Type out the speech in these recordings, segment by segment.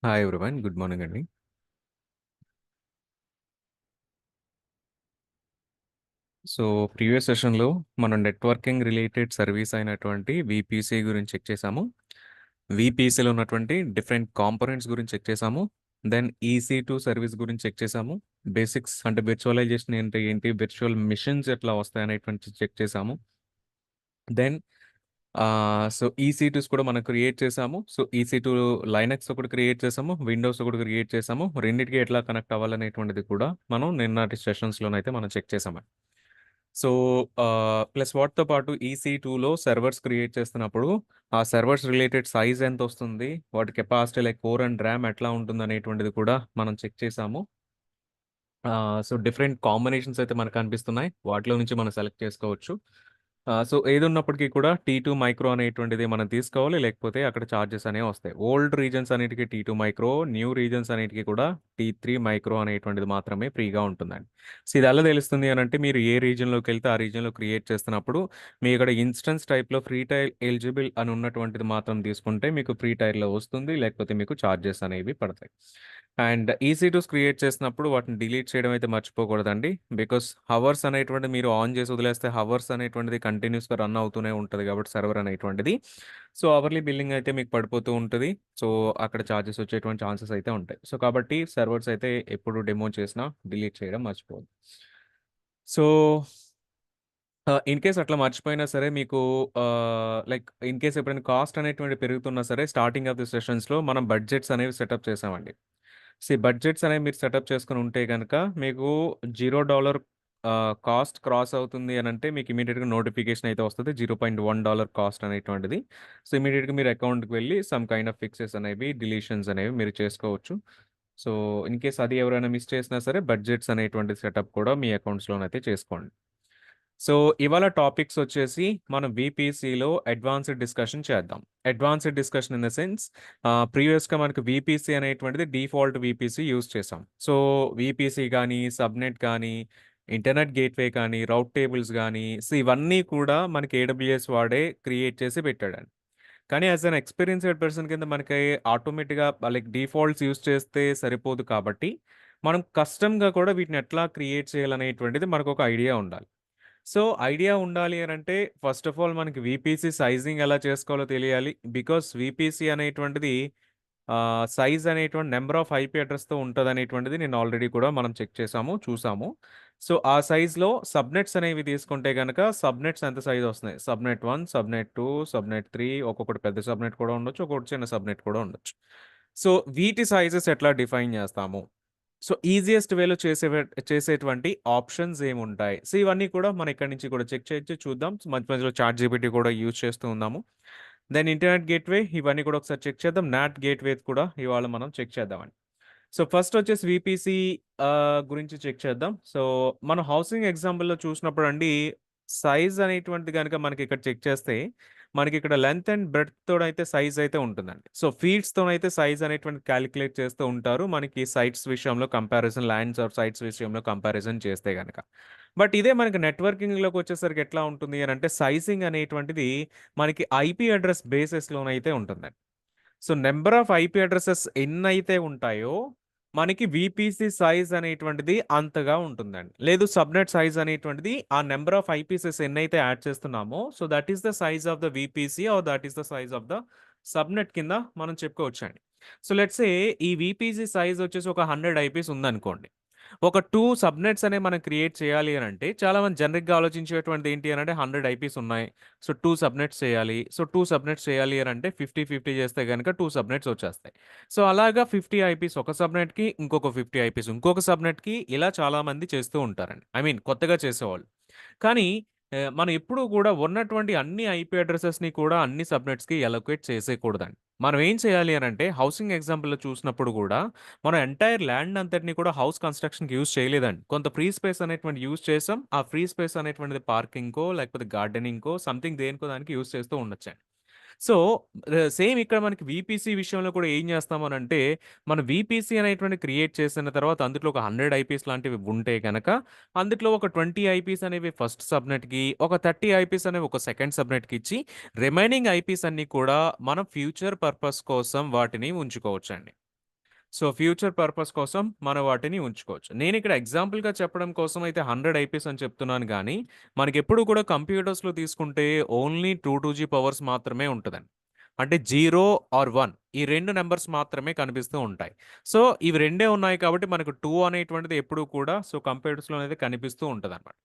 Hi everyone. Good morning అండి. So, previous సెషన్‌లో మనం నెట్వర్కింగ్ రిలేటెడ్ సర్వీస్ అయినటువంటి వీపీసీ గురించి చెక్ చేసాము. వీపీసీలో ఉన్నటువంటి డిఫరెంట్ కాంపోనెంట్స్ గురించి చెక్ చేసాము. దెన్ ఈసీ2 సర్వీస్ గురించి చెక్ చేసాము. బేసిక్స్ అంటే విర్చువలైజేషన్ అంటే ఏంటి? విర్చువల్ మిషన్స్ ఎట్లా వస్తాయనేటువంటిది చెక్ చేసాము. దెన్ సో, ఈసీ2స్ కూడా మనం క్రియేట్ చేసాము. సో, ఈసీ2 లైనక్స్ ఒకటి క్రియేట్ చేసాము. విండోస్ ఒకటి క్రియేట్ చేసాము. రెండిటికి ఎట్లా కనెక్ట్ అవ్వాలనేటువంటిది కూడా మనం నిన్నటి సెషన్స్‌లోనైతే మనం చెక్ చేసామండి. సో, ప్లస్ వాటితో పాటు ఈసీ2లో సర్వర్స్ క్రియేట్ చేస్తున్నప్పుడు, ఆ సర్వర్స్ రిలేటెడ్ సైజ్ ఎంతొస్తుంది? వాటి capacity like core and RAM ఎట్లా ఉంటుందనేటువంటిది కూడా మనం చెక్ చేసాము. సో, డిఫరెంట్ కాంబినేషన్స్ అయితే మనకు కనిపిస్తున్నాయి. వాటిలో నుంచి మనం సెలెక్ట్ చేసుకోవచ్చు. సో, ఏదున్నప్పటికీ కూడా టీ2 మైక్రో అనేటువంటిది మనం తీసుకోవాలి. లేకపోతే అక్కడ చార్జెస్ అనేవి వస్తాయి. ఓల్డ్ రీజన్స్ అన్నిటికి టీ2 మైక్రో, న్యూ రీజన్స్ అన్నిటికి కూడా టీ3 మైక్రో అనేటువంటిది మాత్రమే ఫ్రీగా ఉంటుందండి. సో, ఇది ఎలా తెలుస్తుంది అనంటే మీరు ఏ రీజియన్‌లోకెళ్తే ఆ రీజియన్‌లో క్రియేట్ చేస్తున్నప్పుడు మీ ఇక్కడ ఇన్‌స్టన్స్ టైప్‌లో ఫ్రీ టైర్ ఎలిజిబుల్ అని ఉన్నటువంటిది మాత్రం తీసుకుంటే మీకు ఫ్రీ టైర్‌లో వస్తుంది. లేకపోతే మీకు చార్జెస్ అనేవి పడతాయి. అండ్ ఈసీ2స్ క్రియేట్ చేసినప్పుడు వాటిని డిలీట్ చేయడం అయితే మర్చిపోకూడదండి. బికాస్ హవర్స్ అనేటువంటిది మీరు ఆన్ చేసి వదిలేస్తే హవర్స్ అనేటువంటిది కంటిన్యూస్‌గా రన్ అవుతూనే ఉంటది కాబట్టి సర్వర్ అనేటువంటిది. సో, అవర్లీ బిల్లింగ్ అయితే మీకు పడిపోతూ ఉంటది. సో, అక్కడ చార్జెస్ వచ్చేటువంటి ఛాన్సెస్ అయితే ఉంటాయి. సో, కాబట్టి సర్వర్స్ అయితే ఎప్పుడు డెమో చేసినా డిలీట్ చేయడం మర్చిపోవద్దు. సో, ఇన్ కేస్ అట్లా మర్చిపోయినా సరే మీకు లైక్ ఇన్ కేస్ ఎప్పుడైనా కాస్ట్ అనేటువంటిది పెరుగుతున్నా సరే స్టార్టింగ్ ఆఫ్ ది సెషన్స్‌లో మనం బడ్జెట్స్ అనేవి సెటప్ చేసామండి. బడ్జెట్స్ అనేవి మీరు సెటప్ చేసుకొని ఉంటే గనక మీకు $0 కాస్ట్ క్రాస్ అవుతుంది అనంటే మీకు ఇమ్మీడియేట్‌గా నోటిఫికేషన్ అయితే వస్తది. $0.1 కాస్ట్ అనేటువంటిది. సో, ఇమ్మీడియేట్‌గా మీరు అకౌంట్‌కి వెళ్లి సమ్ కైండ్ ఆఫ్ ఫిక్సెస్ అనేవి, డిలీషన్స్ అనేవి మీరు చేసుకోవచ్చు. సో, ఇన్ కేస్ అది ఎవరైనా మిస్ చేసినా సరే బడ్జెట్స్ అనేటువంటి సెటప్ కూడా మీ అకౌంట్స్‌లోనైతే చేసుకోండి. సో, ఇవాళ టాపిక్స్ వచ్చేసి మనం వీపీసీలో అడ్వాన్స్‌డ్ డిస్కషన్ చేద్దాం. Advanced discussion in the sense ప్రీవియస్‌గా మనకు వీపీసీ అనేటువంటిది డిఫాల్ట్ వీపీసీ యూజ్ చేసాం. సో, వీపీసీ గానీ, సబ్‌నెట్ కానీ, ఇంటర్నెట్ గేట్‌వే కానీ, రౌట్ టేబుల్స్ గానీ, సో, ఇవన్నీ కూడా మనకి ఏడబ్ల్యూఎస్ వాడే క్రియేట్ చేసి పెట్టాడండి. కానీ యాస్ ఎన్ ఎక్స్‌పీరియన్స్‌డ్ పర్సన్ కింద మనకి ఆటోమేటిక్‌గా లైక్ డిఫాల్ట్స్ యూజ్ చేస్తే సరిపోదు కాబట్టి, మనం కస్టమ్‌గా కూడా వీటిని ఎట్లా క్రియేట్ చేయాలనేటువంటిది మనకొక ఐడియా ఉండాలి. సో, ఐడియా ఉండాలి అనంటే ఫస్ట్ ఆఫ్ ఆల్ మనకి వీపీసీ సైజింగ్ ఎలా చేసుకోవాలో తెలియాలి. బికాస్ వీపీసీ అనేటువంటిది సైజ్ అనేటువంటి నంబర్ ఆఫ్ ఐపీ అడ్రెస్‌తో ఉంటదనేటువంటిది నేను ఆల్రెడీ కూడా మనం చెక్ చేసాము, చూసాము. సో, ఆ సైజ్‌లో సబ్‌నెట్స్ అనేవి తీసుకుంటే గనక సబ్‌నెట్స్ ఎంత సైజ్ వస్తున్నాయి. సబ్‌నెట్ 1, సబ్‌నెట్ 2, సబ్‌నెట్ 3 ఒక్కొక్కటి పెద్ద సబ్‌నెట్ కూడా ఉండొచ్చు. ఒక్కొక్కటి చిన్న సబ్‌నెట్ కూడా ఉండొచ్చు. సో, వీటి సైజెస్ ఎట్లా డిఫైన్ చేస్తాము? సో, ఈజియెస్ట్ వేలో చేసేటువంటి ఆప్షన్స్ ఏముంటాయి? సో, ఇవన్నీ కూడా మనం ఇక్కడి నుంచి కూడా చెక్ చేయొచ్చు, చూద్దాం. మధ్య మధ్యలో చాట్‌జీపీటీ కూడా యూజ్ చేస్తూ ఉన్నాము. దెన్ ఇంటర్నెట్ గేట్‌వే ఇవన్నీ కూడా ఒకసారి చెక్ చేద్దాం. నాట్ గేట్‌వే కూడా ఇవాళ మనం చెక్ చేద్దామండి. సో, ఫస్ట్ వచ్చేసి వీపీసీ గురించి చెక్ చేద్దాం. సో, మనం హౌసింగ్ ఎగ్జాంపుల్‌లో చూసినప్పుడండి, సైజ్ అనేటువంటిది గనుక మనకిక్కడ చెక్ చేస్తే, మనకిక్కడ లెంత్ అండ్ బ్రెడ్త్‌తోనైతే సైజ్ అయితే ఉంటుందండి. సో, ఫీట్స్‌తోనైతే సైజ్ అనేటువంటిది కాలిక్యులేట్ చేస్తూ ఉంటారు. మనకి సైట్స్ విషయంలో కంపారిజన్ ల్యాండ్స్ ఆర్ సైట్స్ విషయంలో కంపారిజన్ చేస్తే గనక. బట్ ఇదే మనకి నెట్వర్కింగ్‌లోకొచ్చేసరికి ఎట్లా ఉంటుంది అనంటే, సైజింగ్ అనేటువంటిది మనకి ఐపీ అడ్రెస్ బేసిస్‌లోనైతే ఉంటుందండి. So, number of IP addresses ఎన్నైతే ఉంటాయో, మనకి వీపీసీ సైజ్ అనేటువంటిది అంతగా ఉంటుందండి. లేదు సబ్‌నెట్ సైజ్ అనేటువంటిది ఆ నంబర్ ఆఫ్ ఐపీసెస్ ఎన్నైతే యాడ్ చేస్తున్నామో, so, that is the size of the VPC or that is the size of the subnet కింద మనం చెప్పుకోవచ్చండి. సో, లెట్స్ సే ఈ వీపీసీ సైజ్ వచ్చేసి ఒక 100 ఐపీస్ ఉందనుకోండి. ఒక 2 సబ్‌నెట్స్ అనేవి మనం క్రియేట్ చేయాలి అనంటే, చాలామంది జనరిక్‌గా ఆలోచించేటువంటిది ఏంటి అనంటే 100 ఐపీస్ ఉన్నాయి. సో, 2 సబ్‌నెట్స్ చేయాలి. సో, 2 సబ్‌నెట్స్ చేయాలి అనంటే 50, 50 చేస్తే గనుక 2 సబ్‌నెట్స్ వచ్చేస్తాయి. సో, అలాగా 50 ఐపీస్ ఒక సబ్‌నెట్‌కి, ఇంకొక 50 ఐపీస్ ఇంకొక సబ్‌నెట్‌కి ఇలా చాలామంది చేస్తూ ఉంటారండి. ఐ మీన్ కొత్తగా చేసేవాళ్ళు. కానీ మనం ఎప్పుడూ కూడా ఉన్నటువంటి అన్ని ఐపీ అడ్రెసెస్‌ని కూడా అన్ని సబ్‌నెట్స్‌కి అలొకేట్ చేసేయకూడదండి. మనం ఏం చేయాలి అనంటే హౌసింగ్ ఎగ్జాంపుల్‌లో చూసినప్పుడు కూడా మనం ఎంటైర్ ల్యాండ్ అంతటిని కూడా హౌస్ కన్‌స్ట్రక్షన్‌కి యూజ్ చేయలేదండి. కొంత ఫ్రీ స్పేస్ అనేటువంటిది యూజ్ చేసాం. ఆ ఫ్రీ స్పేస్ అనేటువంటిది పార్కింగ్‌కో, లేకపోతే గార్డెనింగ్‌కో సంథింగ్ దేనికో దానికి యూజ్ చేస్తూ ఉండొచ్చండి. సో, సేమ్ ఇక్కడ మనకి వీపీసీ విషయంలో కూడా ఏం చేస్తామనంటే, మనం వీపీసీ అనేటువంటిది క్రియేట్ చేసిన తర్వాత అందులో ఒక 100 ఐపీస్ లాంటివి ఉంటే గనక, అందులో ఒక 20 ఐపీస్ అనేవి ఫస్ట్ సబ్‌నెట్‌కి, ఒక 30 ఐపీస్ అనేవి ఒక సెకండ్ సబ్‌నెట్‌కి ఇచ్చి, రిమైనింగ్ ఐపీస్ అన్నీ కూడా మనం ఫ్యూచర్ పర్పస్ కోసం వాటిని ఉంచుకోవచ్చండి. సో, ఫ్యూచర్ పర్పస్ కోసం మనం వాటిని ఉంచుకోవచ్చు. నేనిక్కడ ఎగ్జాంపుల్‌గా చెప్పడం కోసం అయితే 100 ఐపీస్ అని చెప్తున్నాను గానీ, మనకెప్పుడు కూడా కంప్యూటర్స్‌లో తీసుకుంటే ఓన్లీ 2 పవర్స్ మాత్రమే ఉంటదండి. అంటే 0 ఆర్ 1 ఈ 2 నంబర్స్ మాత్రమే కనిపిస్తూ ఉంటాయి. సో, ఇవి రెండే ఉన్నాయి కాబట్టి మనకు 2 అనేటువంటిది ఎప్పుడూ కూడా కంప్యూటర్స్‌లో అనేది కనిపిస్తూ ఉంటదనమాట.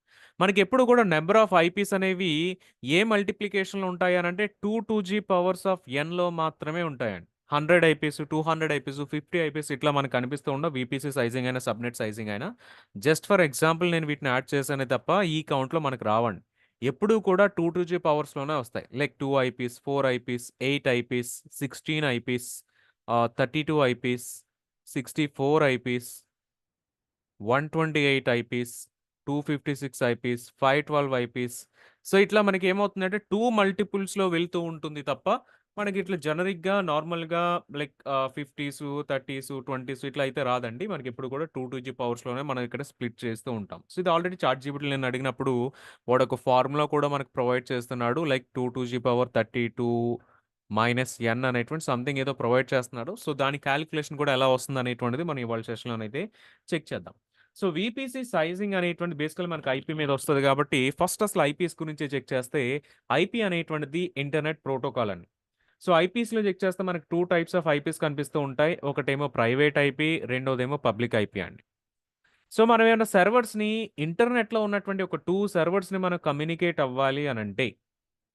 మనకెప్పుడు కూడా నంబర్ ఆఫ్ ఐపీస్ అనేవి ఏ మల్టిప్లికేషన్‌లో ఉంటాయి అనంటే 2 పవర్స్ ఆఫ్ ఎన్‌లో మాత్రమే ఉంటాయండి. 100 ఐపీస్, 200 ఐపీస్, 50 ఐపీస్ ఇట్లా మనకు కనిపిస్తూ ఉండవు. వీపీసీ సైజింగ్ అయినా, సబ్‌నెట్ సైజింగ్ అయినా. జస్ట్ ఫర్ ఎగ్జాంపుల్ నేను వీటిని యాడ్ చేశానే తప్ప ఈ కౌంట్‌లో మనకు రావండి. ఎప్పుడూ కూడా 2 పవర్స్‌లోనే వస్తాయి. Like 2 eyepiece, 4 eyepiece, 8 eyepiece, 16 eyepiece, 32 eyepiece, 64 eyepiece, 128 eyepiece, 256 eyepiece, 512 eyepiece. So, ఇట్లా మనకేమవుతుందంటే 2 మల్టిపుల్స్‌లో వెళ్తూ ఉంటుంది తప్ప, మనకిట్లా జనరిక్‌గా నార్మల్‌గా లైక్ 50సు, 30సు, 20సు ఇట్లా అయితే రాదండి. మనకెప్పుడు కూడా 2 పవర్స్‌లోనే మనం ఇక్కడ స్ప్లిట్ చేస్తూ ఉంటాం. సో, ఇది ఆల్రెడీ చాట్‌జీపీటీలో నేను అడిగినప్పుడు వాడొక ఫార్ములా కూడా మనకు ప్రొవైడ్ చేస్తున్నాడు. లైక్ 2 పవర్ 32 మైనస్ ఎన్ అనేటువంటి సంథింగ్ ఏదో ప్రొవైడ్ చేస్తున్నాడు. సో, దాని కాలిక్యులేషన్ కూడా ఎలా వస్తుందనేటువంటిది మనం ఇవాళ సెషన్‌లోనైతే చెక్ చేద్దాం. సో, వీపీసీ సైజింగ్ అనేటువంటి బేసికల్లీ మనకు ఐపీ మీద వస్తది కాబట్టి, ఫస్ట్ అసలు ఐపీస్ గురించి చెక్ చేస్తే, ఐపీ అనేటువంటిది ఇంటర్నెట్ ప్రోటోకాల్ అండి. సో, ఐపీస్‌లో చెక్ చేస్తే మనకు 2 టైప్స్ ఆఫ్ ఐపీస్ కనిపిస్తూ ఉంటాయి. ఒకటేమో ప్రైవేట్ ఐపీ, రెండోదేమో పబ్లిక్ ఐపీ అండి. సో, మనం ఏమన్నా సర్వర్స్‌ని ఇంటర్నెట్‌లో ఉన్నటువంటి ఒక 2 సర్వర్స్‌ని మనం కమ్యూనికేట్ అవ్వాలి అనంటే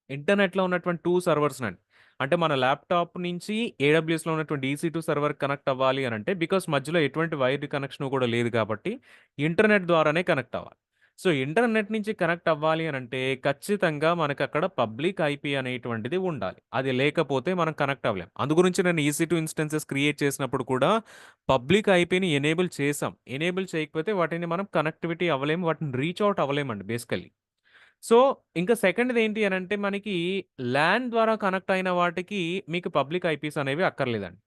ఇంటర్నెట్‌లో ఉన్నటువంటి 2 సర్వర్స్‌నండి. అంటే మన ల్యాప్‌టాప్ నుంచి ఏడబ్ల్యూఎస్‌లో ఉన్నటువంటి EC2 సర్వర్‌కి కనెక్ట్ అవ్వాలి అనంటే బికాజ్ మధ్యలో ఎటువంటి వైర్డ్ కనెక్షన్ కూడా లేదు కాబట్టి ఇంటర్నెట్ ద్వారానే కనెక్ట్ అవ్వాలి. సో, ఇంటర్నెట్ నుంచి కనెక్ట్ అవ్వాలి అనంటే ఖచ్చితంగా మనకక్కడ పబ్లిక్ ఐపీ అనేటువంటిది ఉండాలి. అది లేకపోతే మనం కనెక్ట్ అవ్వలేం. అందు గురించి నేను EC2 ఇన్‌స్టెన్సెస్ క్రియేట్ చేసినప్పుడు కూడా పబ్లిక్ ఐపీని ఎనేబుల్ చేసాం. ఎనేబుల్ చేయకపోతే వాటిని మనం కనెక్టివిటీ అవ్వలేము. వాటిని రీచ్ ఔట్ అవ్వలేమండి బేసికల్లీ. సో, ఇంకా సెకండ్‌దేంటి అనంటే మనకి లాన్ ద్వారా కనెక్ట్ అయిన వాటికి మీకు పబ్లిక్ ఐపీస్ అనేవి అక్కర్లేదండి.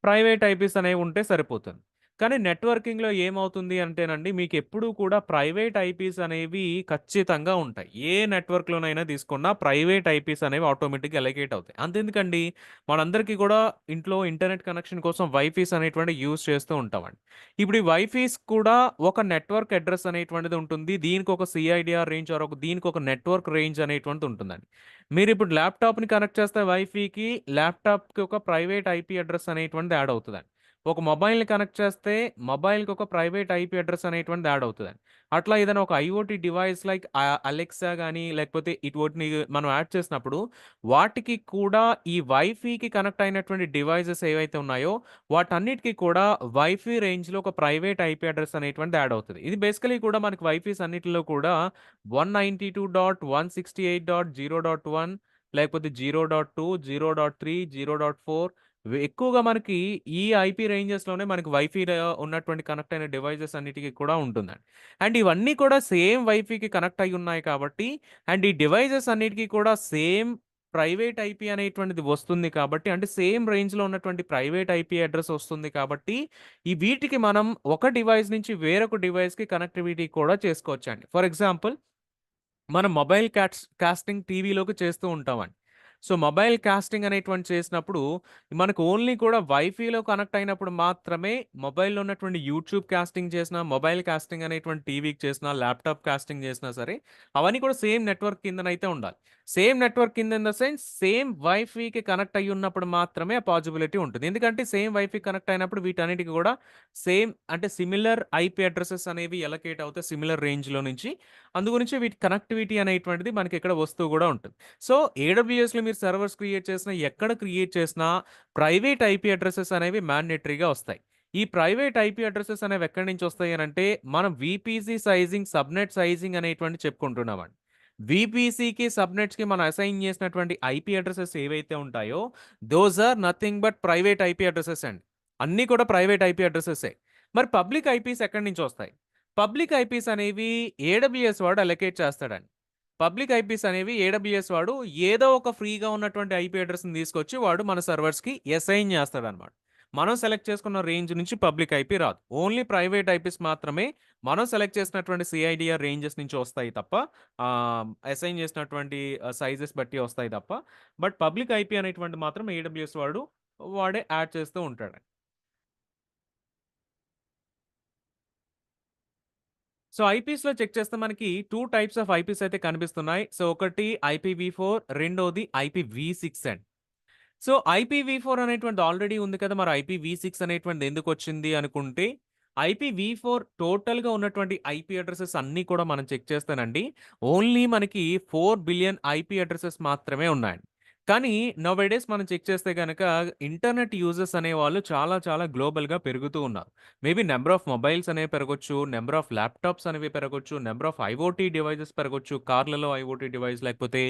ప్రైవేట్ ఐపీస్ అనేవుంటే సరిపోతుంది. కానీ నెట్వర్కింగ్‌లో ఏమవుతుంది అంటేనండి, మీకెప్పుడూ కూడా ప్రైవేట్ ఐపీస్ అనేవి ఖచ్చితంగా ఉంటాయి. ఏ నెట్వర్క్‌లోనైనా తీసుకున్నా ప్రైవేట్ ఐపీస్ అనేవి ఆటోమేటిక్‌గా అలొకేట్ అవుతాయి. అంతెందుకండి, మనందరికీ కూడా ఇంట్లో ఇంటర్నెట్ కనెక్షన్ కోసం వైఫీస్ అనేటువంటివి యూజ్ చేస్తూ ఉంటామండి. ఇప్పుడు ఈ వైఫీస్ కూడా ఒక నెట్వర్క్ అడ్రెస్ అనేటువంటిది ఉంటుంది. దీనికొక సీఐడీఆర్ రేంజ్ ఆర్ దీనికొక నెట్వర్క్ రేంజ్ అనేటువంటిది ఉంటుందండి. మీరిప్పుడు ల్యాప్‌టాప్‌ని కనెక్ట్ చేస్తే వైఫీకి, ల్యాప్‌టాప్‌కి ఒక ప్రైవేట్ ఐపీ అడ్రెస్ అనేటువంటిది యాడ్ అవుతదండి. ఒక మొబైల్‌ని కనెక్ట్ చేస్తే, మొబైల్‌కి ఒక ప్రైవేట్ ఐపీ అడ్రెస్ అనేటువంటిది యాడ్ అవుతదండి. అట్లా ఏదైనా ఒక ఐఓటీ డివైస్ లైక్ అలెక్సా గాని, లేకపోతే ఇటువోటిని మనం యాడ్ చేసినప్పుడు, వాటికి కూడా ఈ వైఫీకి కనెక్ట్ అయినటువంటి డివైసెస్ ఏవైతే ఉన్నాయో, వాటన్నిటికి కూడా వైఫై రేంజ్‌లో ఒక ప్రైవేట్ ఐపీ అడ్రెస్ అనేటువంటిది యాడ్ అవుతది. ఇది బేసికల్లీ కూడా మనకి వైఫీస్ అన్నిటిలో కూడా 192.168.0.1 లేకపోతే 0.2, 0.3, 0.4 ఎక్కువగా మనకి ఈ ఐపీ రేంజెస్‌లోనే మనకి వైఫై‌లో ఉన్నటువంటి కనెక్ట్ అయిన డివైసెస్ అన్నిటికి కూడా ఉంటుందండి. అండ్ ఇవన్నీ కూడా సేమ్ వైఫైకి కనెక్ట్ అయ్యి ఉన్నాయి కాబట్టి అండ్ ఈ డివైసెస్ అన్నిటికి కూడా సేమ్ ప్రైవేట్ ఐపీ అనేటువంటిది వస్తుంది కాబట్టి అంటే సేమ్ రేంజ్‌లో ఉన్నటువంటి ప్రైవేట్ ఐపీ అడ్రెస్ వస్తుంది కాబట్టి ఈ వీటికి మనం ఒక డివైస్ నుంచి వేరొక డివైస్‌కి కనెక్టివిటీ కూడా చేసుకోవచ్చండి. ఫర్ ఎగ్జాంపుల్ మనం మొబైల్ కాస్టింగ్ టీవీలోకి చేస్తూ ఉంటామండి. సో, మొబైల్ కాస్టింగ్ అనేటువంటి చేసినప్పుడు మనకు ఓన్లీ కూడా వైఫైలో కనెక్ట్ అయినప్పుడు మాత్రమే మొబైల్‌లో ఉన్నటువంటి యూట్యూబ్ కాస్టింగ్ చేసినా, మొబైల్ కాస్టింగ్ అనేటువంటి టీవీకి చేసినా, ల్యాప్‌టాప్ కాస్టింగ్ చేసినా సరే, అవన్నీ కూడా సేమ్ నెట్వర్క్ కిందనైతే ఉండాలి. సేమ్ నెట్వర్క్ కింద ఇన్ ద సెన్స్ సేమ్ వైఫైకి కనెక్ట్ అయ్యి ఉన్నప్పుడు మాత్రమే ఆ పాజిబిలిటీ ఉంటుంది. ఎందుకంటే సేమ్ వైఫై కనెక్ట్ అయినప్పుడు వీటన్నిటికి కూడా సేమ్ అంటే సిమిలర్ ఐపీ అడ్రెసెస్ అనేవి ఎలకేట్ అవుతాయి సిమిలర్ రేంజ్‌లో నుంచి. అందుగురించి వీటి కనెక్టివిటీ అనేటువంటిది మనకిక్కడ వస్తూ గూడా ఉంటుంది. సో, ఏడబ్ల్యూఎస్‌లో మీరు సర్వర్స్ క్రియేట్ చేసినా, ఎక్కడ క్రియేట్ చేసినా ప్రైవేట్ ఐపీ అడ్రెసెస్ అనేవి మ్యాండేటరీగా వస్తాయి. ఈ ప్రైవేట్ ఐపీ అడ్రెసెస్ అనేవి ఎక్కడి నుంచి వస్తాయి అనంటే, మనం వీపీసీ సైజింగ్, సబ్‌నెట్ సైజింగ్ అనేటువంటివి చెప్పుకుంటున్నామండి. వీపీసీకి, సబ్‌నెట్స్‌కి మనం అసైన్ చేసినటువంటి ఐపీ అడ్రెసెస్ ఏవైతే ఉంటాయో, those are nothing but private IP addresses అండి. అన్నీ కూడా ప్రైవేట్ ఐపీ అడ్రెసెసే. మరి పబ్లిక్ ఐపీస్ ఎక్కడి నుంచొస్తాయి? పబ్లిక్ ఐపీస్ అనేవి ఏడబ్ల్యూఎస్ వాడు అలొకేట్ చేస్తాడండి. పబ్లిక్ ఐపీస్ అనేవి ఏడబ్ల్యూఎస్ వాడు ఏదో ఒక ఫ్రీగా ఉన్నటువంటి ఐపీ అడ్రెస్‌ని తీసుకొచ్చి వాడు మన సర్వర్స్‌కి అసైన్ చేస్తాడన్నమాట. మనం సెలెక్ట్ చేసుకున్న రేంజ్ నుంచి పబ్లిక్ ఐపీ రాదు. ఓన్లీ ప్రైవేట్ ఐపీస్ మాత్రమే మనం సెలెక్ట్ చేసినటువంటి సీఐడీఆర్ రేంజెస్ నుంచి వస్తాయి తప్ప అసైన్ చేసినటువంటి సైజెస్ బట్టి వస్తాయి తప్ప. బట్ పబ్లిక్ ఐపీ అనేటువంటిది మాత్రం ఏడబ్ల్యూఎస్ వాడే యాడ్ చేస్తూ ఉంటాడు. సో, ఐపీస్‌లో చెక్ చేస్తే మనకి 2 టైప్స్ ఆఫ్ ఐపీస్ అయితే కనిపిస్తున్నాయి. సో, ఒకటి ఐపీవీ4 రెండోది ఐపీవీ6 అండి. సో, ఐపీవీ4 అనేటువంటిది ఆల్రెడీ ఉంది కదా! మరి ఐపీవీ6 అనేటువంటిది ఎందుకొచ్చింది అనుకుంటే, ఐపీవీ4 టోటల్‌గా ఉన్నటువంటి ఐపీ అడ్రెసెస్ అన్నీ కూడా మనం చెక్ చేస్తేనండి, ఓన్లీ మనకి 4 బిలియన్ ఐపీ అడ్రెసెస్ మాత్రమే ఉన్నాయండి. కానీ నౌ ఎ డేస్ మనం చెక్ చేస్తే గనక ఇంటర్నెట్ యూజర్స్ అనేవాళ్ళు చాలా చాలా గ్లోబల్‌గా పెరుగుతూ ఉన్నారు. మేబీ నంబర్ ఆఫ్ మొబైల్స్ అనేవి పెరగొచ్చు, నంబర్ ఆఫ్ ల్యాప్‌టాప్స్ అనేవి పెరగొచ్చు, నంబర్ ఆఫ్ ఐఓటీ డివైసెస్ పెరగొచ్చు. కార్‌లలో ఐఓటీ డివైస్ లేకపోతే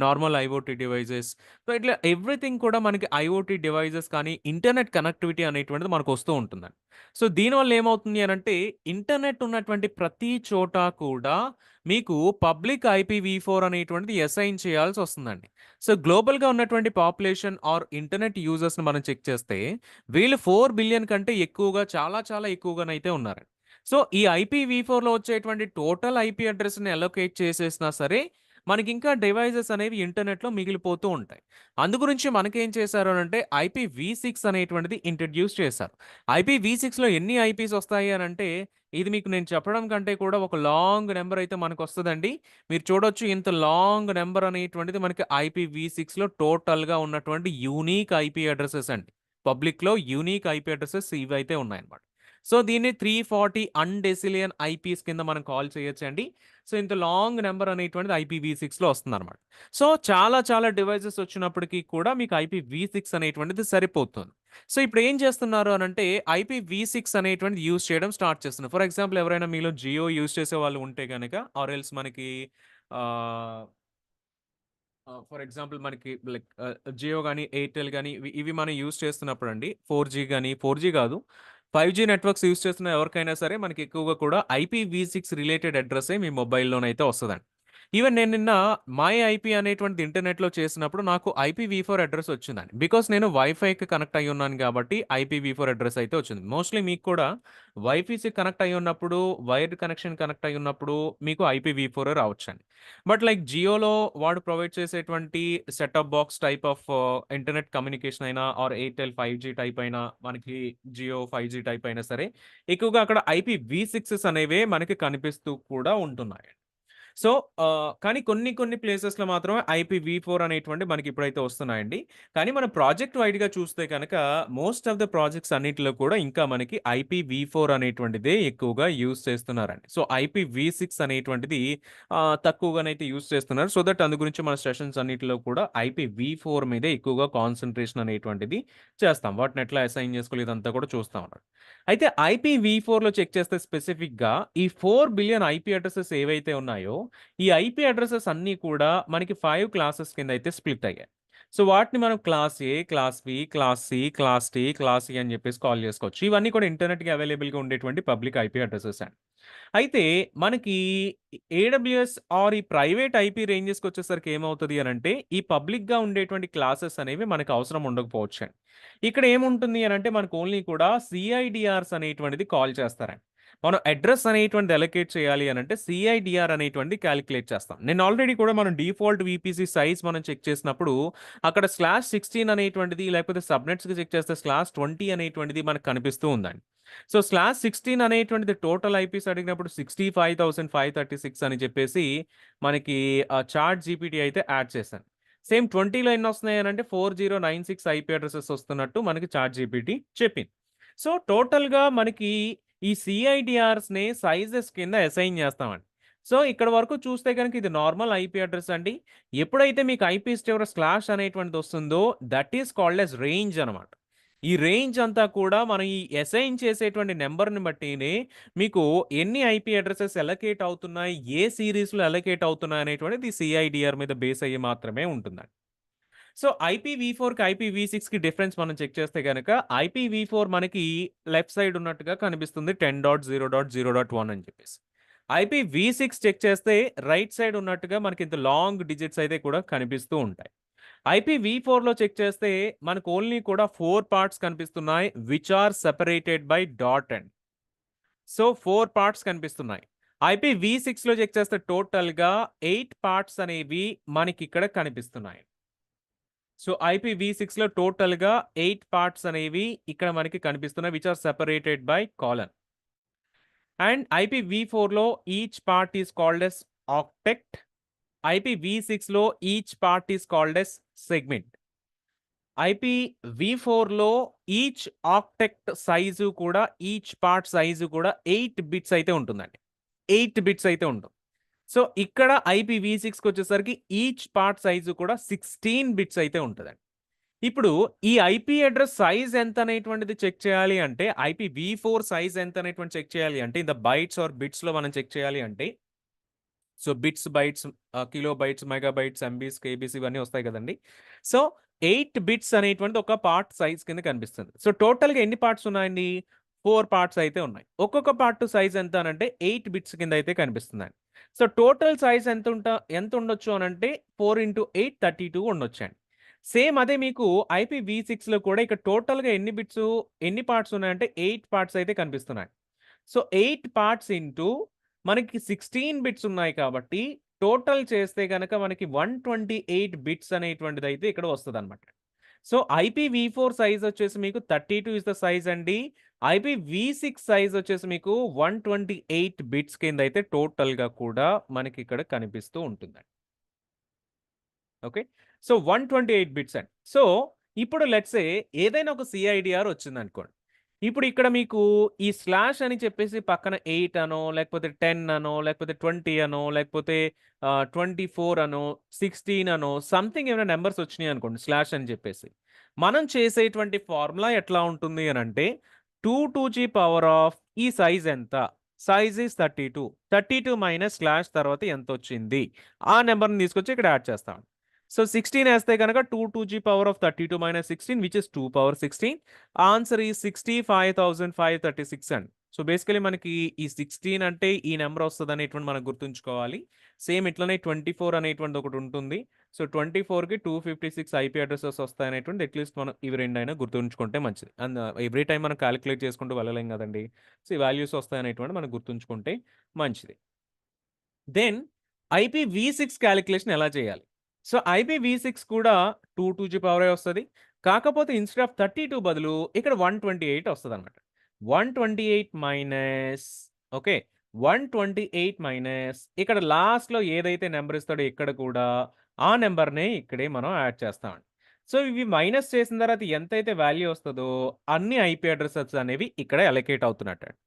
నార్మల్ ఐఓటీ డివైసెస్. సో, ఇట్లా ఎవ్రీథింగ్ కూడా మనకి ఐఓటీ డివైసెస్ కానీ, ఇంటర్నెట్ కనెక్టివిటీ అనేటువంటిది మనకొస్తూ ఉంటుందండి. సో, దీనివల్ల ఏమవుతుంది అనంటే, ఇంటర్నెట్ ఉన్నటువంటి ప్రతి చోట కూడా మీకు పబ్లిక్ ఐపీవీ4 అనేటువంటిది అసైన్ చేయాల్సొస్తుందండి. సో, గ్లోబల్‌గా ఉన్నటువంటి పాపులేషన్ ఆర్ ఇంటర్నెట్ యూజర్స్‌ని మనం చెక్ చేస్తే, వీళ్ళు 4 బిలియన్ కంటే ఎక్కువగా చాలా చాలా ఎక్కువగానైతే ఉన్నారండి. సో, ఈ ఐపీవీ4లో వచ్చేటువంటి టోటల్ ఐపీ అడ్రెస్‌ని అలోకేట్ చేసేసినా సరే, మనకింకా డివైసెస్ అనేవి ఇంటర్నెట్‌లో మిగిలిపోతూ ఉంటాయి. అందుగురించి మనకేం చేశారు అనంటే ఐపీవీ6 అనేటువంటిది ఇంట్రొడ్యూస్ చేశారు. ఐపీవీ6లో ఎన్ని ఐపీస్ వస్తాయి అనంటే, ఇది మీకు నేను చెప్పడం కంటే కూడా ఒక లాంగ్ నంబర్ అయితే మనకొస్తదండి. మీరు చూడొచ్చు ఇంత లాంగ్ నంబర్ అనేటువంటిది మనకి ఐపీవీ6లో టోటల్‌గా ఉన్నటువంటి యూనిక్ ఐపీ అడ్రెసెస్ అండి. పబ్లిక్‌లో యూనిక్ ఐపీ అడ్రెసెస్ ఇవైతే ఉన్నాయన్నమాట. సో, దీన్ని 340 అన్‌డెసిలియన్ ఐపీస్ కింద మనం కాల్ చేయొచ్చండి. సో, ఇంత లాంగ్ నంబర్ అనేటువంటిది ఐపీవీ6లో వస్తుందన్నమాట. సో, చాలా చాలా డివైసెస్ వచ్చినప్పటికి కూడా మీకు ఐపీవీ6 అనేటువంటిది సరిపోతుంది. సో, ఇప్పుడు ఏం చేస్తున్నారు అనంటే ఐపీవీ6 అనేటువంటిది యూజ్ చేయడం స్టార్ట్ చేస్తున్నారు. ఫర్ ఎగ్జాంపుల్ ఎవరైనా మీలో జియో యూజ్ చేసేవాళ్ళు ఉంటే గనక ఆర్ ఎల్స్ మనకి ఆహ్ ఫర్ ఎగ్జాంపుల్ మనకి లైక్ జియో గాని, ఎయిర్‌టెల్ గాని ఇవి మనం యూజ్ చేస్తున్నప్పుడండి 4జీ గాని, 4జీ కాదు 5జీ నెట్వర్క్స్ యూజ్ చేస్తున్న ఎవరికైనా సరే మనకి ఎక్కువగా కూడా ఐపీవీ6 రిలేటెడ్ అడ్రెస్సే మీ మొబైల్‌లోనైతే వస్తదండి. ఈవెన్ నేను నిన్న మై ఐపీ అనేటువంటిది ఇంటర్నెట్‌లో చేసినప్పుడు నాకు ఐపీవీ4 అడ్రెస్ వచ్చిందండి. బికాస్ నేను వైఫైకి కనెక్ట్ అయ్యి ఉన్నాను కాబట్టి ఐపీవీ4 అడ్రెస్ అయితే వచ్చింది. మోస్ట్‌లీ మీకు కూడా వైఫీకి కనెక్ట్ అయ్యి ఉన్నప్పుడు, వైర్డ్ కనెక్షన్ కనెక్ట్ అయ్యి ఉన్నప్పుడు మీకు ఐపీవీ4 రావచ్చండి. బట్ లైక్ జియోలో వాడు ప్రొవైడ్ చేసేటువంటి set top box type of internet communication అయినా ఆర్ ఎయిర్‌టెల్ 5జీ టైప్ అయినా, మనకి జియో 5జీ టైప్ అయినా సరే, ఎక్కువగా అక్కడ ఐపీ-వి6 అనేవే మనకి కనిపిస్తూ కూడా ఉంటున్నాయి. సో, కానీ కొన్ని కొన్ని ప్లేసెస్‌లో మాత్రం ఐపీవీ4 అనేటువంటివి మనకిప్పుడైతే వస్తున్నాయండి. కానీ మనం ప్రాజెక్ట్ వైడ్‌గా చూస్తే గనక మోస్ట్ ఆఫ్ ద ప్రాజెక్ట్స్ అన్నిటిలో కూడా ఇంకా మనకి ఐపీవీ4 అనేటువంటిదే ఎక్కువగా యూజ్ చేస్తున్నారండి. సో, ఐపీవీ6 అనేటువంటిది తక్కువగానైతే యూజ్ చేస్తున్నారు. సో దట్ అందు గురించి మన సెషన్స్ అన్నిటిలో కూడా ఐపీవీ4 మీదే ఎక్కువగా కాన్సంట్రేషన్ అనేటువంటిది చేస్తాం. వాటిని ఎట్లా అసైన్ చేసుకోవాలి ఇదంతా కూడా చూస్తా ఉన్నాం. అయితే ఐపీవీ4లో చెక్ చేస్తే స్పెసిఫిక్‌గా ఈ 4 బిలియన్ ఐపీ అడ్రెసెస్ ఏవైతే ఉన్నాయో, ఈ ఐపీ అడ్రెసెస్ అన్నీ కూడా మనకి 5 క్లాసెస్ కింద అయితే స్ప్లిట్ అయ్యాయి. సో, వాటిని మనం class A, class B, class C, class D, class E అని చెప్పేసి కాల్ చేసుకోవచ్చు. ఇవన్నీ కూడా ఇంటర్నెట్‌కి అవైలబుల్‌గా ఉండేటువంటి పబ్లిక్ ఐపీ అడ్రెసెస్ అండి. అయితే మనకి ఏడబ్ల్యూఎస్ ఆర్ ఈ ప్రైవేట్ ఐపీ రేంజెస్‌కొచ్చేసరికి ఏమవుతది అనంటే, ఈ పబ్లిక్‌గా ఉండేటువంటి క్లాసెస్ అనేవి మనకు అవసరం ఉండకపోవచ్చండి. ఇక్కడ ఏముంటుంది అనంటే, మనకు ఓన్లీ కూడా సీఐడీఆర్స్ అనేటువంటిది కాల్ చేస్తారండి. మనం అడ్రెస్ అనేటువంటిది అలొకేట్ చేయాలి అనంటే, సీఐడీఆర్ అనేటువంటిది కాలిక్యులేట్ చేస్తాం. నేను ఆల్రెడీ కూడా మనం డిఫాల్ట్ వీపీసీ సైజ్ మనం చెక్ చేసినప్పుడు, అక్కడ /16 అనేటువంటిది లేకపోతే సబ్‌నెట్స్‌కి చెక్ చేస్తే /20 అనేటువంటిది మనకు కనిపిస్తూ ఉందండి. సో, /16 అనేటువంటిది టోటల్ ఐపీస్ అడిగినప్పుడు 65,536 అని చెప్పేసి మనకి చాట్ జీపీటీ అయితే యాడ్ చేశాను. సేమ్ 20లో ఎన్నొస్తున్నాయి అనంటే 4096 ఐపీ అడ్రెసెస్ వస్తున్నట్టు మనకి చాట్ జీపీటీ చెప్పింది. సో, టోటల్‌గా మనకి ఈ సీఐడీఆర్స్‌ని సైజెస్ కింద అసైన్ చేస్తామండి. సో, ఇక్కడ వరకు చూస్తే గనుక ఇది నార్మల్ ఐపీ అడ్రెస్ అండి. ఎప్పుడైతే మీకు ఐపీస్ చివర స్లాష్ అనేటువంటిదొస్తుందో that is called as range అనమాట. ఈ రేంజ్ అంతా కూడా మనం ఈ అసైన్ చేసేటువంటి నంబర్‌ని బట్టినే మీకు ఎన్ని ఐపీ అడ్రెసెస్ అలొకేట్ అవుతున్నాయి, ఏ సీరీస్‌లో అలొకేట్ అవుతున్నాయి అనేటువంటిది సీఐడీఆర్ మీద బేస్ అయ్యి మాత్రమే ఉంటుందండి. సో, ఐపీవీ4కి, ఐపీవీ6కి డిఫరెన్స్ మనం చెక్ చేస్తే గనక ఐపీవీ4 మనకి లెఫ్ట్ సైడ్ ఉన్నట్టుగా కనిపిస్తుంది 10.0.0.1 అని చెప్పేసి. ఐపీవీ6 చెక్ చేస్తే రైట్ సైడ్ ఉన్నట్టుగా మనకి ఇంత లాంగ్ డిజిట్స్ అయితే కూడా కనిపిస్తూ ఉంటాయి. ఐపీవీ4లో చెక్ చేస్తే మనకు ఓన్లీ కూడా 4 పార్ట్స్ కనిపిస్తున్నాయి. Which are separated by dot and. So, 4 parts కనిపిస్తున్నాయి. ఐపీవీ6లో చెక్ చేస్తే టోటల్‌గా 8 పార్ట్స్ అనేవి మనకిక్కడ కనిపిస్తున్నాయి. సో, ఐపీవీ6లో టోటల్‌గా 8 పార్ట్స్ అనేవి ఇక్కడ మనకి కనిపిస్తున్నాయి. Which are separated by colon. And IPv4లో each part is called as octet. IPv6లో each part is called as segment. IPv4లో ఈచ్ ఆక్టెక్ట్ సైజు కూడా, ఈచ్ పార్ట్ సైజు కూడా 8 బిట్స్ అయితే ఉంటుందండి. 8 బిట్స్ అయితే ఉంటుంది. సో ఇక్కడ IPv6కి వచ్చేసరికి ఈచ్ పార్ట్ సైజు కూడా 16 బిట్స్ అయితే ఉంటదండి. ఇప్పుడు ఈ ఐపీ అడ్రస్ సైజ్ ఎంత అనేటువంటిది చెక్ చేయాలి అంటే, IPv4 సైజ్ ఎంత అనేటువంటి చెక్ చేయాలి అంటే, ఇన్ ద బైట్స్ ఆర్ బిట్స్‌లో మనం చెక్ చేయాలి అంటే, so bits, bytes, kilobytes, megabytes, MBs, KBs ఇవన్నీ వస్తాయి కదండీ. సో 8 బిట్స్ అనేటువంటిది ఒక పార్ట్ సైజ్ కింద కనిపిస్తుంది. సో టోటల్‌గా ఎన్ని పార్ట్స్ ఉన్నాయండి? 4 పార్ట్స్ అయితే ఉన్నాయి. ఒక్కొక్క పార్ట్ సైజ్ ఎంత అనంటే 8 బిట్స్ కింద అయితే కనిపిస్తుందండి. సో టోటల్ సైజ్ ఎంత ఉండొచ్చు అనంటే 4 ఇంటూ 8 32 ఉండొచ్చండి. సేమ్ అదే మీకు IPv6లో కూడా ఇక్కడ టోటల్‌గా ఎన్ని బిట్స్, ఎన్ని పార్ట్స్ ఉన్నాయంటే 8 పార్ట్స్ అయితే కనిపిస్తున్నాయి. సో 8 పార్ట్స్ ఇంటూ మనకి 16 బిట్స్ ఉన్నాయి కాబట్టి టోటల్ చేస్తే గనక మనకి 128 బిట్స్ అనేటువంటిదైతే ఇక్కడ వస్తదనమాట. సో IPv4 సైజ్ వచ్చేసి మీకు 32 ఇస్ ద సైజ్ అండి. IPv6 సైజ్ వచ్చేసి మీకు 128 బిట్స్ కిందైతే టోటల్‌గా కూడా మనకిక్కడ కనిపిస్తూ ఉంటుందండి. ఓకే. సో 128 బిట్స్ అండి. సో ఇప్పుడు లెట్స్ సే ఏదైనా ఒక సిఐడిఆర్ వచ్చిందనుకోండి. ఇప్పుడు ఇక్కడ మీకు ఈ స్లాష్ అని చెప్పేసి పక్కన 8 అనో, లేకపోతే 10 అనో, లేకపోతే 20 అనో, లేకపోతే 24 అనో, 16 అనో సంథింగ్ ఏమైనా నంబర్స్ వచ్చినాయి అనుకోండి స్లాష్ అని చెప్పేసి. మనం చేసేటువంటి ఫార్ములా ఎట్లా ఉంటుంది అనంటే 2 టు ది పవర్ ఆఫ్ ఈ సైజ్ ఎంత? Size is 32. 32 మైనస్ స్లాష్ తర్వాత ఎంతొచ్చింది? ఆ నంబర్‌ని తీసుకొచ్చి ఇక్కడ యాడ్ చేస్తాం. సో 16 ఏస్తే గనక 2 to the power of 32 minus 16 which is 2 power 16. Answer is 65,536 అండి. సో బేసికల్లీ మనకి ఈ 16 అంటే ఈ నంబర్ వస్తదనేటువంటి మనం గుర్తుంచుకోవాలి. సేమ్ ఇట్లనే 24 అనేటువంటిది ఒకటి ఉంటుంది. సో 24కి 256 ఐపీ అడ్రెసెస్ వస్తాయనేటువంటిది అట్‌లీస్ట్ మనం ఇవి రెండైనా గుర్తుంచుకుంటే మంచిది. అండ్ ఎవ్రీ టైమ్ మనం కాలిక్యులేట్ చేసుకుంటూ వెళ్ళలేం గదండీ. సో ఈ వాల్యూస్ వస్తాయనేటువంటిది మనం గుర్తుంచుకుంటే మంచిది. దెన్ IPv6 కాలిక్యులేషన్ ఎలా చేయాలి? సో IPv6 కూడా 2 టు ది పవరే వస్తది. కాకపోతే ఇన్‌స్టెడ్ ఆఫ్ 32 బదులు ఇక్కడ 128 వస్తదనమాట. 128 మైనస్ ఓకే. 128 మైనస్ ఇక్కడ లాస్ట్‌లో ఏదైతే నంబర్ ఇస్తాడో ఇక్కడ కూడా ఆ నంబర్‌నే ఇక్కడే మనం యాడ్ చేస్తామండి. సో ఇవి మైనస్ చేసిన తర్వాత ఎంతైతే వాల్యూ వస్తదో అన్ని ఐపీ అడ్రెసెస్ అనేవి ఇక్కడ అలొకేట్ అవుతున్నట్టండి.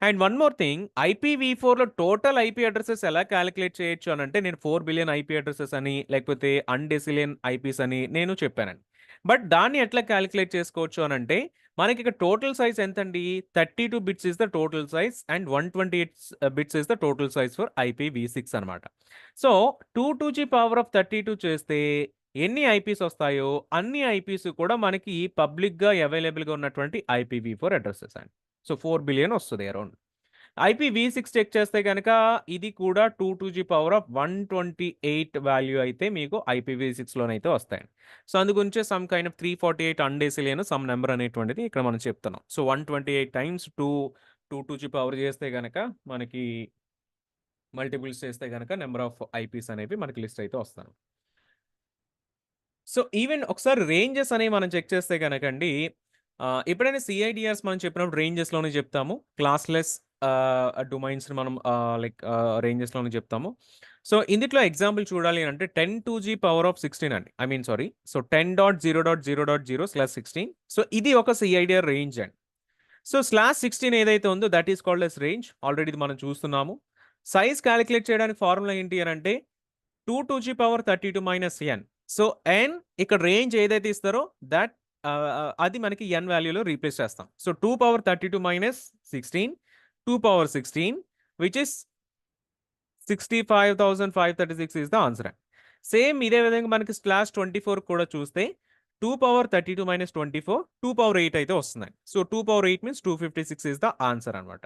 అండ్ వన్ మోర్ థింగ్ IPv4లో టోటల్ ఐపీ అడ్రెసెస్ ఎలా కాలిక్యులేట్ చేయొచ్చు అనంటే నేను 4 బిలియన్ ఐపీ అడ్రెసెస్ అని లేకపోతే అన్‌డెసిలియన్ ఐపీస్ అని నేను చెప్పానండి. బట్ దాన్ని ఎట్లా కాలిక్యులేట్ చేసుకోవచ్చు అనంటే మనకి ఇక్కడ టోటల్ సైజ్ ఎంతండి? 32 bits is the total size and 128 bits is the total size for IPv6 అనమాట. So 2 to the power of 32 చేస్తే ఎన్ని ఐపీస్ వస్తాయో అన్ని ఐపీస్ కూడా మనకి పబ్లిక్‌గా అవైలబుల్‌గా ఉన్నటువంటి IPv4 అడ్రెసెస్ అండి. సో 4 బిలియన్ వస్తది అరౌండ్. IPv6 చెక్ చేస్తే గనక ఇది కూడా 2 to the power of 128 value అయితే మీకు IPv6లోనైతే వస్తాయండి. సో అందు గురించే some kind of 348 undecillion some number అనేటువంటిది ఇక్కడ మనం చెప్తున్నాం. So 128 times 2 to the power చేస్తే గనక మనకి మల్టిపుల్స్ చేస్తే గనక నంబర్ ఆఫ్ ఐపీస్ అనేవి మనకి లిస్ట్ అయితే వస్తాయి. సో ఈవెన్ ఒకసారి రేంజెస్ అనేవి మనం చెక్ చేస్తే గనకండి ఎప్పుడైనా సిఐడిఆర్స్ మనం చెప్పినప్పుడు రేంజెస్‌లోనే చెప్తాము. క్లాస్‌లెస్ డొమైన్స్‌ని మనం రేంజెస్‌లోనే చెప్తాము. సో ఇందిట్లో ఎగ్జాంపుల్ చూడాలి అంటే 10 టు ది పవర్ ఆఫ్ 16 అండి. I mean sorry. So 10.0.0.0/16 so ఇది ఒక సిఐడిఆర్ రేంజ్ అండి. సో /16 ఏదైతే ఉందో that is called as range. Already ఇది మనం చూస్తున్నాము. సైజ్ కాలిక్యులేట్ చేయడానికి ఫార్ములా ఏంటి అనంటే 2 to the power 32 minus n. So n ఇక్కడ రేంజ్ ఏదైతే ఇస్తారో దట్ అది మనకి n వాల్యూలో రీప్లేస్ చేస్తాం. So 2 power 32 minus 16 2 power 16 which is 65,536 is the answer. Same ఇదే విధంగా మనకి /24 కూడా చూస్తే 2 పవర్ 32 మైనస్ 24 2 పవర్ 8 అయితే వస్తుందండి. So 2 power 8 means 256 is the answer అనమాట.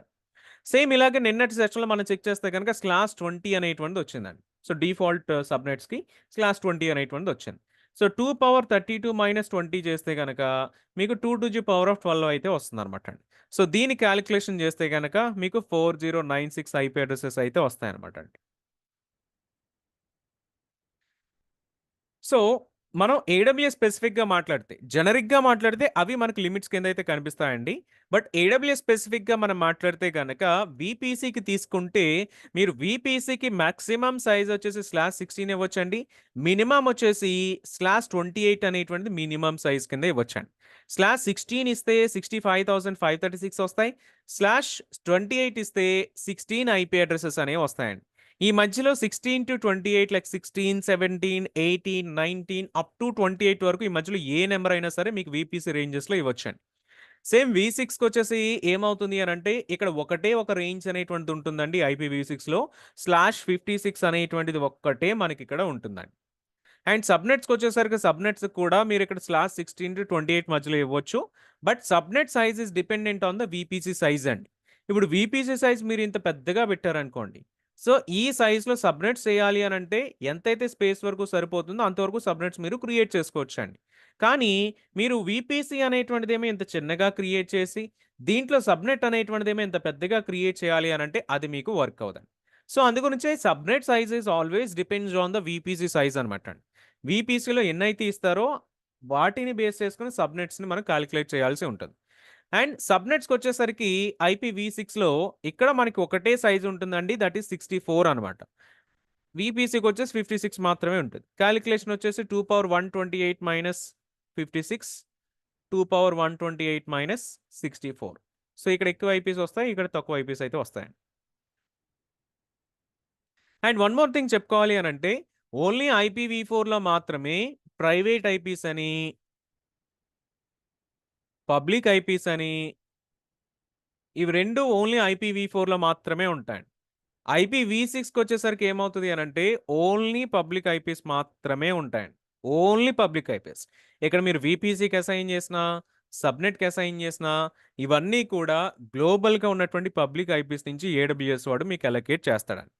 సేమ్ ఇలాగే నిన్నటి సెషన్‌లో మనం చెక్ చేస్తే గనక /20 అనేటువంటిది వచ్చిందండి. సో డిఫాల్ట్ సబ్‌నెట్స్‌కి /20 అనేటువంటిది వచ్చింది. సో 2 పవర్ 32 మైనస్ 20 చేస్తే గనక మీకు 2 టు ది పవర్ ఆఫ్ 12 అయితే వస్తుందనమాట అండి. సో దీని కాలిక్యులేషన్ చేస్తే గనక మీకు 4096 ఐపీ అడ్రెసెస్ అయితే వస్తాయన్నమాట అండి. సో మనం ఏడబ్ల్యూఎస్ స్పెసిఫిక్‌గా మాట్లాడితే, జెనరిక్‌గా మాట్లాడితే అవి మనకు లిమిట్స్ కింద అయితే కనిపిస్తాయండి. బట్ ఏడబ్ల్యూఎస్ స్పెసిఫిక్‌గా మనం మాట్లాడితే గనక వీపీసీకి తీసుకుంటే మీరు వీపీసీకి మాక్సిమం సైజ్ వచ్చేసి /16 ఇవ్వొచ్చండి. మినిమమ్ వచ్చేసి /28 అనేటువంటిది మినిమమ్ సైజ్ కింద ఇవ్వొచ్చండి. /16 ఇస్తే 65,536 వస్తాయి. /28 ఇస్తే 16 ఐపీ అడ్రెసెస్ అనేవి వస్తాయండి. ఈ మధ్యలో 16-28 లైక్ 16, 17, 18, 19 అప్ టు 28 వరకు ఈ మధ్యలో ఏ నంబర్ అయినా సరే మీకు వీపీసీ రేంజెస్‌లో ఇవ్వొచ్చండి. సేమ్ V6కొచ్చేసి ఏమవుతుంది అనంటే ఇక్కడ ఒకటే ఒక రేంజ్ అనేటువంటిది ఉంటుందండి IPv6లో. /56 అనేటువంటిది ఒక్కటే మనకిక్కడ ఉంటుందండి. అండ్ సబ్‌నెట్స్‌కొచ్చేసరికి సబ్‌నెట్స్ కూడా మీరిక్కడ /16-28 మధ్యలో ఇవ్వచ్చు. But subnet size is dependent on the VPC size అండి. ఇప్పుడు వీపీసీ సైజ్ మీరు ఇంత పెద్దగా పెట్టారనుకోండి. సో, ఈ సైజ్‌లో సబ్‌నెట్స్ చేయాలి అనంటే ఎంతైతే స్పేస్ వరకు సరిపోతుందో అంతవరకు సబ్‌నెట్స్ మీరు క్రియేట్ చేసుకోవచ్చండి. కానీ మీరు వీపీసీ అనేటువంటిదేమో ఇంత చిన్నగా క్రియేట్ చేసి, దీంట్లో సబ్‌నెట్ అనేటువంటిదేమో ఇంత పెద్దగా క్రియేట్ చేయాలి అనంటే అది మీకు వర్క్ అవ్వదండి. సో, అందుగురించే subnet size is always depends on the VPC size అనమాట అండి. వీపీసీలో ఎన్నైతే ఇస్తారో వాటిని బేస్ చేసుకొని సబ్‌నెట్స్‌ని మనం కాలిక్యులేట్ చేయాల్సి ఉంటది. అండ్ సబ్‌నెట్స్‌కొచ్చేసరికి IPv6లో ఇక్కడ మనకి ఒకటే సైజ్ ఉంటుందండి. దట్ ఈస్ 64 అనమాట. వీపీసీకొచ్చేసి 56 మాత్రమే ఉంటది. కాలిక్యులేషన్ వచ్చేసి 2 మైనస్ 56 2 మైనస్ 64. సో, ఇక్కడ ఎక్కువ ఐపీస్ వస్తాయి. ఇక్కడ తక్కువ ఐపీస్ అయితే వస్తాయండి. అండ్ వన్ మోర్ థింగ్ చెప్పుకోవాలి అనంటే ఓన్లీ IPv4లో మాత్రమే ప్రైవేట్ ఐపీస్ అని, పబ్లిక్ ఐపీస్ అని ఇవి 2 ఓన్లీ IPv4లో మాత్రమే ఉంటాయండి. IPv6కొచ్చేసరికి ఏమవుతది అనంటే ఓన్లీ పబ్లిక్ ఐపీస్ మాత్రమే ఉంటాయండి. Only public eyepiece. ఇక్కడ మీరు వీపీసీకి అసైన్ చేసినా, సబ్‌నెట్‌కి అసైన్ చేసినా ఇవన్నీ కూడా గ్లోబల్‌గా ఉన్నటువంటి పబ్లిక్ ఐపీస్ నుంచి ఏడబ్ల్యూఎస్ వాడు మీకు అలొకేట్ చేస్తాడండి.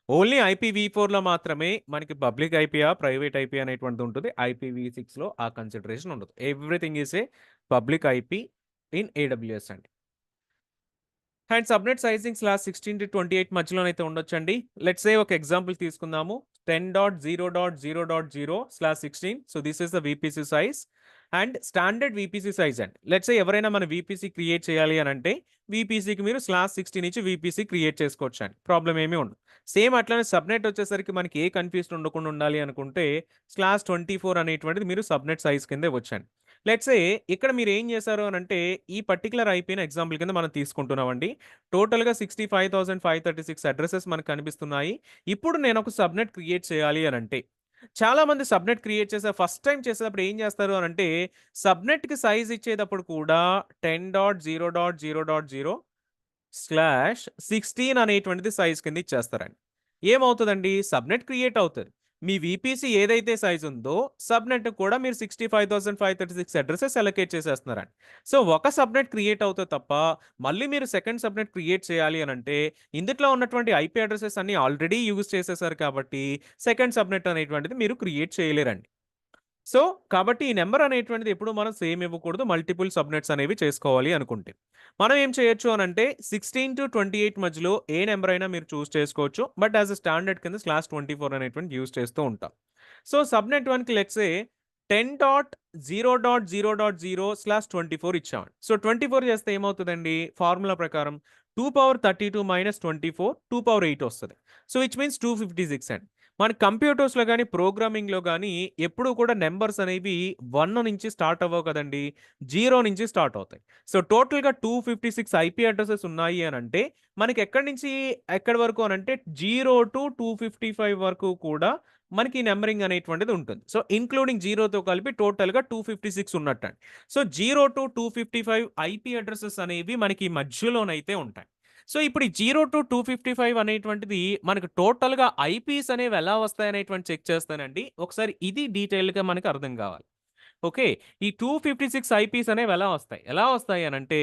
ఓన్లీ IPv4లో మాత్రమే మనకి పబ్లిక్ ఐపీయా, ప్రైవేట్ ఐపీ అనేటువంటిది ఉంటుంది. IPv6లో ఆ కన్సిడరేషన్ ఉండదు. Everything is a public IP in AWS అండి. అండ్ సబ్‌నెట్ సైజింగ్ /16-28 మధ్యలోనైతే ఉండొచ్చండి. లెట్స్ సే ఒక ఎగ్జాంపుల్ తీసుకుందాము. 10.0.0.0/16 so, this is the VPC size and standard VPC size అండి. లెట్స్ సే ఎవరైనా మన వీపీసీ క్రియేట్ చేయాలి అనంటే వీపీసీకి మీరు /16 ఇచ్చి వీపీసీ క్రియేట్ చేసుకోవచ్చండి. ప్రాబ్లమ్ ఏమీ ఉండదు. సేమ్ అట్లనే సబ్‌నెట్ వచ్చేసరికి మనకి ఏ కన్‌ఫ్యూజన్ ఉండకుండా ఉండాలి అనుకుంటే /24 అనేటువంటిది మీరు సబ్‌నెట్ సైజ్ కింద ఇవ్వొచ్చండి. లెట్స్ సే ఇక్కడ మీరు ఏం చేశారు అనంటే ఈ పర్టిక్యులర్ ఐపీని ఎగ్జాంపుల్ కింద మనం తీసుకుంటున్నామండి. టోటల్‌గా 65,536 అడ్రెసెస్ మనకు కనిపిస్తున్నాయి. ఇప్పుడు నేను ఒక సబ్‌నెట్ క్రియేట్ చేయాలి అనంటే, చాలామంది సబ్‌నెట్ క్రియేట్ చేసే ఫస్ట్ టైమ్ చేసేటప్పుడు ఏం చేస్తారు అనంటే, సబ్‌నెట్‌కి సైజ్ ఇచ్చేటప్పుడు కూడా 10.0.0.0/16 అనేటువంటిది సైజ్ కింద ఇచ్చేస్తారండి. ఏమవుతదండి? సబ్‌నెట్ క్రియేట్ అవుతది. మీ వీపీసీ ఏదైతే సైజ్ ఉందో సబ్‌నెట్ కూడా మీరు 65,536 అడ్రెసెస్ అలొకేట్ చేసేస్తున్నారండి. సో, ఒక సబ్‌నెట్ క్రియేట్ అవుతది తప్ప మళ్ళీ మీరు సెకండ్ సబ్‌నెట్ క్రియేట్ చేయాలి అనంటే ఇందుట్లో ఉన్నటువంటి ఐపీ అడ్రెసెస్ అన్నీ ఆల్రెడీ యూజ్ చేసేసారు కాబట్టి సెకండ్ సబ్‌నెట్ అనేటువంటిది మీరు క్రియేట్ చేయలేరండి. సో, కాబట్టి ఈ నంబర్ అనేటువంటిది ఎప్పుడు మనం సేమ్ ఇవ్వకూడదు. మల్టిపుల్ సబ్‌నెట్స్ అనేవి చేసుకోవాలి అనుకుంటే. మనం ఏం చేయొచ్చు అనంటే 16-28 మధ్యలో ఏ నంబర్ అయినా మీరు చూజ్ చేసుకోవచ్చు. బట్ యాస్ ఎ స్టాండర్డ్ కింద /24 అనేటువంటిది యూజ్ చేస్తూ ఉంటాం. సో, సబ్‌నెట్ 1కి లెట్స్ సే 10.0.0.0/24 ఇచ్చామండి. సో, 24 చేస్తే ఏమవుతదండి? ఫార్ములా ప్రకారం 2 - 32 - 24 2 వస్తది. సో, విచ్ మీన్స్ 256 అండి. మన కంప్యూటర్స్‌లో గాని, ప్రోగ్రామింగ్‌లో గాని ఎప్పుడూ కూడా నంబర్స్ అనేవి 1 నుంచి స్టార్ట్ అవ్వవు కదండీ! 0 నుంచి స్టార్ట్ అవుతాయి. సో, టోటల్‌గా 256 ఐపీ అడ్రెసెస్ ఉన్నాయి అనంటే మనకి ఎక్కడి నుంచి ఎక్కడి వరకు అనంటే 0-255 వరకు కూడా మనకి నంబరింగ్ అనేటువంటిది ఉంటుంది. సో, ఇంక్లూడింగ్ 0తో కలిపి టోటల్‌గా 256 ఉన్నట్టండి. సో, 0-255 ఐపీ అడ్రెసెస్ అనేవి మనకి మధ్యలోనైతే ఉంటాయి. సో, ఇప్పుడు ఈ 0-255 అనేటువంటిది మనకు టోటల్‌గా ఐపీస్ అనేవి ఎలా వస్తాయనేటువంటి చెక్ చేస్తానండి. ఒకసారి ఇది డీటెయిల్డ్‌గా మనకు అర్థం కావాలి. ఓకే. ఈ 256 ఐపీస్ అనేవి ఎలా వస్తాయి? ఎలా వస్తాయి అనంటే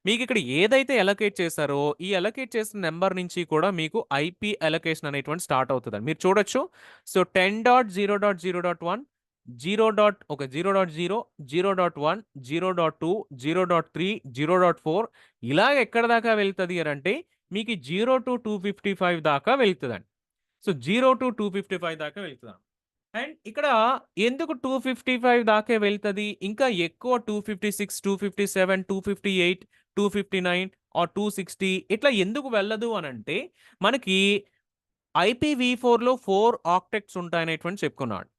మీకిక్కడ ఏదైతే అలొకేట్ చేశారో ఈ అలొకేట్ చేసిన నంబర్ నుంచి కూడా మీకు ఐపీ అలొకేషన్ అనేటువంటి స్టార్ట్ అవుతదండి. మీరు చూడొచ్చు. సో, 10.0.0.1 0.0, 0.1, 0.2, 0.3, 0.4 ఇలాగ ఎక్కడి దాకా వెళ్తది అనంటే మీకు 0-255 దాకా వెళ్తదండి. సో, 0-255 దాకా వెళ్తదండి. అండ్ ఇక్కడ ఎందుకు 255 దాకే వెళ్తది? ఇంకా ఎక్కువ 256, 257, 258, 259 ఆర్ 260 ఇట్లా ఎందుకు వెళ్ళదు అనంటే, మనకి ఐపీవీ4లో 4 ఆక్టెక్ట్స్ ఉంటాయనేటువంటి చెప్పుకున్నాడు.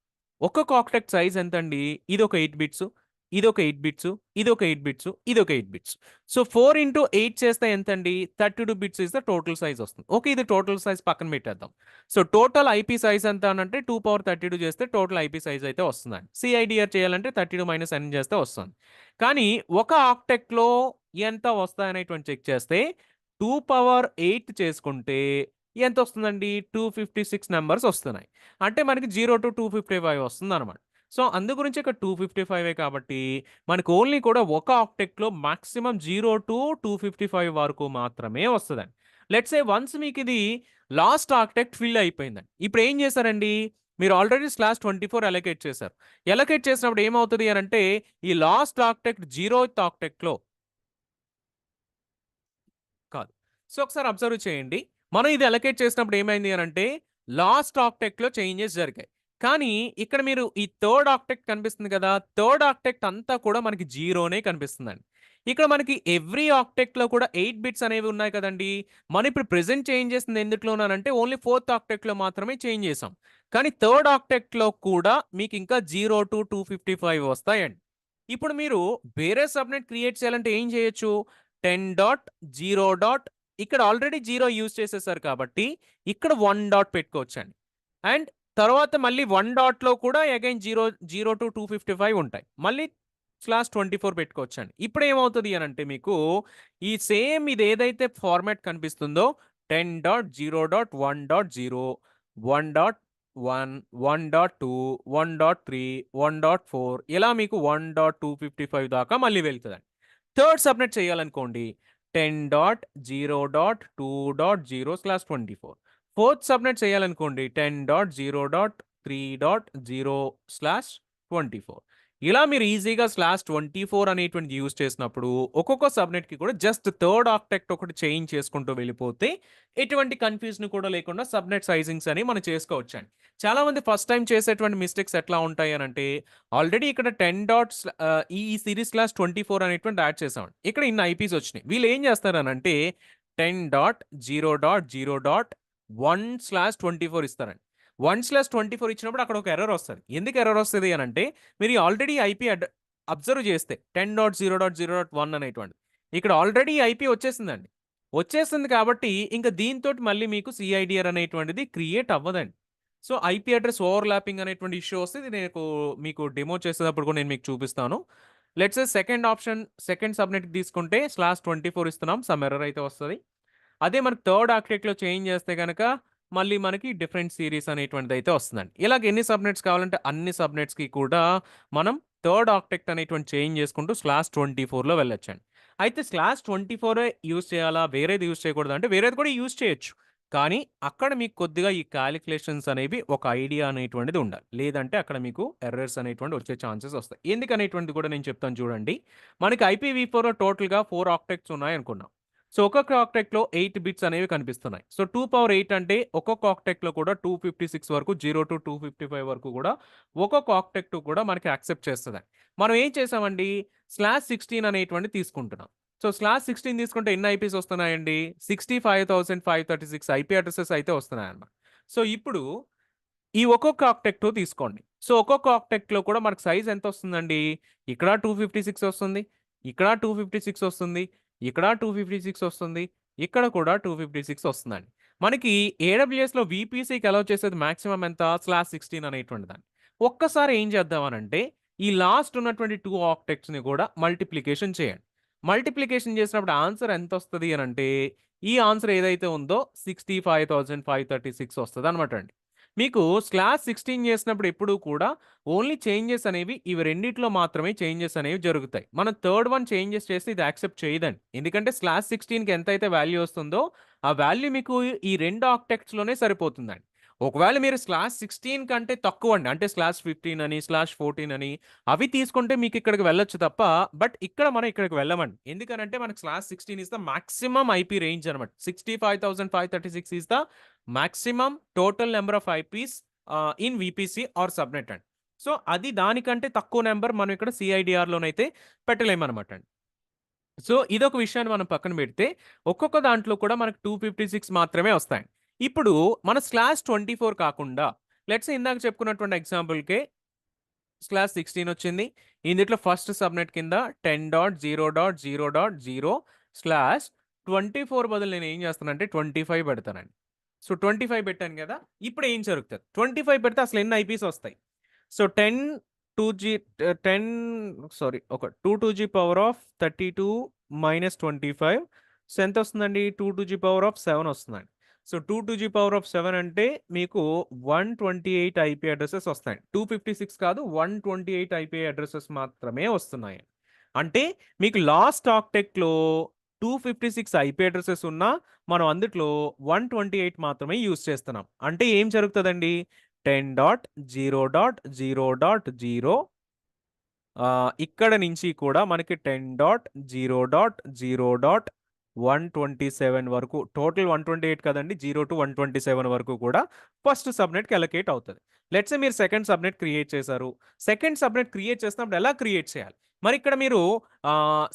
ఒక్కొక్క ఆక్టెక్ట్ సైజ్ ఎంతండి? ఇదొక 8 బిట్స్, ఇదొక 8 బిట్స్, ఇదొక 8 బిట్స్, ఇదొక 8 బిట్స్. సో 4 ఇంటూ 8 చేస్తే ఎంతండి? 32 bits is the total size వస్తుంది. ఓకే. ఇది టోటల్ సైజ్ పక్కన పెట్టేద్దాం. సో టోటల్ ఐపీ సైజ్ ఎంత అనంటే 2 పవర్ 32 చేస్తే టోటల్ ఐపీ సైజ్ అయితే వస్తుందండి. సిఐడిఆర్ చేయాలంటే 32 మైనస్ n చేస్తే వస్తుంది. కానీ ఒక ఆక్టెక్ట్లో ఎంత వస్తాయనేటువంటి చెక్ చేస్తే 2 పవర్ 8 చేసుకుంటే ఎంత వస్తుందండి? 256 నంబర్స్ వస్తున్నాయి. అంటే మనకి 0-255 వస్తుందన్నమాట. సో అందు గురించి ఇక్కడ 255 కాబట్టి మనకు ఓన్లీ కూడా ఒక ఆక్టెక్ట్లో మాక్సిమం 0-255 వరకు మాత్రమే వస్తదండి. లెట్స్ సే వన్స్ మీకు ఇది లాస్ట్ ఆక్టెక్ట్ ఫిల్ అయిపోయిందండి. ఇప్పుడు ఏం చేశారండి? మీరు ఆల్రెడీ /24 అలొకేట్ చేశారు. అలొకేట్ చేసినప్పుడు ఏమవుతది అనంటే ఈ లాస్ట్ ఆక్టెక్ట్ 0th ఆక్టెక్ట్‌లో కాదు. సో ఒకసారి అబ్జర్వ్ చేయండి. మనం ఇది అలొకేట్ చేసినప్పుడు ఏమైంది అనంటే లాస్ట్ ఆక్టెక్ట్‌లో చేంజెస్ జరిగాయి. కానీ ఇక్కడ మీరు ఈ థర్డ్ ఆక్టెక్ట్ కనిపిస్తుంది కదా! థర్డ్ ఆక్టెక్ట్ అంతా కూడా మనకి 0నే కనిపిస్తుందండి. ఇక్కడ మనకి ఎవ్రీ ఆక్టెక్ట్‌లో కూడా 8 బిట్స్ అనేవి ఉన్నాయి కదండీ! మనం ఇప్పుడు ప్రెజెంట్ చేంజ్ చేసింది ఎందుట్లోనంటే ఓన్లీ ఫోర్త్ ఆక్టెక్ట్‌లో మాత్రమే చేంజ్ చేసాం. కానీ థర్డ్ ఆక్టెక్ట్‌లో కూడా మీకు ఇంకా 0-255 వస్తాయండి. ఇప్పుడు మీరు వేరే సబ్‌నెట్ క్రియేట్ చేయాలంటే ఏం చేయొచ్చు? 10.0. ఇక్కడ ఆల్రెడీ 0 యూజ్ చేసేసారు కాబట్టి ఇక్కడ 1 డాట్ పెట్టుకోవచ్చండి. అండ్ తర్వాత మళ్ళీ 1 డాట్‌లో కూడా అగైన్ 0-255 ఉంటాయి. మళ్ళీ /24 పెట్టుకోవచ్చండి. ఇప్పుడు ఏమవుతది అనంటే మీకు ఈ సేమ్ ఇదేదైతే ఫార్మాట్ కనిపిస్తుందో 10.0.1.0, 1.1, 1.2, 1.3, 1.4 ఇలా మీకు 1.255 దాకా మళ్ళీ వెళ్తదండి. థర్డ్ సబ్‌నెట్ చేయాలనుకోండి 10.0.2.0/24. ఫోర్త్ సబ్‌నెట్ చేయాలనుకోండి 10.0.3.0/24. ఇలా మీరు ఈజీగా /24 అనేటువంటిది యూజ్ చేసినప్పుడు ఒక్కొక్క సబ్‌నెట్‌కి కూడా జస్ట్ థర్డ్ ఆక్టెక్ట్ ఒకటి చేంజ్ చేసుకుంటూ వెళ్ళిపోతే ఎటువంటి కన్‌ఫ్యూజన్ కూడా లేకుండా సబ్‌నెట్ సైజింగ్స్ అని మనం చేసుకోవచ్చండి. చాలామంది ఫస్ట్ టైమ్ చేసేటువంటి మిస్టేక్స్ ఎట్లా ఉంటాయి అనంటే ఆల్రెడీ ఇక్కడ 10 డాట్స్ ఈ సిరీస్ /24 అనేటువంటి యాడ్ చేసామండి. ఇక్కడ ఇన్ని ఐపీస్ వచ్చినాయి. వీళ్ళు ఏం చేస్తారనంటే 10.0.0.1/24 ఇస్తారండి. 1/24 ఇచ్చినప్పుడు అక్కడ ఒక ఎర్రర్ వస్తది. ఎందుకు ఎర్రర్ వస్తది అనంటే మీరు ఆల్రెడీ ఐపీ అబ్జర్వ్ చేస్తే 10.0.0.1 అనేటువంటిది. ఇక్కడ ఆల్రెడీ ఐపీ వచ్చేసిందండి. వచ్చేసింది కాబట్టి ఇంక దీనితోటి మళ్ళీ మీకు సిఐడిఆర్ అనేటువంటిది క్రియేట్ అవ్వదండి. సో ఐపీ అడ్రెస్ ఓవర్‌లాపింగ్ అనేటువంటి ఇష్యూ వస్తే ఇది మీకు డెమో చేసేటప్పుడు కూడా నేను మీకు చూపిస్తాను. Let's say second option second సబ్‌నెట్‌కి తీసుకుంటే /24 ఇస్తున్నాం. సమ్ ఎర్రర్ అయితే వస్తది. అదే మనకు థర్డ్ ఆక్టెక్ట్‌లో చేంజ్ చేస్తే గనక మళ్ళీ మనకి డిఫరెంట్ సీరీస్ అనేటువంటిదైతే వస్తుందండి. ఇలాగ ఎన్ని సబ్‌నెట్స్ కావాలంటే అన్ని సబ్‌నెట్స్‌కి కూడా మనం థర్డ్ ఆక్టెక్ట్ అనేటువంటి చేంజ్ చేసుకుంటూ /24లో వెళ్ళొచ్చండి. అయితే /24 యూజ్ చేయాలా? వేరేది యూజ్ చేయకూడదా? అంటే వేరేది కూడా యూజ్ చేయొచ్చు. కానీ అక్కడ మీకు కొద్దిగా ఈ కాలిక్యులేషన్స్ అనేవి ఒక ఐడియా అనేటువంటిది ఉండాలి. లేదంటే అక్కడ మీకు ఎర్రర్స్ అనేటువంటివి వచ్చే ఛాన్సెస్ వస్తాయి. ఎందుకనేటువంటిది కూడా నేను చెప్తాను చూడండి. మనకి ఐపీవీ4లో టోటల్‌గా 4 ఆక్టెక్ట్స్ ఉన్నాయనుకున్నాం. సో ఒక్కొక్క ఆక్టెక్ట్‌లో 8 బిట్స్ అనేవి కనిపిస్తున్నాయి. సో 2 పవర్ 8 అంటే ఒక్కొక్క ఆక్టెక్ట్‌లో కూడా 256 వరకు 0-255 వరకు కూడా ఒక్కొక్క ఆక్టెక్ట్ కూడా మనకి యాక్సెప్ట్ చేస్తదండి. మనం ఏం చేసామండి /16 అనేటువంటిది తీసుకుంటున్నాం. సో /16 తీసుకుంటే ఎన్ని ఐపీస్ వస్తున్నాయండి? 65,536 ఐపీ అడ్రెసెస్ అయితే వస్తున్నాయన్నమాట. సో ఇప్పుడు ఈ ఒక్కొక్క ఆక్టెక్ట్ తీసుకోండి. సో ఒక్కొక్క ఆక్టెక్ట్‌లో కూడా మనకు సైజ్ ఎంత వస్తుందండి? ఇక్కడ 256 వస్తుంది. ఇక్కడ 256 వస్తుంది. ఇక్కడ 256 వస్తుంది. ఇక్కడ కూడా 256 వస్తుందండి. మనకి ఏడబ్ల్యూఎస్‌లో వీపీసీకి అలౌ చేసేది మాక్సిమం ఎంత? /16 అనేటువంటిదండి. ఒక్కసారి ఏం చేద్దాం అనంటే ఈ లాస్ట్ ఉన్నటువంటి 2 ఆక్టెక్ట్స్‌ని కూడా మల్టిప్లికేషన్ చేయండి. మల్టిప్లికేషన్ చేసినప్పుడు ఆన్సర్ ఎంతొస్తది అనంటే ఈ ఆన్సర్ ఏదైతే ఉందో 65,536 వస్తదనమాట అండి. మీకు /16 చేసినప్పుడు ఎప్పుడూ కూడా ఓన్లీ చేంజెస్ అనేవి ఇవి రెండిట్లో మాత్రమే చేంజెస్ అనేవి జరుగుతాయి. మనం థర్డ్ వన్ చేంజెస్ చేస్తే ఇది యాక్సెప్ట్ చేయదండి. ఎందుకంటే /16కి ఎంతైతే వాల్యూ వస్తుందో ఆ వాల్యూ మీకు ఈ 2 ఆక్టెక్ట్స్‌లోనే సరిపోతుందండి. ఒకవేళ మీరు /16 కంటే తక్కువండి అంటే /15 అని, /14 అని అవి తీసుకుంటే మీకు ఇక్కడికి వెళ్ళొచ్చు తప్ప బట్ ఇక్కడ మనం ఇక్కడికి వెళ్ళమండి. ఎందుకనంటే మనకు /16 is the maximum IP range అనమాట. 65,536 is the maximum total number of IPs in VPC or subnet అండి. సో అది దానికంటే తక్కువ నెంబర్ మనం ఇక్కడ సిఐడిఆర్లోనైతే పెట్టలేమన్నమాట అండి. సో ఇదొక విషయాన్ని మనం పక్కన పెడితే ఒక్కొక్క దాంట్లో కూడా మనకు 256 మాత్రమే వస్తాయండి. ఇప్పుడు మన /24 కాకుండా లెట్స్ ఇందాక చెప్పుకున్నటువంటి ఎగ్జాంపుల్‌కే /16 వచ్చింది. ఇందిట్లో ఫస్ట్ సబ్నెట్ కింద 10.0.0.0/24 బదులు నేను ఏం చేస్తానంటే 25 పెడతానండి. సో 25 పెట్టాను కదా! ఇప్పుడు ఏం జరుగుతది? 25 పెడితే అసలు ఎన్ని ఐపీస్ వస్తాయి? సో 10 2G 10 సారీ ఒక 2 to the power of 32 minus 25 so ఎంత వస్తుందండి? 2 to the power of 7 వస్తుందండి. So 2 to the power of 7 అంటే మీకు 128 ఐపీ అడ్రెసెస్ వస్తాయి. 256 కాదు 128 ఐపీ అడ్రెసెస్ మాత్రమే వస్తున్నాయి. అంటే మీకు లాస్ట్ ఆక్టెక్‌లో 256 ఐపీ అడ్రెసెస్ ఉన్నా మనం అందుట్లో 128 మాత్రమే యూజ్ చేస్తున్నాం. అంటే ఏం జరుగుతదండి? 10.0.0.0 ఇక్కడ నుంచి కూడా మనకి 10.0.0.127 వరకు టోటల్ 128 కదండీ. 0-127 వరకు కూడా ఫస్ట్ సబ్నెట్‌కి అలొకేట్ అవుతది. లెట్స్ సే మీరు సెకండ్ సబ్నెట్ క్రియేట్ చేశారు. సెకండ్ సబ్నెట్ క్రియేట్ చేసినప్పుడు ఎలా క్రియేట్ చేయాలి? మరి ఇక్కడ మీరు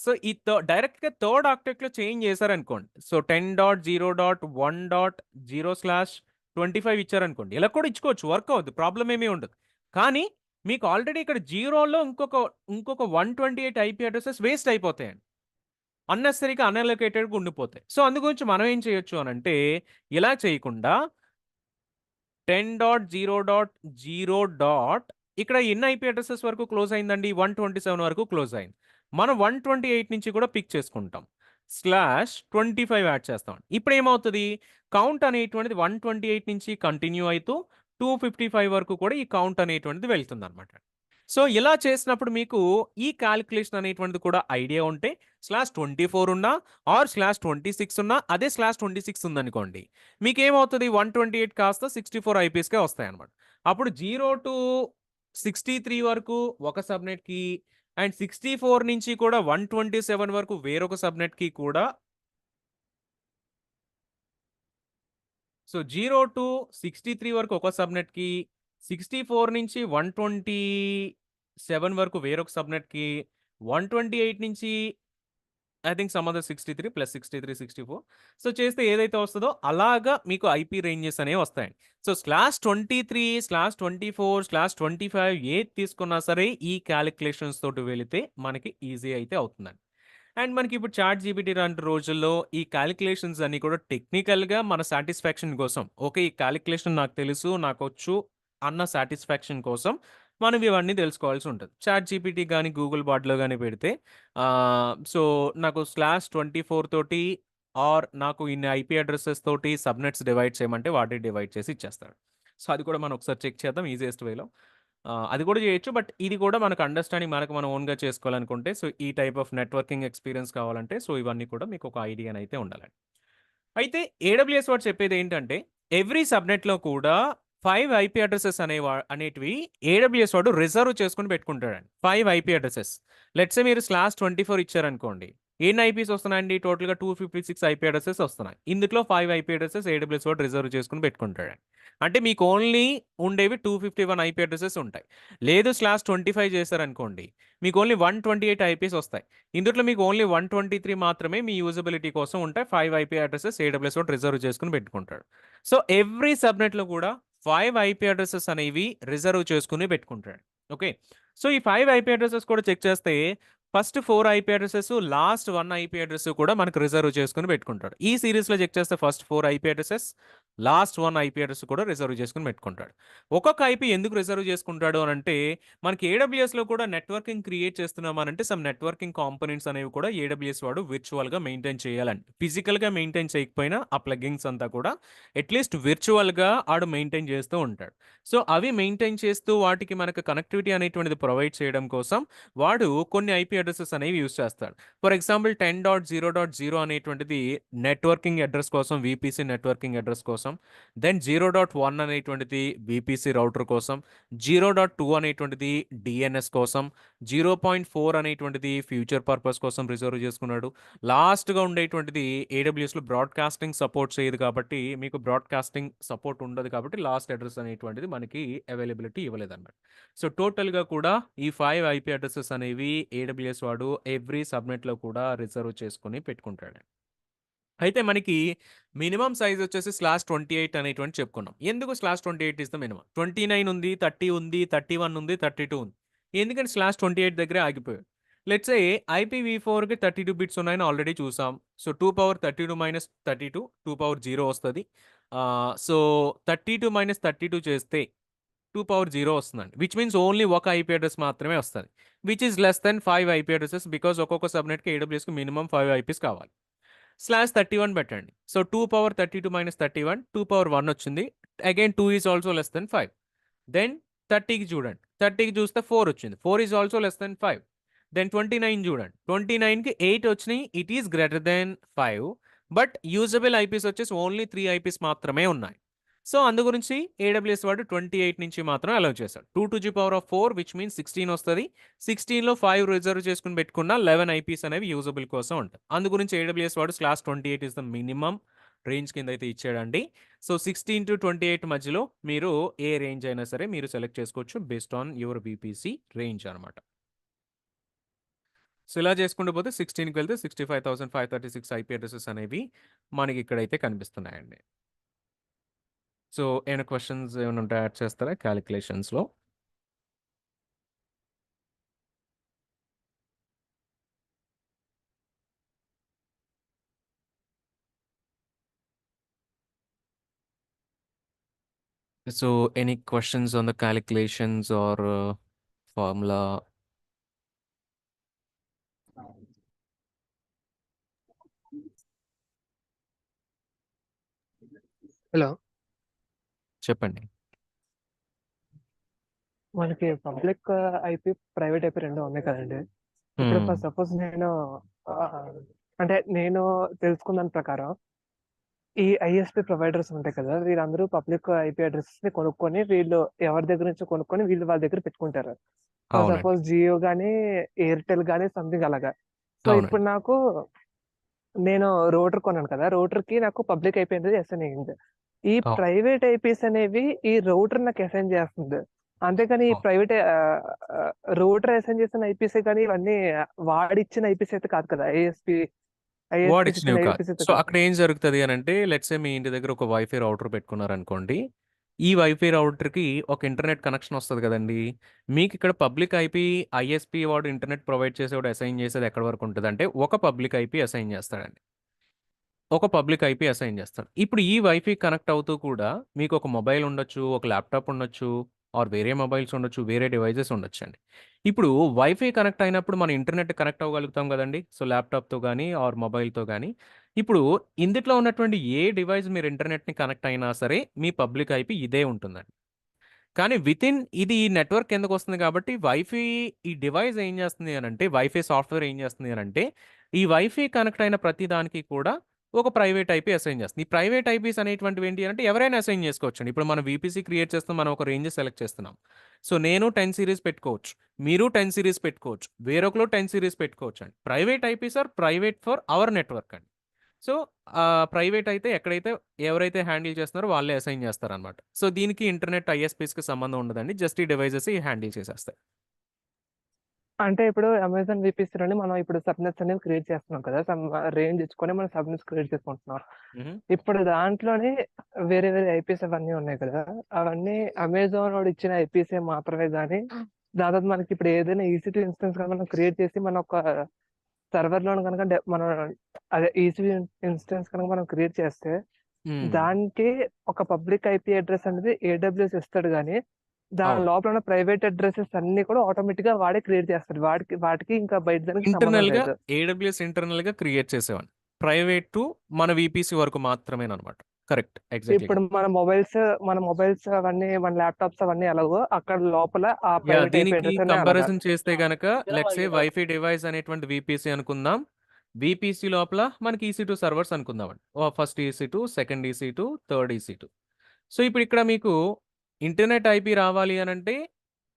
సో ఈ డైరెక్ట్‌గా థర్డ్ ఆక్టెక్ట్‌లో చేంజ్ చేశారనుకోండి. సో 10.0.1.0/25 ఇచ్చారనుకోండి. ఇలా కూడా ఇచ్చుకోవచ్చు. వర్క్ అవుద్ది. ప్రాబ్లమ్ ఏమీ ఉండదు. కానీ మీకు ఆల్రెడీ ఇక్కడ 0లో ఇంకొక 128 ఐపీ అడ్రెసెస్ వేస్ట్ అయిపోతాయండి. అన్నెసెసరీగా అన్‌అలొకేటెడ్‌గా ఉండిపోతాయి. సో అందు గురించి మనం ఏం చేయొచ్చు అనంటే ఇలా చేయకుండా 10.0.0. ఇక్కడ ఎన్ని ఐపీ అడ్రెసెస్ వరకు క్లోజ్ అయిందండి? 127 వరకు క్లోజ్ అయింది. మనం 128 నుంచి కూడా పిక్ చేసుకుంటాం. /25 యాడ్ చేస్తాం. ఇప్పుడు ఏమవుతది? కౌంట్ అనేటువంటిది 128 నుంచి కంటిన్యూ అయితూ 255 వరకు కూడా ఈ కౌంట్ అనేటువంటిది వెళ్తుందన్నమాట. సో ఇలా చేసినప్పుడు మీకు ఈ కాలిక్యులేషన్ అనేటువంటిది కూడా ఐడియా ఉంటే /24 ఉన్నా ఆర్ /26 ఉన్నా అదే /26 ఉందనుకోండి. మీకేమవుతది? 128 కాస్త 64 ఐపీస్‌కే వస్తాయన్నమాట. అప్పుడు 0-63 వరకు ఒక సబ్నెట్‌కి అండ్ 64 నుంచి కూడా 127 వరకు వేరొక సబ్నెట్‌కి కూడా సో 0-63 వరకు ఒక సబ్నెట్‌కి, 64 నుంచి 127 వరకు వేరొక సబ్నెట్‌కి, 128 నుంచి I think some other 63 plus 63, 64 so చేస్తే ఏదైతే వస్తదో అలాగా మీకు ఐపీ రేంజెస్ అనేవి వస్తాయండి. సో /23, /24, /25 ఏది తీసుకున్నా సరే ఈ కాలిక్యులేషన్స్ తోటి వెళితే మనకి ఈజీ అయితే అవుతుందండి. అండ్ మనకి ఇప్పుడు చాట్ జీపీటీ లాంటి రోజుల్లో ఈ కాలిక్యులేషన్స్ అన్ని కూడా టెక్నికల్‌గా మన సాటిస్ఫాక్షన్ కోసం ఓకే. ఈ కాలిక్యులేషన్ నాకు తెలుసు, నాకొచ్చు అన్న సాటిస్ఫాక్షన్ కోసం మనం ఇవన్నీ తెలుసుకోవాల్సి ఉంటది. చాట్ జీపీటీ గాని, గూగుల్ బార్డ్‌లో గాని పెడితే సో నాకు /24 తోటి ఆర్ నాకు ఇన్ని ఐపీ అడ్రెసెస్ తోటి సబ్‌నెట్స్ డివైడ్ చేయమంటే వాడే డివైడ్ చేసి ఇచ్చేస్తాడు. సో అది కూడా మనం ఒకసారి చెక్ చేద్దాం ఈజియెస్ట్ వేలో. అది కూడా చేయొచ్చు. బట్ ఇది కూడా మనకు అండర్‌స్టాండింగ్ మనకు మనం ఓన్‌గా చేసుకోవాలనుకుంటే సో ఈ టైప్ ఆఫ్ నెట్వర్కింగ్ ఎక్స్‌పీరియన్స్ కావాలంటే సో ఇవన్నీ కూడా మీకు ఒక ఐడియానైతే ఉండాలండి. అయితే ఏడబ్ల్యూఎస్ వాడు చెప్పేదేంటంటే ఎవ్రీ సబ్‌నెట్‌లో కూడా 5 ఐపీ అడ్రెసెస్ అనేటివి ఏడబ్ల్యూఎస్ వాడు రిజర్వ్ చేసుకొని పెట్టుకుంటాడండి. 5 ఐపీ అడ్రెసెస్. లెట్స్ సే మీరు /24 ఇచ్చారనుకోండి. ఎన్ని ఐపీస్ వస్తున్నాయండి? టోటల్‌గా 256 ఐపీ అడ్రెసెస్ వస్తున్నాయి. ఇందులో 5 ఐపీ అడ్రెసెస్ ఏడబ్ల్యూఎస్ వాడు రిజర్వ్ చేసుకొని పెట్టుకుంటాడండి. అంటే మీకు ఓన్లీ ఉండేవి 251 ఐపీ అడ్రెసెస్ ఉంటాయి. లేదు /25 చేశారనుకోండి. మీకు ఓన్లీ 128 ఐపీస్ వస్తాయి. ఇందుట్లో మీకు ఓన్లీ 123 మాత్రమే మీ యూజబిలిటీ కోసం ఉంటాయి. 5 ఐపీ అడ్రెసెస్ ఏడబ్ల్యూఎస్ వాడు రిజర్వ్ చేసుకొని పెట్టుకుంటాడు. సో ఎవ్రీ సబ్‌నెట్‌లో కూడా 5 ఐపీ అడ్రెసెస్ అనేవి రిజర్వ్ చేసుకొని పెట్టుకుంటాడు. ఓకే. సో ఈ 5 ఐపీ అడ్రెసెస్ కూడా చెక్ చేస్తే first 4 IP addresses, last 1 IP address కూడా మనకు రిజర్వ్ చేసుకొని పెట్టుకుంటాడు. ఈ సీరీస్‌లో చెక్ చేస్తే first 4 IP addresses, last 1 IP address కూడా రిజర్వ్ చేసుకొని పెట్టుకుంటాడు. ఒక్కొక్క ఐపీ ఎందుకు రిజర్వ్ చేసుకుంటాడు అనంటే మనకి ఏడబ్ల్యూఎస్‌లో కూడా నెట్వర్కింగ్ క్రియేట్ చేస్తున్నామనంటే సమ్ నెట్వర్కింగ్ కాంపోనెంట్స్ అనేవి కూడా ఏడబ్ల్యూఎస్ వాడు విర్చువల్‌గా మెయింటైన్ చేయాలండి. ఫిజికల్‌గా మెయింటైన్ చేయకపోయినా ఆ ప్లగిన్స్ అంతా కూడా అట్‌లీస్ట్ విర్చువల్‌గా ఆడు మెయింటైన్ చేస్తూ ఉంటాడు. సో అవి మెయింటైన్ చేస్తూ వాటికి మనకు కనెక్టివిటీ అనేటువంటిది ప్రొవైడ్ చేయడం కోసం వాడు కొన్ని ఐపీ అడ్రెసెస్ అనేవి యూజ్ చేస్తాడు. ఫర్ ఎగ్జాంపుల్ 10.0.0 అనేటువంటిది నెట్వర్కింగ్ అడ్రెస్ కోసం, వీపీసీ నెట్వర్కింగ్ అడ్రెస్ కోసం కోసం, దెన్ 0.1 అనేటువంటిది VPC రౌటర్ కోసం, 0.2 అనేటువంటిది DNS కోసం, 0.4 అనేటువంటిది ఫ్యూచర్ పర్పస్ కోసం రిజర్వ్ చేసుకున్నాడు. లాస్ట్‌గా ఉండేటువంటిది AWSలో బ్రాడ్‌కాస్టింగ్ సపోర్ట్ చేయదు కాబట్టి, మీకు బ్రాడ్‌కాస్టింగ్ సపోర్ట్ ఉండదు కాబట్టి లాస్ట్ అడ్రెస్ అనేటువంటిది మనకి అవైలబిలిటీ ఇవ్వలేదన్నమాట. సో, టోటల్‌గా కూడా ఈ 5 IP అడ్రెసెస్ అనేవి AWS వాడు ఎవ్రీ సబ్‌నెట్‌లో కూడా రిజర్వ్ చేసుకొని పెట్టుకుంటాడు. అయితే మనకి మినిమమ్ సైజ్ వచ్చేసి /28 అనేటువంటి చెప్పుకున్నాం. ఎందుకు /28 ఇస్ ద మినిమమ్? 29 ఉంది, 30 ఉంది, 31 ఉంది, 32 ఉంది. ఎందుకని /28 దగ్గరే ఆగిపోయాడు? లెట్స్ సే IPv4కి 32 బిట్స్ ఉన్నాయని ఆల్రెడీ చూసాం. సో, 2 - 32 2 వస్తది. సో, 32 - 32 చేస్తే 2 వస్తుందండి. విచ్ మీన్స్ ఓన్లీ ఒక IP అడ్రెస్ మాత్రమే వస్తది. Which is less than 5 IP addresses because ఒక్కొక్క సబ్‌నెట్‌కి AWS‌కి మినిమమ్ 5 IPs కావాలి. /31 పెట్టండి. సో, 2 - 31 2 వచ్చింది. Again 2 is also less than 5. Then 30కి చూడండి. 30కి చూస్తే 4 వచ్చింది. 4 is also less than 5. Then 29 చూడండి. 29కి 8 వచ్చినాయి. It is greater than 5. But usable IPs వచ్చేసి ఓన్లీ 3 ఐపీస్ మాత్రమే ఉన్నాయి. సో, అందు గురించి AWS వాడు 28 నుంచి మాత్రం అలౌ చేశాడు. 2 విచ్ మీన్స్ 16 వస్తది. 16లో 5 రిజర్వ్ చేసుకొని పెట్టుకున్న 11 ఐపీస్ అనేవి యూజబుల్ కోసం ఉంటాయి. అందు గురించి AWS వాడు /28 ఇస్ ద మినిమమ్ రేంజ్ కింద అయితే ఇచ్చాడండి. సో, 16-28 మధ్యలో మీరు ఏ రేంజ్ అయినా సరే మీరు సెలెక్ట్ చేసుకోవచ్చు based on your VPC range అనమాట. సో, ఇలా చేసుకుంటూ పోతే 16కి వెళ్తే 65,536 IP అడ్రెసెస్ అనేవి మనకి ఇక్కడైతే కనిపిస్తున్నాయండి. సో, ఏమైనా క్వెషన్స్ ఏమైనా ఉంటే యాడ్ చేస్తారా కాలిక్యులేషన్స్‌లో? So, any questions on the calculations or formula? Hello! చెప్పండి. మనకి పబ్లిక్ ఐపీ, ప్రైవేట్ ఐపీ 2 ఉన్నాయి కదండీ! ఇప్పుడు హ్మ్. సపోజ్ నేను అంటే నేను తెలుసుకున్న దాని ప్రకారం ఈ ఐఎస్పీ ప్రొవైడర్స్ ఉంటాయి కదా! వీళ్ళందరూ పబ్లిక్ ఐపీ అడ్రెసెస్‌ని కొనుక్కొని వీళ్ళు ఎవరి దగ్గర నుంచో కొనుక్కొని వీళ్ళు వాళ్ళ దగ్గర పెట్టుకుంటారు. ఫర్ అవునండి. సపోజ్ జియో గాని, ఎయిర్‌టెల్ గాని సంథింగ్ అలాగా. సో, ఇప్పుడు అవునండి. నేను రూటర్ కొన్నాను కదా! రూటర్‌కి నాకు పబ్లిక్ ఐపీ అనేది అసైన్ అయింది. ఈ అవును. ప్రైవేట్ ఐపీస్ అనేవి ఈ రూటర్ నాకు అసైన్ చేస్తుంది. అంతేగాని ఈ అవును. ప్రైవేట్ రూటర్ అసైన్ చేసిన ఐపీసే కానీ ఇవన్నీ వాడిచ్చిన ఐపీస్ అయితే కాదు కదా! ఐఎస్పీస్ ఇచ్చిన వాడిచ్చినవి కాదు. ఐపీస్ అయితే సో, కాదు. అక్కడ ఏం జరుగుతది అనంటే లెట్స్ సే మీ ఇంటి దగ్గర ఒక వైఫై రౌటర్ పెట్టుకున్నారనుకోండి. ఈ వైఫై రౌటర్‌కి ఒక ఇంటర్నెట్ కనెక్షన్ వస్తది కదండీ! మీకిక్కడ పబ్లిక్ ఐపీ, ఐఎస్పీ వాడు ఇంటర్నెట్ ప్రొవైడ్ చేసేవాడు అసైన్ చేసేది ఎక్కడి వరకు ఉంటదంటే ఒక పబ్లిక్ ఐపీ అసైన్ చేస్తాడండి. ఒక పబ్లిక్ ఐపీ అసైన్ చేస్తాడు. ఇప్పుడు ఈ వైఫై కనెక్ట్ అవుతూ కూడా మీకు ఒక మొబైల్ ఉండొచ్చు, ఒక ల్యాప్‌టాప్ ఉండొచ్చు, ఆర్ వేరే మొబైల్స్ ఉండొచ్చు, వేరే డివైసెస్ ఉండొచ్చండి. ఇప్పుడు వైఫై కనెక్ట్ అయినప్పుడు మనం ఇంటర్నెట్ కనెక్ట్ అవ్వగలుగుతాం గదండీ! సో, ల్యాప్‌టాప్‌తో గాని ఆర్ మొబైల్‌తో గాని. ఇప్పుడు ఇందుట్లో ఉన్నటువంటి ఏ డివైస్ మీరు ఇంటర్నెట్‌ని కనెక్ట్ అయినా సరే మీ పబ్లిక్ ఐపీ ఇదే ఉంటుందండి. కానీ వితిన్ ఇది ఈ నెట్వర్క్ కిందకొస్తుంది కాబట్టి వైఫై ఈ డివైస్ ఏం చేస్తుంది అనంటే వైఫై సాఫ్ట్‌వేర్ ఏం చేస్తుంది అనంటే ఈ వైఫై కనెక్ట్ అయిన ప్రతి దానికి కూడా ఒక ప్రైవేట్ ఐపీ అసైన్ చేస్తుంది. ఈ ప్రైవేట్ ఐపీస్ అనేటువంటివి ఏంటి అంటే ఎవరైనా అసైన్ చేసుకోవచ్చండి. ఇప్పుడు మనం వీపీసీ క్రియేట్ చేస్తాం. మనం ఒక రేంజ్ సెలెక్ట్ చేస్తున్నాం. సో, నేను 10 సీరీస్ పెట్టుకోవచ్చు. మీరు 10 సీరీస్ పెట్టుకోవచ్చు. వేరొకళ్ళు 10 సీరీస్ పెట్టుకోవచ్చండి. Private IPs are private for our network అండి. సో, ప్రైవేట్ అయితే ఎక్కడైతే ఎవరైతే హ్యాండిల్ చేస్తున్నారో వాళ్ళే అసైన్ చేస్తారనమాట. సో, దీనికి ఇంటర్నెట్ ఐఎస్పీస్‌కి సంబంధం ఉండదండి. జస్ట్ ఈ డివైసెస్ హ్యాండిల్ చేసేస్తాయి. అంటే ఇప్పుడు అమెజాన్ వీపీసీలోని మనం ఇప్పుడు సబ్‌నెట్స్ అనేవి క్రియేట్ చేస్తున్నాం కదా! రేంజ్ ఇచ్చుకొని మనం సబ్‌నెట్స్ క్రియేట్ చేసుకుంటున్నాం. హుహు. ఇప్పుడు దాంట్లోనే వేరే వేరే ఐపీస్ అవన్నీ ఉన్నాయి కదా! అవన్నీ అమెజాన్ వాడు ఇచ్చిన ఐపీసే మాత్రమే గాని, దాని తర్వాత మనకి ఇప్పుడు ఏదైనా EC2 ఇన్స్టెన్స్ గాని మనం క్రియేట్ చేసి మన ఒక సర్వర్‌లోని గనుక మనం అదే ఈసీ ఇన్స్టెన్స్ కనుక మనం క్రియేట్ చేస్తే, హ్మ్. దానికి ఒక పబ్లిక్ ఐపీ అడ్రెస్ అనేది ఏడబ్ల్యూఎస్ ఇస్తాడు గానీ, దాని అవును. లోపల ఉన్న ప్రైవేట్ అడ్రెసెస్ అన్నీ కూడా ఆటోమేటిక్‌గా వాడే క్రియేట్ చేస్తాడు. వాటికి ఇంకా బయట దానికి సంబంధం ఇంటర్నల్‌గా లేదు. ఏడబ్ల్యూఎస్ ఇంటర్నల్‌గా క్రియేట్ చేసేవాడిని. ప్రైవేట్ టు మన వీపీసీ వరకు మాత్రమేననమాట. కరెక్ట్. ఎగ్జాక్ట్‌లీగా. ఇప్పుడు మన మొబైల్స్ అవన్నీ, మన ల్యాప్‌టాప్స్ అవన్నీ ఎలాగో అక్కడ లోపల ఆ యాహ్! ప్రైవేట్ ఐపీ దీనికి అడ్రెస్ అన్నీ అలాగా. కంపారిజన్ చేస్తే గనక లెట్స్ సే వైఫై డివైస్ అనేటువంటి వీపీసీ అనుకుందాం. VPC లోపల మనకి EC2 సర్వర్స్ అనుకుందామండి. First EC2, second EC2, third EC2. So ఇప్పుడు ఇక్కడ మీకు ఇంటర్నెట్ ఐపీ రావాలి అనంటే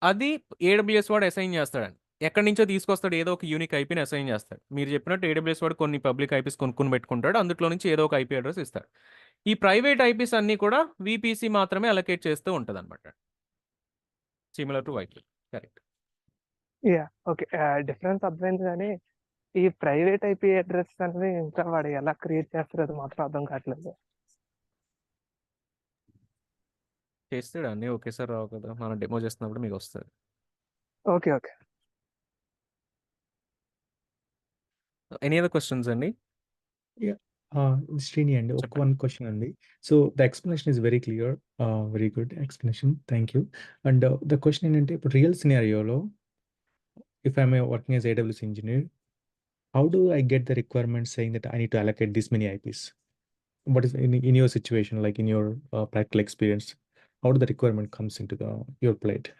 అది AWS వాడు అసైన్ చేస్తాడండి. ఎక్కడి నుంచో తీసుకొస్తాడు, ఏదో ఒక యూనిక్ ఐపీని అసైన్ చేస్తాడు. మీరు చెప్పినట్టు AWS వాడు కొన్ని పబ్లిక్ ఐపీస్ కొనుక్కొని పెట్టుకుంటాడు, అందులో నుంచి ఏదో ఒక ఐపీ అడ్రస్ ఇస్తాడు. ఈ ప్రైవేట్ ఐపీస్ అన్నీ కూడా VPC మాత్రమే అలొకేట్ చేస్తూ ఉంటదన్నమాట. Similar to white. Correct. Okay. Difference అర్థమైంది కానీ ఈ ప్రైవేట్ ఐపీ అడ్రస్ అనేది ఇంకా వాడు ఎలా క్రియేట్ చేస్తారో అది మాత్రం అర్థం కావట్లేదు. చేస్తాడు అన్నీ ఒకేసారి రావు కదా, మనం డెమో చేస్తున్నప్పుడు మీకు వస్తుంది. Okay. Okay. Any other questions అండి? Srini and చెప్పండి. one question only. So the explanation is very clear, very good explanation. Thank you. And the question ఏంటంటే ఇప్పుడు real scenario లో if I'm working as AWS engineer, how do I get the requirement saying that I need to allocate this many IPs? What is in your situation, like in your practical experience, how do the requirement comes into your plate?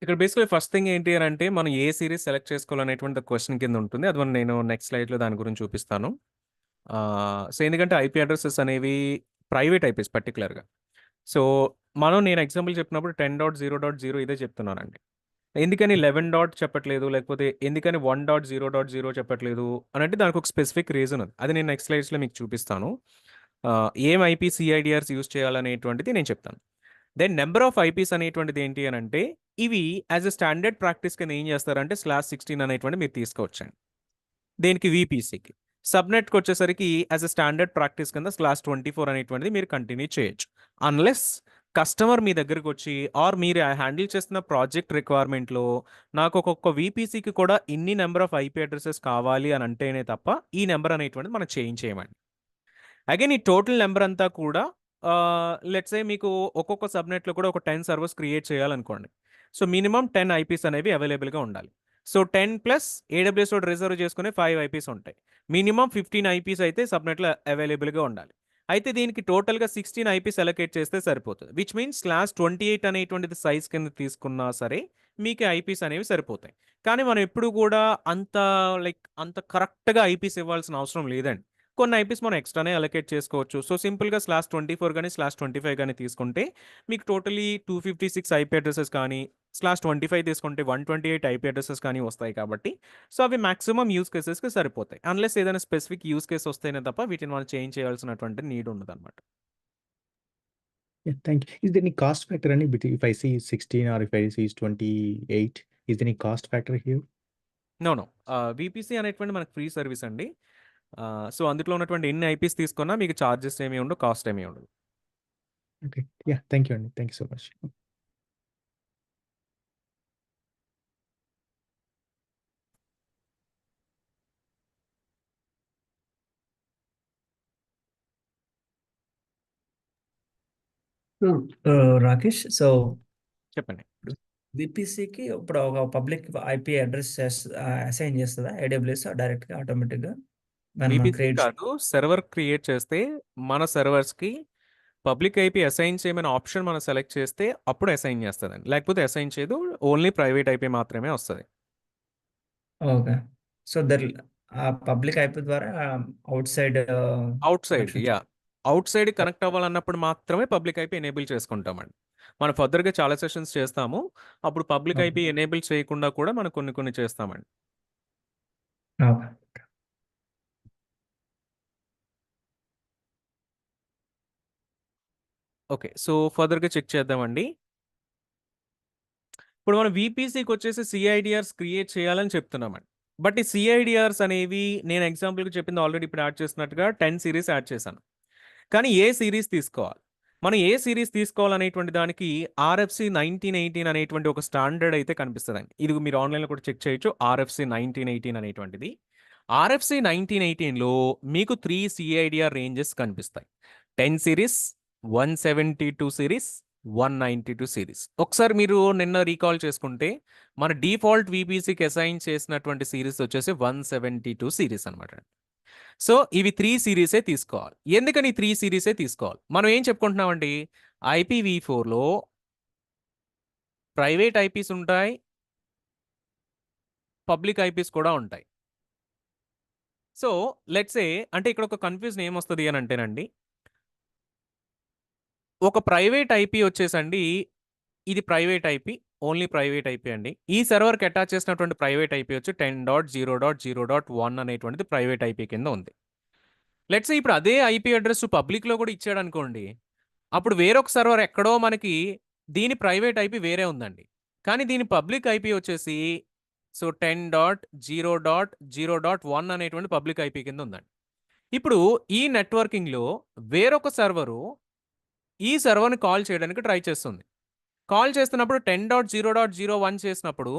ఇక్కడ బేసిక్‌గా first thing ఏంటి అని అంటే మనం ఏ series select చేసుకోవాలనేటువంటి question కింద ఉంటుంది. అది నేను నెక్స్ట్ స్లైడ్‌లో దాని గురించి చూపిస్తాను. సో ఎందుకంటే ఐపీ అడ్రెసెస్ అనేవి ప్రైవేట్ ఐపీస్ పర్టిక్యులర్‌గా. సో నేను ఎగ్జాంపుల్ చెప్పినప్పుడు 10.0.0 ఇదే చెప్తున్నానండి. ఎందుకని 11 డాట్ చెప్పట్లేదు, లేకపోతే ఎందుకని 1.0.0 చెప్పట్లేదు అని అంటే దానికి ఒక స్పెసిఫిక్ రీజన్ ఉంది. అది నేను నెక్స్ట్ స్లైడ్స్‌లో మీకు చూపిస్తాను. ఏం ఐపీ సిఐడిఆర్స్ యూజ్ చేయాలనేటువంటిది నేను చెప్తాను. దెన్ నెంబర్ ఆఫ్ ఐపీస్ అనేటువంటిది ఏంటి అని అంటే ఇవి యాజ్ ఎ స్టాండర్డ్ ప్రాక్టీస్ కింద ఏం చేస్తారంటే /16 అనేటువంటి మీరు తీసుకోవచ్చండి. దేనికి? VPCకి. సబ్నెట్కి వచ్చేసరికి యాజ్ ఎ స్టాండర్డ్ ప్రాక్టీస్ కింద /24 అనేటువంటిది మీరు కంటిన్యూ చేయొచ్చు. అన్లెస్ కస్టమర్ మీ దగ్గరకు వచ్చి ఆర్ మీరు హ్యాండిల్ చేస్తున్న ప్రాజెక్ట్ రిక్వైర్మెంట్లో నాకు ఒక్కొక్క VPCకి కూడా ఇన్ని నెంబర్ ఆఫ్ ఐపీ అడ్రసెస్ కావాలి అని అంటేనే తప్ప ఈ నెంబర్ అనేటువంటిది మనం చేంజ్ చేయమండి. అగైన్ ఈ టోటల్ నెంబర్ అంతా కూడా లెట్స్ సే మీకు ఒక్కొక్క సబ్నెట్లో కూడా ఒక 10 సర్వర్స్ క్రియేట్ చేయాలనుకోండి. సో మినిమం 10 ఐపీస్ అనేవి అవైలబుల్గా ఉండాలి. సో 10 ప్లస్ AWS రిజర్వ్ చేసుకునే 5 ఐపీస్ ఉంటాయి. మినిమం 15 ఐపీస్ అయితే సబ్నెట్లో అవైలబుల్గా ఉండాలి. అయితే దీనికి టోటల్గా 16 ఐపీస్ అలొకేట్ చేస్తే సరిపోతుంది. విచ్ మీన్స్ /28 అనేటువంటిది సైజ్ కింద తీసుకున్నా సరే మీకు ఐపీస్ అనేవి సరిపోతాయి. కానీ మనం ఎప్పుడు కూడా అంత కరెక్ట్గా ఐపీస్ ఇవ్వాల్సిన అవసరం లేదండి. కొన్ని ఐపీస్ మనం ఎక్స్ట్రానే అలొకేట్ చేసుకోవచ్చు. సో సింపుల్గా /24 కానీ /25 కానీ తీసుకుంటే మీకు టోటలీ 256 ఐపీ అడ్రసెస్ కానీ /25 తీసుకుంటే 128 ఐపీ అడ్రసెస్ కానీ వస్తాయి కాబట్టి సో అవి మాక్సిమం యూస్ కేసెస్కి సరిపోతాయి. అన్లెస్ ఏదైనా స్పెసిఫిక్ యూస్ కేస్ వస్తేనే తప్ప వీటిని మనం చేంజ్ చేయాల్సినటువంటి నీడ్ ఉండదు అనమాట. Yeah, thank you. Is there any cost factor if I see 16 or if I see 28, is there any cost factor here? No. VPC అనేటువంటి మనకు ఫ్రీ సర్వీస్ అండి. సో అందులో ఉన్నటువంటి ఎన్ని ఐపీస్ తీసుకున్నా మీకు ఛార్జెస్ ఏమీ ఉండవు, కాస్ట్ ఏమీ ఉండదు. Okay. Yeah, thank you, Andy. Thank you so much. Rakesh, so చెప్పండి. విపిసికి ఇప్పుడు ఒక పబ్లిక్ ఐపీ అడ్రస్ అసైన్ చేస్తుందా AWS డైరెక్ట్గా ఆటోమేటిక్గా? VPC కాదు, సర్వర్ క్రియేట్ చేస్తే మన సర్వర్స్కి పబ్లిక్ ఐపీ అసైన్ చేయమని ఆప్షన్ మనం సెలెక్ట్ చేస్తే అప్పుడు అసైన్ చేస్తుందండి. లేకపోతే అసైన్ చేయదు, ఓన్లీ ప్రైవేట్ ఐపీ మాత్రమే వస్తుంది. ఓకే. సో ఆ పబ్లిక్ ఐపీ ద్వారా outside outside connect అవ్వాలన్నప్పుడు మాత్రమే పబ్లిక్ ఐపీ ఎనేబుల్ చేసుకుంటామండి. మనం ఫర్దర్గా చాలా సెషన్స్ చేస్తాము, అప్పుడు పబ్లిక్ ఐపీ ఎనేబుల్ చేయకుండా కూడా మనం కొన్ని చేస్తామండి. ఓకే, సో ఫర్దర్గా చెక్ చేద్దామండి. ఇప్పుడు మనం VPCకి వచ్చేసి సిఐడిఆర్స్ క్రియేట్ చేయాలని చెప్తున్నామండి. బట్ ఈ సిఐడిఆర్స్ అనేవి నేను ఎగ్జాంపుల్కి చెప్పింది ఆల్రెడీ ఇప్పుడు యాడ్ చేసినట్టుగా 10 సిరీస్ యాడ్ చేశాను. కానీ ఏ సిరీస్ తీసుకోవాలి, మనం ఏ సిరీస్ తీసుకోవాలనేటువంటి దానికి RFC 1918 అనేటువంటి ఒక స్టాండర్డ్ అయితే కనిపిస్తుందండి. ఇది మీరు ఆన్లైన్లో కూడా చెక్ చేయొచ్చు. RFC 1918 అనేటువంటిది. RFC 1918లో మీకు 3 సిఐడిఆర్ రేంజెస్ కనిపిస్తాయి. 10 సిరీస్, 172 సిరీస్, 192 సిరీస్. ఒకసారి మీరు నిన్న రీకాల్ చేసుకుంటే మన డిఫాల్ట్ VPCకి అసైన్ చేసినటువంటి సిరీస్ వచ్చేసి 172 సిరీస్ అనమాట. సో ఇవి 3 సిరీసే తీసుకోవాలి. ఎందుకని 3 సిరీసే తీసుకోవాలి? మనం ఏం చెప్పుకుంటున్నామండి, IPv4లో ప్రైవేట్ ఐపీస్ ఉంటాయి, పబ్లిక్ ఐపీస్ కూడా ఉంటాయి. సో లెట్స్ సే అంటే ఇక్కడ ఒక కన్ఫ్యూజన్ ఏమొస్తది అని అంటేనండి, ఒక ప్రైవేట్ ఐపీ వచ్చేసండి, ఇది private IP, only private IP అండి. ఈ సర్వర్‌కి అటాచ్ చేసినటువంటి ప్రైవేట్ ఐపీ వచ్చి 10.0.0.1 అనేటువంటిది ప్రైవేట్ ఐపీ కింద ఉంది. లెట్స్ సే ఇప్పుడు అదే ఐపీ అడ్రెస్ పబ్లిక్‌లో కూడా ఇచ్చాడనుకోండి, అప్పుడు వేరొక సర్వర్ ఎక్కడో మనకి దీని ప్రైవేట్ ఐపీ వేరే ఉందండి. కానీ దీని పబ్లిక్ ఐపీ వచ్చేసి సో 10.0.0.1 అనేటువంటి పబ్లిక్ ఐపీ కింద ఉందండి. ఇప్పుడు ఈ నెట్వర్కింగ్‌లో వేరొక సర్వరు ఈ సర్వర్‌ని కాల్ చేయడానికి ట్రై చేస్తుంది. కాల్ చేస్తున్నప్పుడు 10.0.01 చేసినప్పుడు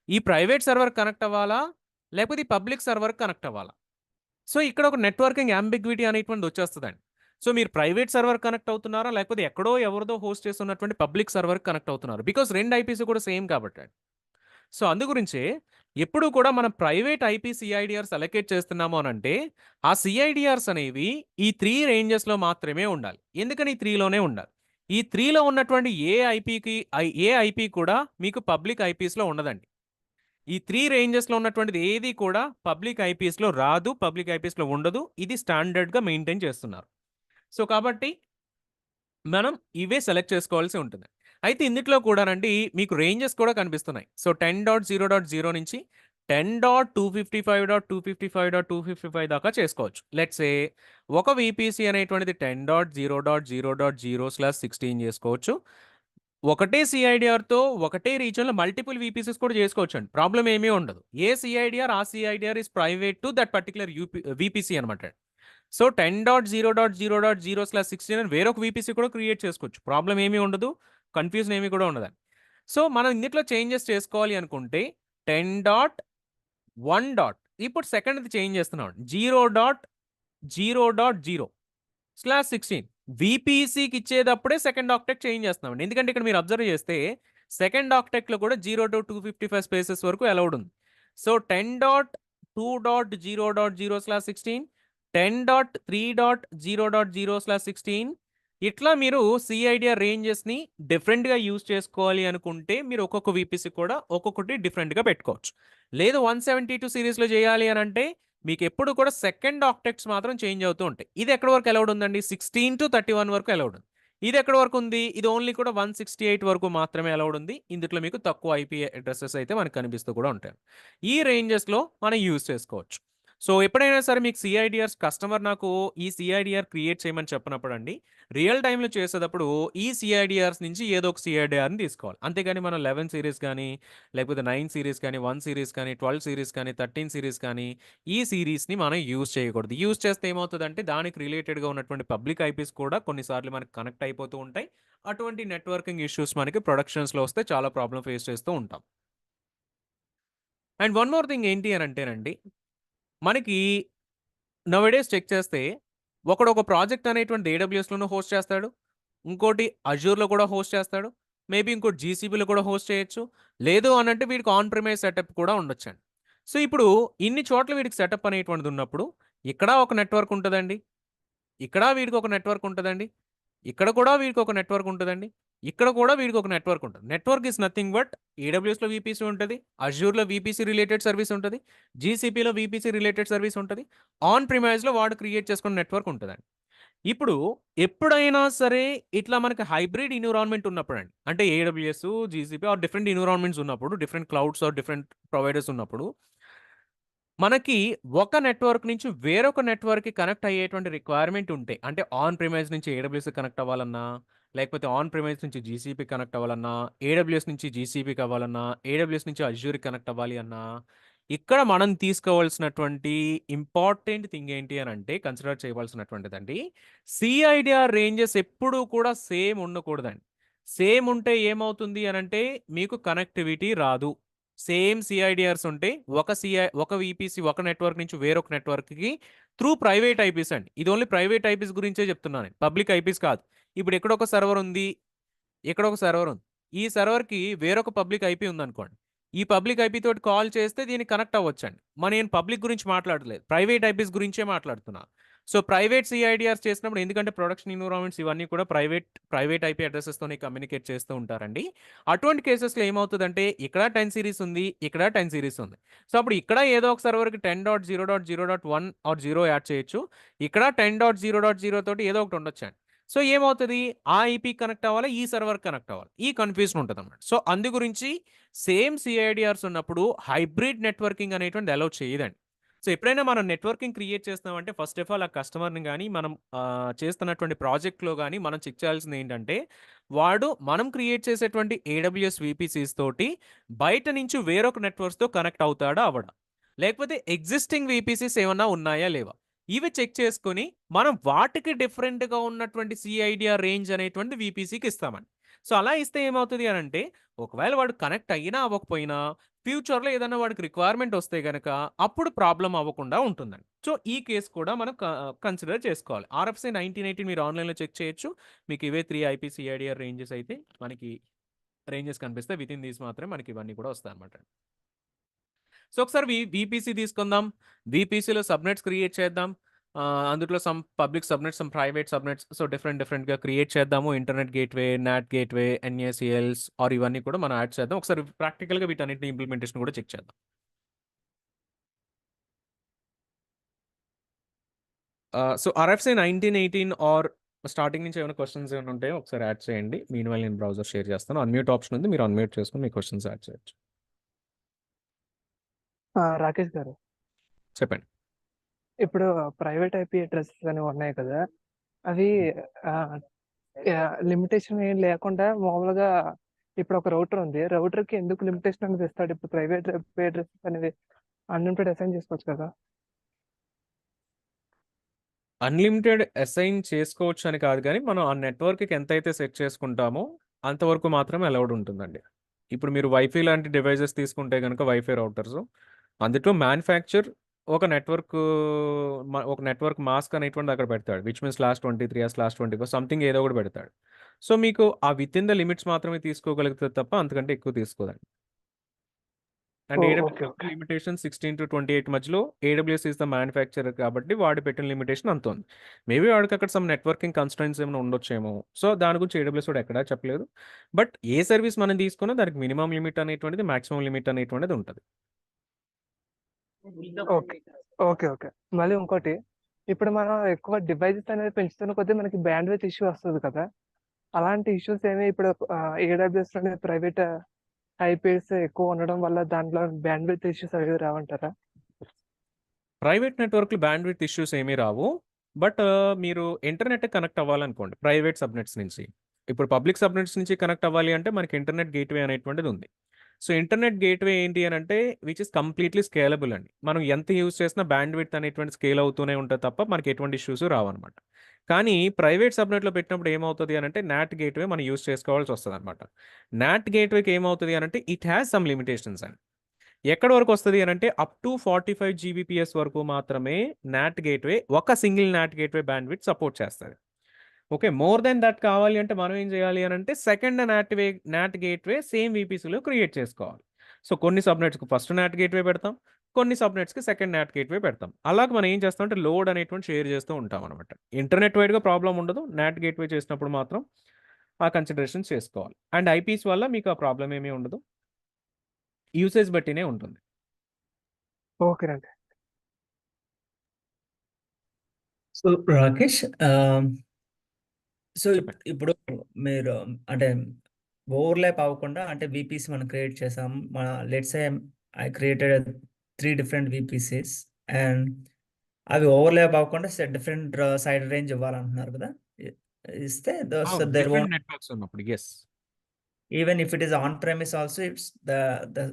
ఈ ప్రైవేట్ సర్వర్ కనెక్ట్ అవ్వాలా? లేకపోతే ఈ పబ్లిక్ సర్వర్‌కి కనెక్ట్ అవ్వాలా? సో ఇక్కడ ఒక నెట్వర్కింగ్ యాంబిగ్విటీ అనేటువంటిది వచ్చేస్తదండి. సో మీరు ప్రైవేట్ సర్వర్ కనెక్ట్ అవుతున్నారా? లేకపోతే ఎక్కడో ఎవరిదో హోస్ట్ చేస్తున్నటువంటి పబ్లిక్ సర్వర్‌కి కనెక్ట్ అవుతున్నారు. బికాజ్ 2 ఐపీస్ కూడా సేమ్ కాబట్టి. సో అందు గురించే ఎప్పుడు కూడా మనం ప్రైవేట్ ఐపీ సిఐడిఆర్స్ అలొకేట్ చేస్తున్నాము అనంటే, ఆ సిఐడిఆర్స్ అనేవి ఈ 3 రేంజెస్‌లో మాత్రమే ఉండాలి. ఎందుకని ఈ 3లోనే ఉండాలి? ఈ 3లో ఉన్నటువంటి ఏ ఐపీ కూడా మీకు పబ్లిక్ ఐపీస్‌లో ఉండదండి. ఈ 3 రేంజెస్‌లో ఉన్నటువంటిది ఏది కూడా పబ్లిక్ ఐపీస్‌లో రాదు. పబ్లిక్ ఐపీస్‌లో ఉండదు. ఇది స్టాండర్డ్‌గా మెయింటైన్ చేస్తున్నారు. సో కాబట్టి మనం ఇవే సెలెక్ట్ చేసుకోవాల్సి ఉంటుంది. అయితే ఇందుట్లో కూడానండి మీకు రేంజెస్ కూడా కనిపిస్తున్నాయి. సో 10.0.0 నుంచి 10.255.255.255 దాకా చేసుకోవచ్చు. లెట్స్ సే ఒక వీపీసీ అనేటువంటిది 10.0.0.0/16 చేసుకోవచ్చు. ఒకటే సిఐడిఆర్‌తో ఒకటే రీజియన్‌లో మల్టిపుల్ వీపీసీస్ కూడా చేసుకోవచ్చండి. ప్రాబ్లమ్ ఏమీ ఉండదు. ఏ సిఐడిఆర్ ఆ CIDR is private to that particular VPC అనమాట. సో 10.0.0.0/16 అని వేరొక వీపీసీ కూడా క్రియేట్ చేసుకోవచ్చు. ప్రాబ్లమ్ ఏమీ ఉండదు. కన్‌ఫ్యూజన్ ఏమీ కూడా ఉండదండి. సో మనం ఇందులో చేంజెస్ చేసుకోవాలి అనుకుంటే 10.1. ఇప్పుడు సెకండ్‌ది చేంజ్ చేస్తున్నాం. 0.0.0/16 వీపీసీకి ఇచ్చేటప్పుడే సెకండ్ ఆక్టెట్ చేంజ్ చేస్తున్నామండి. ఎందుకంటే ఇక్కడ మీరు అబ్జర్వ్ చేస్తే సెకండ్ ఆక్టెట్‌లో కూడా 0-255 స్పేసెస్ వరకు అలౌడ్ ఉంది. సో 10.2.0.0/16 10.3.0.0/16 ఇట్లా మీరు సిఐడిఆర్ రేంజెస్‌ని డిఫరెంట్‌గా యూజ్ చేసుకోవాలి అనుకుంటే మీరు ఒక్కొక్క వీపీసీ కూడా ఒక్కొక్కటి డిఫరెంట్‌గా పెట్టుకోవచ్చు. లేదు 172 సిరీస్‌లో చేయాలి అనంటే మీకు ఎప్పుడు కూడా సెకండ్ ఆక్టెట్స్ మాత్రం చేంజ్ అవుతూ ఉంటాయి. ఇది ఎక్కడి వరకు అలౌడ్ ఉందండి? 16-31 వరకు అలౌడ్ ఉంది. ఇది ఎక్కడి వరకు ఉంది? ఇది ఓన్లీ కూడా 168 వరకు మాత్రమే అలౌడ్ ఉంది. ఇందుట్లో మీకు తక్కువ ఐపీ అడ్రెసెస్ అయితే మనకు కనిపిస్తూ కూడా ఉంటాయి. ఈ రేంజెస్‌లో మనం యూజ్ చేసుకోవచ్చు. సో ఎప్పుడైనా సరే మీకు సిఐడిఆర్స్ కస్టమర్ నాకు ఈ సిఐడిఆర్ క్రియేట్ చేయమని చెప్పినప్పుడండి, రియల్ టైమ్‌లో చేసేటప్పుడు ఈ సిఐడిఆర్స్ నుంచి ఏదో ఒక సిఐడిఆర్‌ని తీసుకోవాలి. అంతేగాని మనం 11 సీరీస్ కానీ, లేకపోతే 9 సీరీస్ కానీ, 1 సీరీస్ కానీ, 12 సీరీస్ కానీ, 13 సీరీస్ కానీ ఈ సీరీస్‌ని మనం యూజ్ చేయకూడదు. యూజ్ చేస్తే ఏమవుతదంటే దానికి రిలేటెడ్‌గా ఉన్నటువంటి పబ్లిక్ ఐపీస్ కూడా కొన్నిసార్లు మనకు కనెక్ట్ అయిపోతూ ఉంటాయి. అటువంటి నెట్వర్కింగ్ ఇష్యూస్ మనకి ప్రొడక్షన్స్‌లో వస్తే చాలా ప్రాబ్లమ్ ఫేస్ చేస్తూ ఉంటాం. అండ్ వన్ మోర్ థింగ్ ఏంటి అని అంటేనండి, మనకి నౌఎడేస్ చెక్ చేస్తే ఒకడు ఒక ప్రాజెక్ట్ అనేటువంటిది ఏడబ్ల్యూఎస్‌లోనూ హోస్ట్ చేస్తాడు. ఇంకోటి అజూర్‌లో కూడా హోస్ట్ చేస్తాడు. మేబీ ఇంకోటి జీసీబీలో కూడా హోస్ట్ చేయొచ్చు. లేదు అనంటే వీడికి ఆన్ ప్రిమైస్ సెటప్ కూడా ఉండొచ్చండి. సో ఇప్పుడు ఇన్ని చోట్ల వీడికి సెటప్ అనేటువంటిది ఉన్నప్పుడు ఇక్కడ ఒక నెట్వర్క్ ఉంటదండి. ఇక్కడ వీడికి ఒక నెట్వర్క్ ఉంటదండి. ఇక్కడ కూడా వీడికి ఒక నెట్వర్క్ ఉంటదండి. ఇక్కడ కూడా వీడికి ఒక నెట్వర్క్ ఉంటది. నెట్వర్క్ ఈస్ నథింగ్ బట్ ఏడబ్ల్యూఎస్‌లో వీపీసీ ఉంటది. అజూర్‌లో వీపీసీ రిలేటెడ్ సర్వీస్ ఉంటది. జీసీపీలో వీపీసీ రిలేటెడ్ సర్వీస్ ఉంటది. ఆన్ ప్రిమైస్‌లో వాడు క్రియేట్ చేసుకున్న నెట్వర్క్ ఉంటదండి. ఇప్పుడు ఎప్పుడైనా సరే ఇట్లా మనకి హైబ్రిడ్ ఎన్విరాన్మెంట్ ఉన్నప్పుడండి, అంటే AWS, GCP or different environments ఉన్నప్పుడు, different clouds or different providers ఉన్నప్పుడు మనకి ఒక నెట్వర్క్ నుంచి వేరొక నెట్వర్క్‌కి కనెక్ట్ అయ్యేటువంటి రిక్వైర్మెంట్ ఉంటే, అంటే ఆన్ ప్రిమైస్ నుంచి ఏడబ్ల్యూఎస్‌కి కనెక్ట్ అవ్వాలన్నా, లేకపోతే ఆన్ ప్రిమైస్ నుంచి జీసీపీకి కనెక్ట్ అవ్వాలన్నా, ఏడబ్ల్యూఎస్ నుంచి జీసీపీకి అవ్వాలన్నా, ఏడబ్ల్యూఎస్ నుంచి అజ్యూర్‌కి కనెక్ట్ అవ్వాలి అన్నా, ఇక్కడ మనం తీసుకోవాల్సినటువంటి ఇంపార్టెంట్ థింగ్ ఏంటి అనంటే కన్సిడర్ చేయవలసినటువంటిదండి, సిఐడిఆర్ రేంజెస్ ఎప్పుడూ కూడా సేమ్ ఉండకూడదండి. సేమ్ ఉంటే ఏమవుతుంది అనంటే మీకు కనెక్టివిటీ రాదు. సేమ్ సిఐడిఆర్స్ ఉంటే ఒక వీపీసీ ఒక నెట్వర్క్ నుంచి వేరొక నెట్వర్క్‌కి త్రూ ప్రైవేట్ ఐపీస్ అండి. ఇది ఓన్లీ ప్రైవేట్ ఐపీస్ గురించే చెప్తున్నాను. పబ్లిక్ ఐపీస్ కాదు. ఇప్పుడు ఎక్కడొక సర్వర్ ఉంది. ఎక్కడొక సర్వర్ ఉంది. ఈ సర్వర్‌కి వేరొక పబ్లిక్ ఐపీ ఉందనుకోండి. ఈ పబ్లిక్ ఐపీ తోటి కాల్ చేస్తే దీనికి కనెక్ట్ అవ్వొచ్చండి. నేను పబ్లిక్ గురించి మాట్లాడట్లేదు. ప్రైవేట్ ఐపీస్ గురించే మాట్లాడుతున్నా. సో ప్రైవేట్ సిఐడిఆర్స్ చేసినప్పుడు ఎందుకంటే ప్రొడక్షన్ ఎన్విరాన్మెంట్స్ ఇవన్నీ కూడా ప్రైవేట్ ఐపీ అడ్రసెస్తోనే కమ్యూనికేట్ చేస్తూ ఉంటారండి. అటువంటి కేసెస్లో ఏమవుతుందంటే ఇక్కడ 10 సిరీస్ ఉంది, ఇక్కడ 10 సిరీస్ ఉంది. సో అప్పుడు ఇక్కడ ఏదో ఒక సర్వర్కి 10.0.0.1 ఆర్ 0 యాడ్ చేయొచ్చు, ఇక్కడ 10.0.0 తోటి ఏదో ఒకటి ఉండొచ్చండి. సో ఏమవుతుంది, ఆ ఐపీ కనెక్ట్ అవ్వాలి, ఈ సర్వర్ కనెక్ట్ అవ్వాలి, ఈ కన్ఫ్యూజన్ ఉంటుంది అన్నమాట. సో అందు గురించి సేమ్ సిఐడిఆర్స్ ఉన్నప్పుడు హైబ్రిడ్ నెట్వర్కింగ్ అనేటువంటి అలౌ చేయదండి. సో ఎప్పుడైనా మనం నెట్వర్కింగ్ క్రియేట్ చేస్తున్నామంటే ఫస్ట్ ఆఫ్ ఆల్ ఆ కస్టమర్ని కానీ మనం చేస్తున్నటువంటి ప్రాజెక్ట్లో కానీ మనం చెక్ చేయాల్సింది ఏంటంటే మనం క్రియేట్ చేసేటువంటి ఏడబ్ల్యూఎస్ విపిసిస్ తోటి బయట నుంచి వేరొక నెట్వర్క్స్తో కనెక్ట్ అవుతాడా అవడా, లేకపోతే ఎగ్జిస్టింగ్ విపిసిస్ ఏమన్నా ఉన్నాయా లేవా, ఇవి చెక్ చేసుకొని మనం వాటికి డిఫరెంట్గా ఉన్నటువంటి సిఐడిఆర్ రేంజ్ అనేటువంటి విపిసికి ఇస్తామండి. సో అలా ఇస్తే ఏమవుతుంది అని అంటే ఒకవేళ వాడు కనెక్ట్ అయినా అవ్వకపోయినా ఫ్యూచర్లో ఏదైనా వాడికి రిక్వైర్మెంట్ వస్తే కనుక అప్పుడు ప్రాబ్లం అవ్వకుండా ఉంటుందండి. సో ఈ కేసు కూడా మనం కన్సిడర్ చేసుకోవాలి. RFC 1918 మీరు ఆన్లైన్లో చెక్ చేయొచ్చు. మీకు ఇవే 3 IP సిఐడిఆర్ రేంజెస్ అయితే మనకి రేంజెస్ కనిపిస్తే విత్ ఇన్ దీస్ మాత్రమే మనకి ఇవన్నీ కూడా వస్తాయి అనమాట. సో ఒకసారి VPC తీసుకుందాం. VPCలో సబ్నెట్స్ క్రియేట్ చేద్దాం. అందులో some public subnets, some private subnets. So డిఫరెంట్గా క్రియేట్ చేద్దాము. Internet gateway, NAT gateway, NACLs or ఇవన్నీ కూడా మనం యాడ్ చేద్దాం. ఒకసారి ప్రాక్టికల్గా వీటన్నిటిని ఇంప్లిమెంటేషన్ కూడా చెక్ చేద్దాం. సో RFC 1918 ఆర్ స్టార్టింగ్ నుంచి ఏమైనా క్వశ్చన్స్ ఏమైనా ఉంటాయో ఒకసారి యాడ్ చేయండి. మీన్ నేను బ్రౌజర్ షేర్ చేస్తాను. అన్మ్యూట్ ఆప్షన్ ఉంది, మీరు అన్మ్యూట్ చేసుకుని మీ క్వశ్చన్స్ యాడ్ చేయొచ్చు. రాకేష్ గారు, చెప్పండి. ఇప్పుడు ప్రైవేట్ ఐపీ అడ్రసెస్ అనేవి ఉన్నాయి కదా, అవి లిమిటేషన్ ఏం లేకుండా మామూలుగా ఇప్పుడు ఒక రౌటర్ ఉంది, రౌటర్కి ఎందుకు లిమిటేషన్ అనేది ఇస్తాడు? ఇప్పుడు ప్రైవేట్ ఐపీ అడ్రసెస్ అనేవి అన్లిమిటెడ్ అసైన్ చేసుకోవచ్చు కదా. అన్లిమిటెడ్ అసైన్ చేసుకోవచ్చు అని కాదు, కానీ మనం ఆ నెట్వర్క్కి ఎంతైతే సెట్ చేసుకుంటామో అంతవరకు మాత్రమే అలౌడ్ ఉంటుందండి. ఇప్పుడు మీరు వైఫై లాంటి డివైజెస్ తీసుకుంటే కనుక వైఫై రౌటర్స్, అందులో మ్యానుఫ్యాక్చర్ ఒక నెట్వర్క్ మాస్క్ అనేటువంటి అక్కడ పెడతాడు, విచ్ మీన్స్ /23 /24 సంథింగ్ ఏదో ఒకటి పెడతాడు. సో మీకు ఆ విత్ ఇన్ ద లిమిట్స్ మాత్రమే తీసుకోగలుగుతుంది తప్ప అంతకంటే ఎక్కువ తీసుకోదండి. అండ్ AWS లిమిటేషన్ 16 to 28 మధ్యలో. AWS ఈస్ ద మ్యానుఫ్యాక్చరర్ కాబట్టి వాడు పెట్టిన లిమిటేషన్ అంత ఉంది. మేబీ వాడికి అక్కడ సమ్ నెట్వర్కింగ్ కన్స్ట్రెంట్స్ ఏమైనా ఉండొచ్చేమో. సో దాని గురించి AWS వాడు ఎక్కడా చెప్పలేదు. బట్ ఏ సర్వీస్ మనం తీసుకున్నా దానికి మినిమం లిమిట్ అనేటువంటిది, మాక్సిమం లిమిట్ అనేటువంటిది ఉంటుంది. ఓకే. మళ్ళీ ఇంకోటి, ఇప్పుడు మనం ఎక్కువ డివైజెస్ అనేది పెంచుతున్న కొద్దీ మనకి బ్యాండ్విడ్త్ ఇష్యూ వస్తుంది కదా. అలాంటి ఇష్యూస్ ఏమి ఇప్పుడు AWS లోనే ప్రైవేట్ ఐపీస్ ఎక్కువ ఉండడం వల్ల దాంట్లో బ్యాండ్విడ్త్ ఇష్యూస్ అవి రావంటారా? ప్రైవేట్ నెట్వర్క్లు బ్యాండ్విడ్త్ ఇష్యూస్ ఏమీ రావు. బట్ మీరు ఇంటర్నెట్ కనెక్ట్ అవ్వాలనుకోండి ప్రైవేట్ సబ్నెట్స్ నుంచి. ఇప్పుడు పబ్లిక్ సబ్నెట్స్ నుంచి కనెక్ట్ అవ్వాలి అంటే మనకి ఇంటర్నెట్ గేట్వే అనేటువంటిది ఉంది. సో ఇంటర్నెట్ గేట్వే ఏంటి అని అంటే విచ్ ఇస్ కంప్లీట్లీ స్కేలబుల్ అండి. మనం ఎంత యూజ్ చేసినా బ్యాండ్విడ్త్ అనేటువంటి స్కేల్ అవుతూనే ఉంటుంది తప్ప మనకి ఎటువంటి ఇష్యూస్ రావన్నమాట. కానీ ప్రైవేట్ సబ్నెట్లో పెట్టినప్పుడు ఏమవుతుంది అని అంటే నాట్ గేట్వే మనం యూజ్ చేసుకోవాల్సి వస్తుంది అనమాట. నాట్ గేట్వేకి ఏమవుతుంది అని అంటే ఇట్ హ్యాస్ సమ్ లిమిటేషన్స్ అండి. ఎక్కడి వరకు వస్తుంది అని అంటే అప్ టు 45 GBps వరకు మాత్రమే నాట్ గేట్వే, ఒక single NAT gateway bandwidth support చేస్తుంది. ఓకే, మోర్ దెన్ దట్ కావాలి అంటే మనం ఏం చేయాలి అని అంటే సెకండ్ నాట్ గేట్వే సేమ్ VPCలో క్రియేట్ చేసుకోవాలి. సో కొన్ని సబ్నెట్స్కి ఫస్ట్ నాట్ గేట్వే పెడతాం, కొన్ని సబ్నెట్స్కి సెకండ్ నాట్ గేట్వే పెడతాం. అలాగే మనం ఏం చేస్తాం అంటే లోడ్ అనేటువంటి షేర్ చేస్తూ ఉంటాం అనమాట. ఇంటర్నెట్ వైడ్గా ప్రాబ్లం ఉండదు, నాట్ గేట్వే చేసినప్పుడు మాత్రం ఆ కన్సిడరేషన్ చేసుకోవాలి. అండ్ ఐపీస్ వల్ల మీకు ఆ ప్రాబ్లం ఏమీ ఉండదు, యూసేజ్ బట్టినే ఉంటుంది. ఓకేనండి. సో రాకేష్, సో చెప్పండి. ఇప్పుడు మీరు అంటే ఓవర్లాప్ అవ్వకుండా, అంటే VPC మనం క్రియేట్ చేసాం, మన let's I created 3 different VPCs and అవి ఓవర్లాప్ అవ్వకుండా డిఫరెంట్ సైడ్ రేంజ్ ఇవ్వాలంటున్నారు కదా. ఇస్తే దేర్ డిఫరెంట్ నెట్వర్క్స్ ఉన్నప్పుడు yes, even if it is on premise also it's the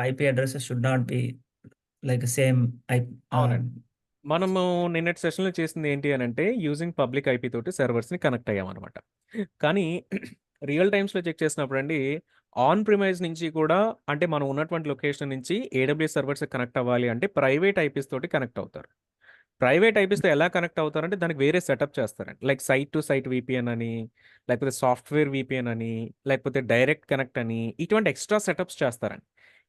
IP addresses should not be like same అవునండి. మనము నిన్నటి సెషన్లో చేసింది ఏంటి అని అంటే యూజింగ్ పబ్లిక్ IP తోటి సర్వర్స్ని కనెక్ట్ అయ్యామన్నమాట. కానీ రియల్ టైమ్స్లో చెక్ చేసినప్పుడు అండి ఆన్ ప్రిమైజ్ నుంచి కూడా, అంటే మనం ఉన్నటువంటి లొకేషన్ నుంచి AWS సర్వర్స్ కనెక్ట్ అవ్వాలి అంటే ప్రైవేట్ IPs తోటి కనెక్ట్ అవుతారు. ప్రైవేట్ IPస్తో ఎలా కనెక్ట్ అవుతారంటే దానికి వేరే సెటప్ చేస్తారండి. Like site to site VPN అని, లేకపోతే సాఫ్ట్వేర్ VPN అని, లేకపోతే డైరెక్ట్ కనెక్ట్ అని, ఇటువంటి ఎక్స్ట్రా సెటప్స్ చేస్తారండి.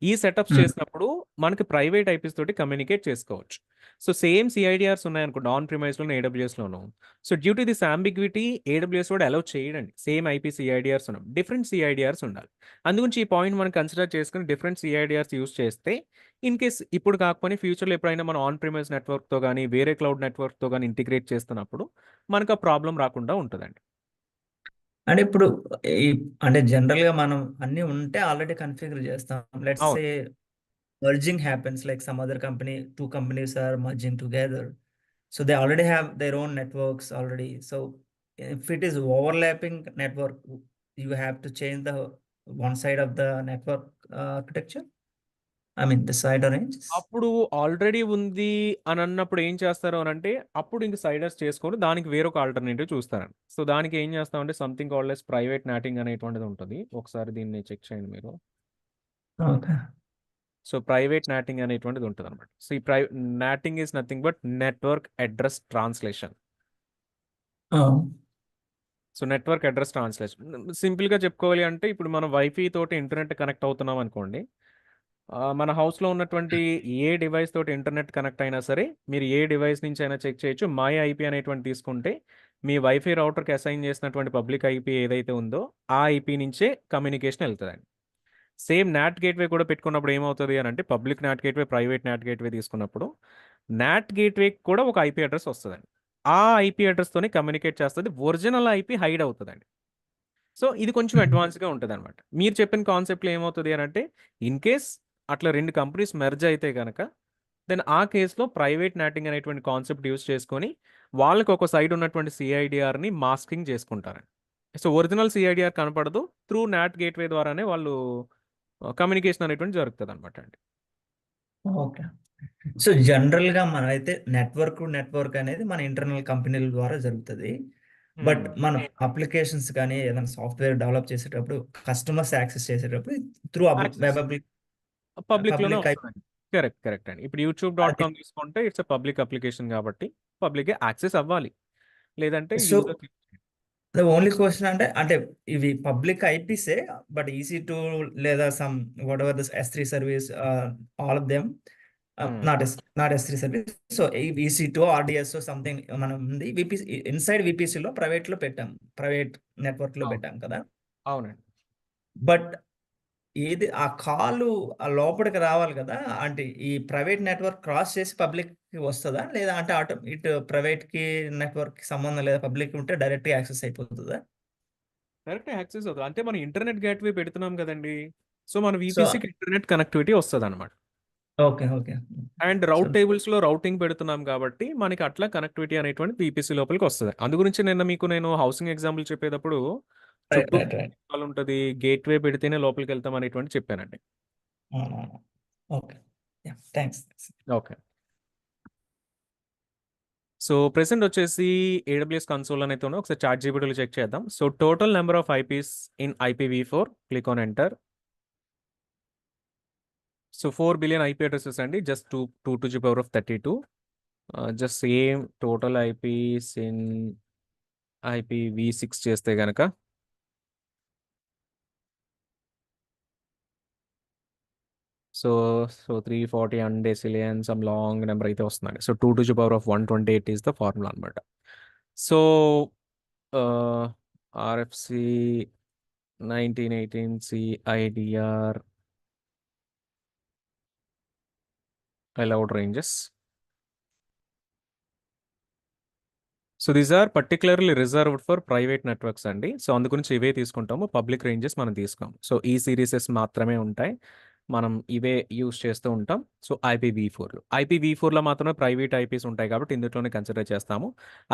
ఈ సెటప్స్ చేసినప్పుడు మనకి ప్రైవేట్ ఐపీస్ తోటి కమ్యూనికేట్ చేసుకోవచ్చు. సో సేమ్ సిఐడిఆర్స్ ఉన్నాయనుకోండి ఆన్ ప్రిమైస్లోను ఏడబ్ల్యూఎస్లోను. So due to this ambiguity AWS కూడా అలౌ చేయడండి. సేమ్ ఐపీ సిఐడిఆర్స్ ఉన్నాయి, డిఫరెంట్ సిఐడిఆర్స్ ఉండాలి. అందుగురించి ఈ పాయింట్ మనం కన్సిడర్ చేసుకుని డిఫరెంట్ సిఐడిఆర్స్ యూస్ చేస్తే ఇన్ కేస్ ఇప్పుడు కాకపోతే ఫ్యూచర్లో ఎప్పుడైనా మనం ఆన్ ప్రిమైస్ నెట్వర్క్తో కానీ వేరే క్లౌడ్ నెట్వర్క్తో కానీ ఇంటిగ్రేట్ చేస్తున్నప్పుడు మనకు ఆ ప్రాబ్లం రాకుండా ఉంటుందండి. అంటే ఇప్పుడు ఈ అంటే జనరల్ గా మనం అన్ని ఉంటే ఆల్రెడీ కన్ఫిగర్ చేస్తాం. లెట్స్ అవును. సే merging happens, like some other company, two companies are merging together, so they already have their own networks already. So if it is overlapping network, you have to change the one side of the network architecture, I mean the side ranges. అప్పుడు already ఉంది అని అన్నప్పుడు ఏం చేస్తారు అని అంటే అప్పుడు ఇంక సైడర్స్ చేసుకొని దానికి వేరొక ఆల్టర్నేటివ్ చూస్తారండి. సో దానికి ఏం చేస్తామంటే something called as private NATing అనేటువంటిది ఉంటుంది. ఒకసారి దీన్ని చెక్ చేయండి మీరు. Okay. సో ప్రైవేట్ నాటింగ్ అనేటువంటిది ఉంటుంది అనమాట. సో ఈ NATing is nothing but network address translation. Oh. So network address translation సింపుల్గా చెప్పుకోవాలి అంటే ఇప్పుడు మనం వైఫై తోటి ఇంటర్నెట్ కనెక్ట్ అవుతున్నాం అనుకోండి. మన హౌస్లో ఉన్నటువంటి ఏ డివైస్ తోటి ఇంటర్నెట్ కనెక్ట్ అయినా సరే మీరు ఏ డివైస్ నుంచి అయినా చెక్ చేయొచ్చు. మై ఐపీ అనేటువంటి తీసుకుంటే మీ వైఫై రౌటర్కి అసైన్ చేసినటువంటి పబ్లిక్ ఐపీ ఏదైతే ఉందో ఆ ఐపీ నుంచే కమ్యూనికేషన్ వెళ్తుందండి. సేమ్ నాట్ గేట్వే కూడా పెట్టుకున్నప్పుడు ఏమవుతుంది అని అంటే public not gateway private not gateway తీసుకున్నప్పుడు నాట్ గేట్వే కూడా ఒక ఐపీ అడ్రస్ వస్తుందండి. ఆ ఐపీ అడ్రస్తోనే కమ్యూనికేట్ చేస్తుంది. ఒరిజినల్ ఐపీ హైడ్ అవుతుందండి. సో ఇది కొంచెం అడ్వాన్స్గా ఉంటుంది అనమాట. మీరు చెప్పిన కాన్సెప్ట్లో ఏమవుతుంది అని అంటే ఇన్ కేస్ అట్లా రెండు కంపెనీస్ మెర్జ్ అయితే కనుక దెన్ ఆ కేసులో ప్రైవేట్ నాటింగ్ అనేటువంటి కాన్సెప్ట్ యూస్ చేసుకొని వాళ్ళకి ఒక సైడ్ ఉన్నటువంటి సిఐడిఆర్ని మాస్కింగ్ చేసుకుంటారండి. సో ఒరిజినల్ సిఐడిఆర్ కనపడదు, త్రూ నాట్ గేట్వే ద్వారానే వాళ్ళు కమ్యూనికేషన్ అనేటువంటి జరుగుతుంది అనమాట అండి. ఓకే. సో జనరల్ గా మనం అయితే నెట్వర్క్ అనేది మన ఇంటర్నల్ కంపెనీల ద్వారా జరుగుతుంది. బట్ మన అప్లికేషన్స్ కానీ ఏదైనా సాఫ్ట్వేర్ డెవలప్ చేసేటప్పుడు కస్టమర్స్ యాక్సెస్ చేసేటప్పుడు త్రూ వెబ్ పబ్లిక్లోనే పబ్లిక్ వస్తుందండి. కరెక్ట్ అండి. ఇప్పుడు youtube.com తీసుకుంటే ఇట్స్ పబ్లిక్ అప్లికేషన్ కాబట్టి పబ్లిక్ యాక్సెస్ అవ్వాలి, లేదంటే so user the only question అంటే ఇవి పబ్లిక్ ఐపీసే, బట్ EC2 లేదా some what ever this S3 service, all of them not S3 service. So EC2 RDS something మనం ఉంది VPC ఇన్సైడ్ VPC లో private లో పెట్టాం, ప్రైవేట్ నెట్వర్క్ లో అవును. పెట్టాం కదా. అవునండి. బట్ ఏది ఆ కాలు ఆ లోపలికి రావాలి కదా, అంటే ఈ ప్రైవేట్ నెట్వర్క్ క్రాస్ చేసి పబ్లిక్ కి వస్తుందా, లేదా అంటే ఇటు ప్రైవేట్ కి నెట్వర్క్ కి సంబంధం లేదా పబ్లిక్ ఉంటే డైరెక్ట్ యాక్సెస్ అయిపోతుందా? డైరెక్ట్ యాక్సెస్ అవుతుంది. అంటే మనం ఇంటర్నెట్ గేట్వే పెడుతున్నాం కదండి. సో మన సో VPCకి ఇంటర్నెట్ కనెక్టివిటీ వస్తుంది అనమాట. ఓకే అండ్ సో రౌట్ టేబుల్స్లో రౌటింగ్ పెడుతున్నాం కాబట్టి మనకి అట్లా కనెక్టివిటీ అనేటువంటి VPC లోపలికి వస్తుంది. అందు గురించి నేను హౌసింగ్ ఎగ్జాంపుల్ చెప్పేటప్పుడు చుట్టూ రైట్ ఉంటుంది, గేట్వే పెడితేనే లోపలికి వెళ్తాం అనేటువంటి చెప్పానండి. Okay, thanks. Okay. So present వచ్చేసి AWS కన్సోల్ అనేది ఒకసారి ChatGPTలో చెక్ చేద్దాం. So total number of IPs in IPv4, click on enter. So 4 బిలియన్ IP అడ్రసెస్ అండి, just 2 to the power of 32. Just same total IPs in IPv6 చేస్తే కనుక so 340 undecillion some long number అయితే వస్తుందండి. So 2 to the power of 128 is the formula అనమాట. So RFC 1918 CIDR allowed ranges. So these are particularly reserved for private networks అండి. So అందు గురించి ఇవే తీసుకుంటాము, పబ్లిక్ రేంజెస్ మనం తీసుకోము. సో ఈ సిరీసెస్ మాత్రమే ఉంటాయి, మనం ఇవే యూస్ చేస్తూ ఉంటాం. సో IPv4లో మాత్రమే ప్రైవేట్ ఐపీస్ ఉంటాయి కాబట్టి ఇందులోనే కన్సిడర్ చేస్తాము.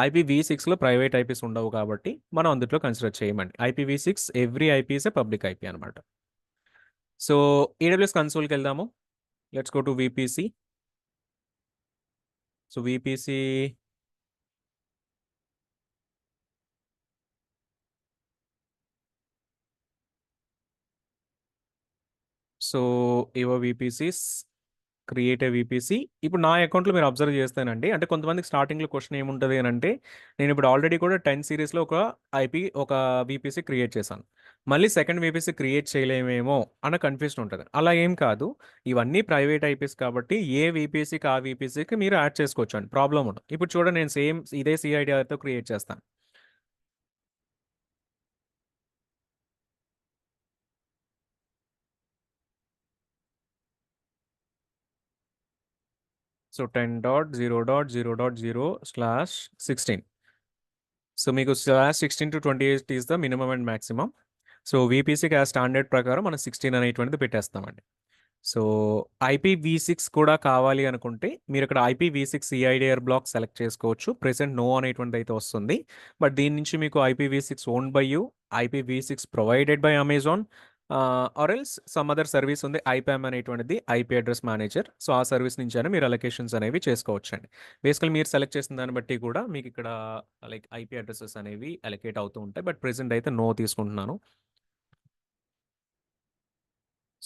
IPv6లో ప్రైవేట్ ఐపీస్ ఉండవు కాబట్టి మనం అందులో కన్సిడర్ చేయమండి. IPv6 every IP is a public IP అనమాట. సో AWS కన్సోల్కి వెళ్దాము. Let's go to VPC. So VPC so ఏవో VPCs, క్రియేట్ ఏ VPC. ఇప్పుడు నా అకౌంట్లో మీరు అబ్జర్వ్ చేస్తానండి, అంటే కొంతమందికి స్టార్టింగ్లో క్వశ్చన్ ఏముంటుంది అని అంటే నేను ఇప్పుడు ఆల్రెడీ కూడా 10 సిరీస్లో ఒక VPC క్రియేట్ చేశాను. మళ్ళీ సెకండ్ వీపీసీ క్రియేట్ చేయలేమేమో అన్న కన్ఫ్యూజన్ ఉంటుంది. అలా ఏం కాదు. ఇవన్నీ ప్రైవేట్ ఐపీస్ కాబట్టి ఏ వీపీసీకి ఆ వీపీసీకి మీరు యాడ్ చేసుకోవచ్చు అండి. ప్రాబ్లం ఉండదు. ఇప్పుడు చూడండి నేను సేమ్ ఇదే సిఐడిఆర్తో క్రియేట్ చేస్తాను. సో 10.0.0.0/16. సో మీకు /16 to 28 is the minimum and maximum. So వీపీసీకి ఆ స్టాండర్డ్ ప్రకారం మనం 16 అనేటువంటిది పెట్టేస్తామండి. సో IPv6 కూడా కావాలి అనుకుంటే మీరు ఇక్కడ IPv6 సిఐడిఆర్ బ్లాక్ సెలెక్ట్ చేసుకోవచ్చు. ప్రెసెంట్ నో అనేటువంటిది అయితే వస్తుంది. బట్ దీని నుంచి మీకు IPv6 owned by you, IPv6 provided by Amazon or else some other service ఉంది IPAM అనేటువంటిది, IP అడ్రస్ మేనేజర్. సో ఆ సర్వీస్ నుంచి అయినా మీరు అలొకేషన్స్ అనేవి చేసుకోవచ్చు అండి. బేసికల్ మీరు సెలెక్ట్ చేసిన దాన్ని బట్టి కూడా మీకు ఇక్కడ లైక్ IP అడ్రసెస్ అనేవి అలొకేట్ అవుతూ ఉంటాయి. బట్ ప్రెసెంట్ అయితే నో తీసుకుంటున్నాను.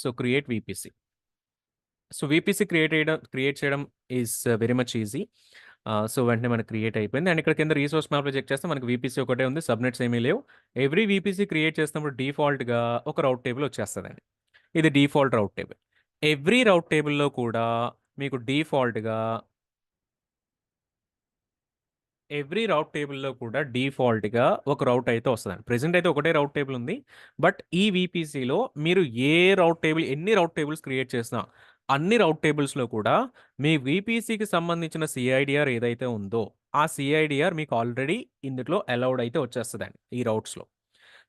So create VPC. So VPC create చేయడం is very much easy. So వెంటనే మనకు క్రియేట్ అయిపోయింది. అండ్ ఇక్కడ కింద రీసోర్స్ మ్యాప్లో చెక్ చేస్తే మనకి వీపీసీ ఒకటే ఉంది, సబ్నెట్స్ ఏమీ లేవు. ఎవ్రీ వీపీసీ క్రియేట్ చేసినప్పుడు డిఫాల్ట్గా ఒక రౌట్ టేబుల్ వచ్చేస్తుందండి. ఇది డిఫాల్ట్ రౌట్ టేబుల్. ఎవ్రీ రౌట్ టేబుల్లో కూడా మీకు డిఫాల్ట్గా ఒక రౌట్ అయితే వస్తుందండి. ప్రెసెంట్ అయితే ఒకటే రౌట్ టేబుల్ ఉంది. బట్ ఈ వీపీసీలో మీరు ఎన్ని రౌట్ టేబుల్స్ క్రియేట్ చేసినా అన్ని రౌట్ టేబుల్స్లో కూడా మీ వీపీసీకి సంబంధించిన సిఐడిఆర్ ఏదైతే ఉందో ఆ సిఐడిఆర్ మీకు ఆల్రెడీ ఇందులో అలౌడ్ అయితే వచ్చేస్తుందండి ఈ రౌట్స్లో.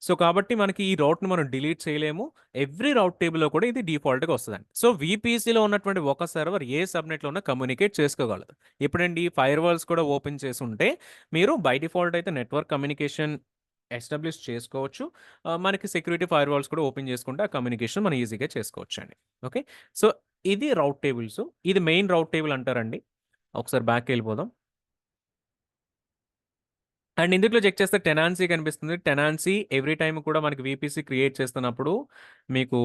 సో కాబట్టి మనకి ఈ రౌట్ని మనం డిలీట్ చేయలేము. ఎవ్రీ రౌట్ టేబుల్లో కూడా ఇది డిఫాల్ట్గా వస్తుందండి. సో వీపీసీలో ఉన్నటువంటి ఒక సర్వర్ ఏ సబ్నెట్లో ఉన్నా కమ్యూనికేట్ చేసుకోగలదు. ఇప్పుడండి ఫైర్ వాల్స్ కూడా ఓపెన్ చేసి ఉంటే మీరు బై డిఫాల్ట్ అయితే నెట్వర్క్ కమ్యూనికేషన్ ఎస్టాబ్లిష్ చేసుకోవచ్చు. మనకి సెక్యూరిటీ ఫైర్ వాల్స్ కూడా ఓపెన్ చేసుకుంటే ఆ కమ్యూనికేషన్ మనం ఈజీగా చేసుకోవచ్చు అండి. ఓకే, సో ఇది రౌట్ టేబుల్స్. ఇది మెయిన్ రౌట్ టేబుల్ అంటారండి. ఒకసారి బ్యాక్ వెళ్ళిపోదాం. అండ్ ఇందులో చెక్ చేస్తే టెనాన్సీ కనిపిస్తుంది. టెనాన్సీ ఎవ్రీ టైం కూడా మనకి వీపీసీ క్రియేట్ చేస్తున్నప్పుడు మీకు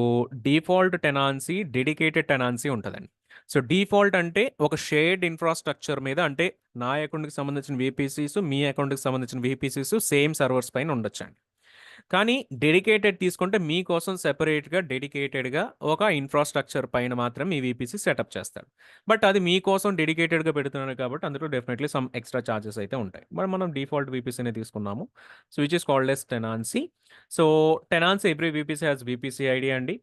డిఫాల్ట్ టెనాన్సీ, డెడికేటెడ్ టెనాన్సీ ఉంటుందండి. సో డిఫాల్ట్ అంటే ఒక షేర్డ్ ఇన్ఫ్రాస్ట్రక్చర్ మీద, అంటే నా అకౌంట్కి సంబంధించిన వీపీసీస్, మీ అకౌంట్కి సంబంధించిన వీపీసీస్ సేమ్ సర్వర్స్ పైన ఉండొచ్చండి. కానీ డెడికేటెడ్ తీసుకుంటే మీకోసం సెపరేట్గా డెడికేటెడ్గా ఒక ఇన్ఫ్రాస్ట్రక్చర్ పైన మాత్రం మీ వీపీసీ సెటప్ చేస్తాడు. బట్ అది మీకోసం డెడికేటెడ్గా పెడుతున్నాను కాబట్టి అందులో డెఫినెట్లీ సమ్ ఎక్స్ట్రా ఛార్జెస్ అయితే ఉంటాయి. మరి మనం డిఫాల్ట్ వీపీసీనే తీసుకున్నాము. So which is called as tenancy. So tenancy every VPC has VPC ID అండి.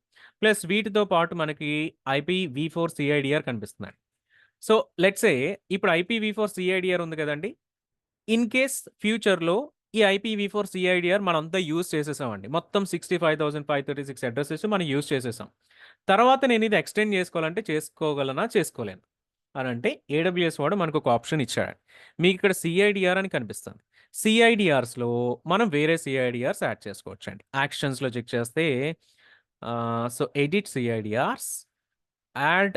ప్లస్ వీటితో పాటు మనకి IPv4 సిఐడిఆర్ కనిపిస్తున్నాయి. సో లెట్సే ఇప్పుడు IPv4 సిఐడిఆర్ ఉంది కదండి. ఇన్ కేస్ ఫ్యూచర్లో ఈ IPv4 సిఐడిఆర్ మనంతా యూజ్ చేసేసామండి. మొత్తం 65,536 అడ్రసెస్ మనం యూజ్ చేసేసాం. తర్వాత నేను ఇది ఎక్స్టెండ్ చేసుకోవాలంటే చేసుకోగలనా, చేసుకోలేను అని అంటే AWS వాడు మనకు ఒక ఆప్షన్ ఇచ్చాడు. మీకు ఇక్కడ సిఐడిఆర్ అని కనిపిస్తుంది. సిఐడిఆర్స్లో మనం వేరే సిఐడిఆర్స్ యాడ్ చేసుకోవచ్చు అండి. యాక్షన్స్లో చెక్ చేస్తే so edit CIDRs, add